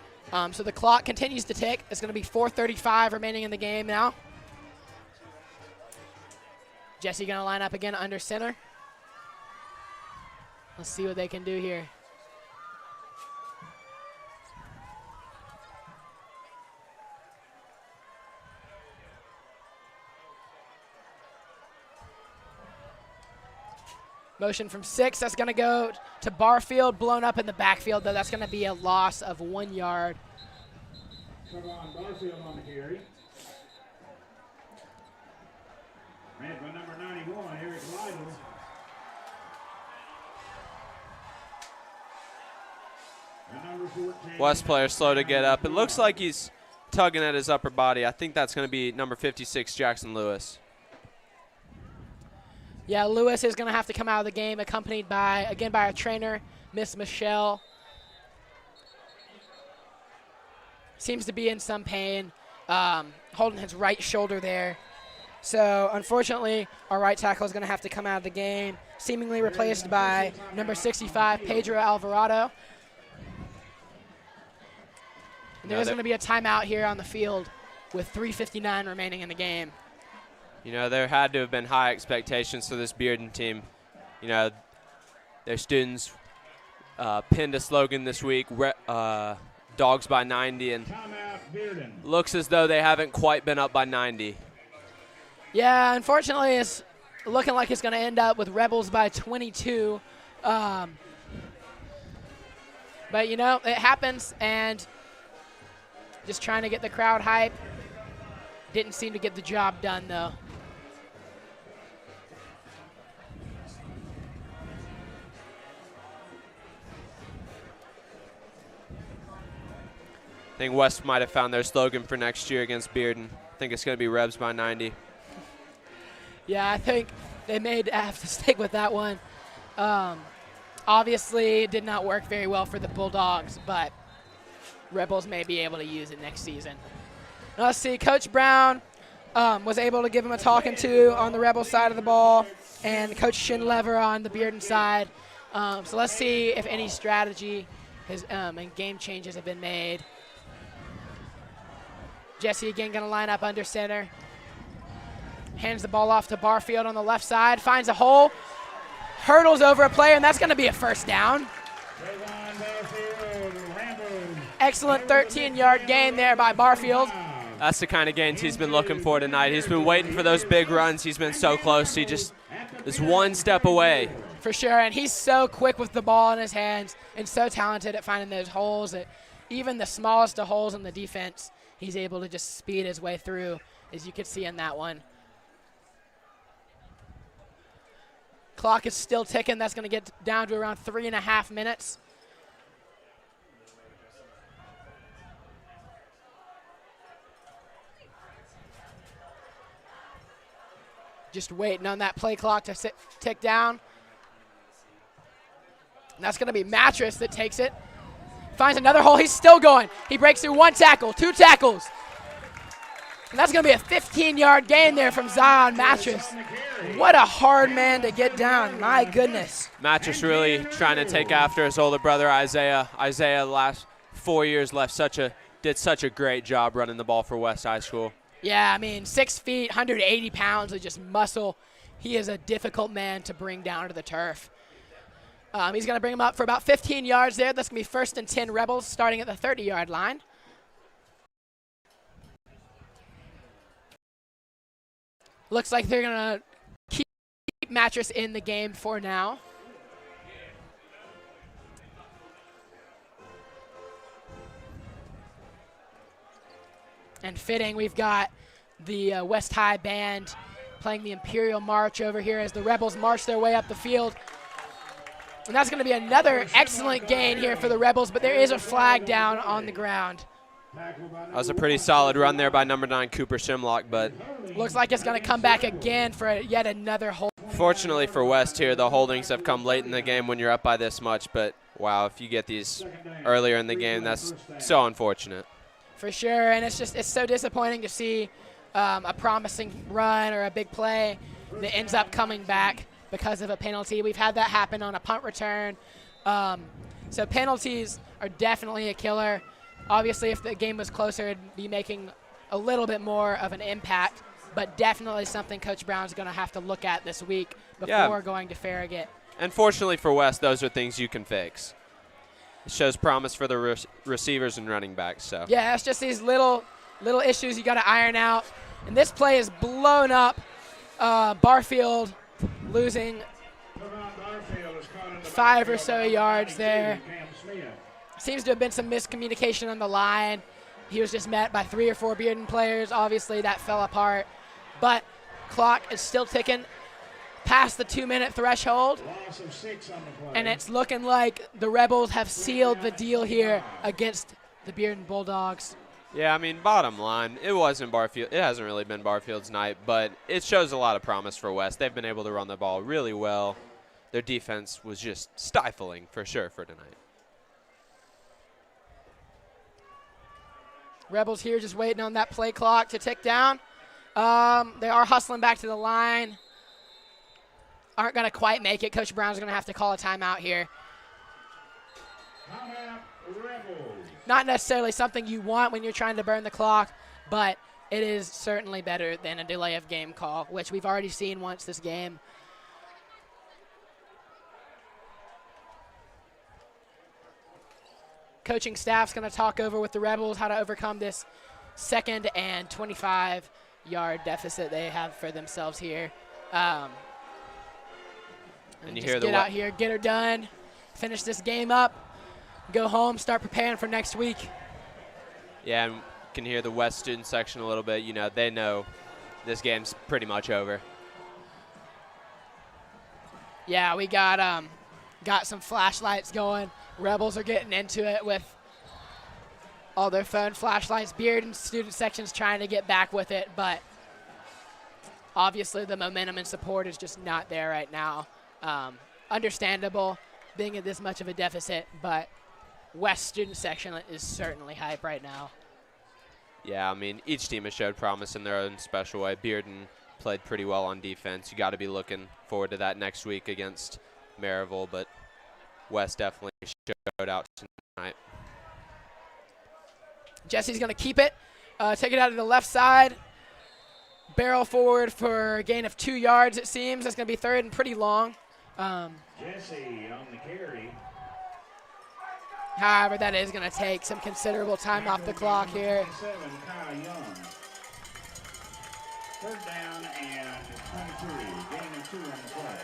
So the clock continues to tick. It's going to be 4:35 remaining in the game now. Jesse going to line up again under center. Let's see what they can do here. Motion from 6. That's going to go to Barfield, blown up in the backfield, though. That's going to be a loss of 1 yard. Barfield on the carry. Made by number 91, Eric Lytle. West player slow to get up. It looks like he's tugging at his upper body. I think that's going to be number 56, Jackson Lewis. Yeah, Lewis is going to have to come out of the game, accompanied by, again, by our trainer, Miss Michelle. Seems to be in some pain, holding his right shoulder there. So, unfortunately, our right tackle is going to have to come out of the game, seemingly replaced by number 65, Pedro Alvarado. And there is going to be a timeout here on the field with 3:59 remaining in the game. You know, there had to have been high expectations for this Bearden team. You know, their students pinned a slogan this week, Dogs by 90, and looks as though they haven't quite been up by 90. Yeah, unfortunately, it's looking like it's going to end up with Rebels by 22. But, you know, it happens, and just trying to get the crowd hype. Didn't seem to get the job done, though. I think West might have found their slogan for next year against Bearden. I think it's going to be Rebs by 90. Yeah, I think they may have to stick with that one. Obviously, it did not work very well for the Bulldogs, but Rebels may be able to use it next season. Now let's see, Coach Brown was able to give him a talking to on the Rebels side of the ball, and Coach Shinlever on the Bearden side. So let's see if any strategy and game changes have been made. Jesse again going to line up under center. Hands the ball off to Barfield on the left side, finds a hole, hurdles over a player, and that's going to be a first down. Excellent 13-yard gain there by Barfield. That's the kind of gains he's been looking for tonight. He's been waiting for those big runs. He's been so close. He just is one step away. For sure, and he's so quick with the ball in his hands and so talented at finding those holes that even the smallest of holes in the defense, he's able to just speed his way through, as you could see in that one. Clock is still ticking. That's going to get down to around 3.5 minutes. Just waiting on that play clock to tick down. And that's going to be Mattress that takes it. Finds another hole. He's still going. He breaks through 1 tackle, 2 tackles. And that's going to be a 15-yard gain there from Zion Mattress. What a hard man to get down. My goodness. Mattress really trying to take after his older brother, Isaiah. Isaiah, the last 4 years, did such a great job running the ball for West High School. Yeah, I mean, 6 feet, 180 pounds of just muscle. He is a difficult man to bring down to the turf. He's going to bring him up for about 15 yards there. That's going to be 1st and 10 Rebels starting at the 30-yard line. Looks like they're going to keep Mattress in the game for now. And fitting, we've got the West High Band playing the Imperial March over here as the Rebels march their way up the field. And that's going to be another excellent gain here for the Rebels, but there is a flag down on the ground. That was a pretty solid run there by number 9, Cooper Shimlock, but looks like it's going to come back again for yet another hold. Fortunately for West here, the holdings have come late in the game when you're up by this much, but wow, if you get these earlier in the game, that's so unfortunate. For sure, and it's so disappointing to see a promising run or a big play that ends up coming back because of a penalty. We've had that happen on a punt return. So penalties are definitely a killer. Obviously, if the game was closer, it'd be making a little bit more of an impact, but definitely something Coach Brown's going to have to look at this week before going to Farragut. And fortunately for West, those are things you can fix. It shows promise for the receivers and running backs. So yeah, it's just these little issues you got to iron out. And this play is blown up. Barfield losing 5 or so yards there. Seems to have been some miscommunication on the line. He was just met by 3 or 4 Bearden players. Obviously, that fell apart. But clock is still ticking past the 2-minute threshold. And it's looking like the Rebels have sealed the deal here against the Bearden Bulldogs. Yeah, I mean, bottom line, it wasn't Barfield. It hasn't really been Barfield's night, but it shows a lot of promise for West. They've been able to run the ball really well. Their defense was just stifling for sure for tonight. Rebels here just waiting on that play clock to tick down. They are hustling back to the line. Aren't going to quite make it. Coach Brown's going to have to call a timeout here. Not necessarily something you want when you're trying to burn the clock, but it is certainly better than a delay of game call, which we've already seen once this game. Coaching staff's going to talk over with the Rebels how to overcome this 2nd and 25-yard deficit they have for themselves here. And you just hear get out here, get her done, finish this game up, go home, start preparing for next week. Yeah, and you can hear the West student section a little bit. You know, they know this game's pretty much over. Yeah, we got some flashlights going. Rebels are getting into it with all their phone flashlights. Bearden student section's trying to get back with it, but obviously the momentum and support is just not there right now. Understandable being at this much of a deficit, but West student section is certainly hype right now. Yeah, I mean, each team has showed promise in their own special way. Bearden played pretty well on defense. You got to be looking forward to that next week against Maryville, but West definitely showed out tonight. Jesse's going to keep it, take it out to the left side, barrel forward for a gain of 2 yards, it seems. That's going to be third and pretty long. Jesse on the carry. However, that is going to take some considerable time off the clock here. 7, Kyle Young. Third down and 23. Gain of 2 on the play.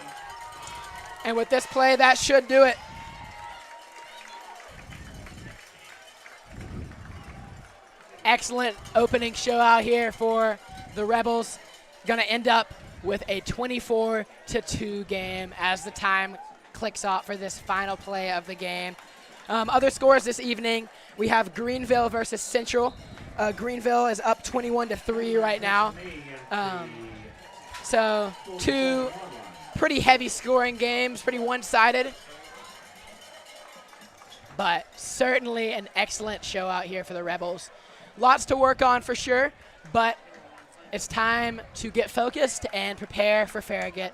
And with this play, that should do it. Excellent opening show out here for the Rebels. Going to end up with a 24-2 game as the time clicks off for this final play of the game. Other scores this evening, we have Greenville versus Central. Greenville is up 21-3 right now. So 2 pretty heavy scoring games, pretty one-sided. But certainly an excellent show out here for the Rebels. Lots to work on for sure, but it's time to get focused and prepare for Farragut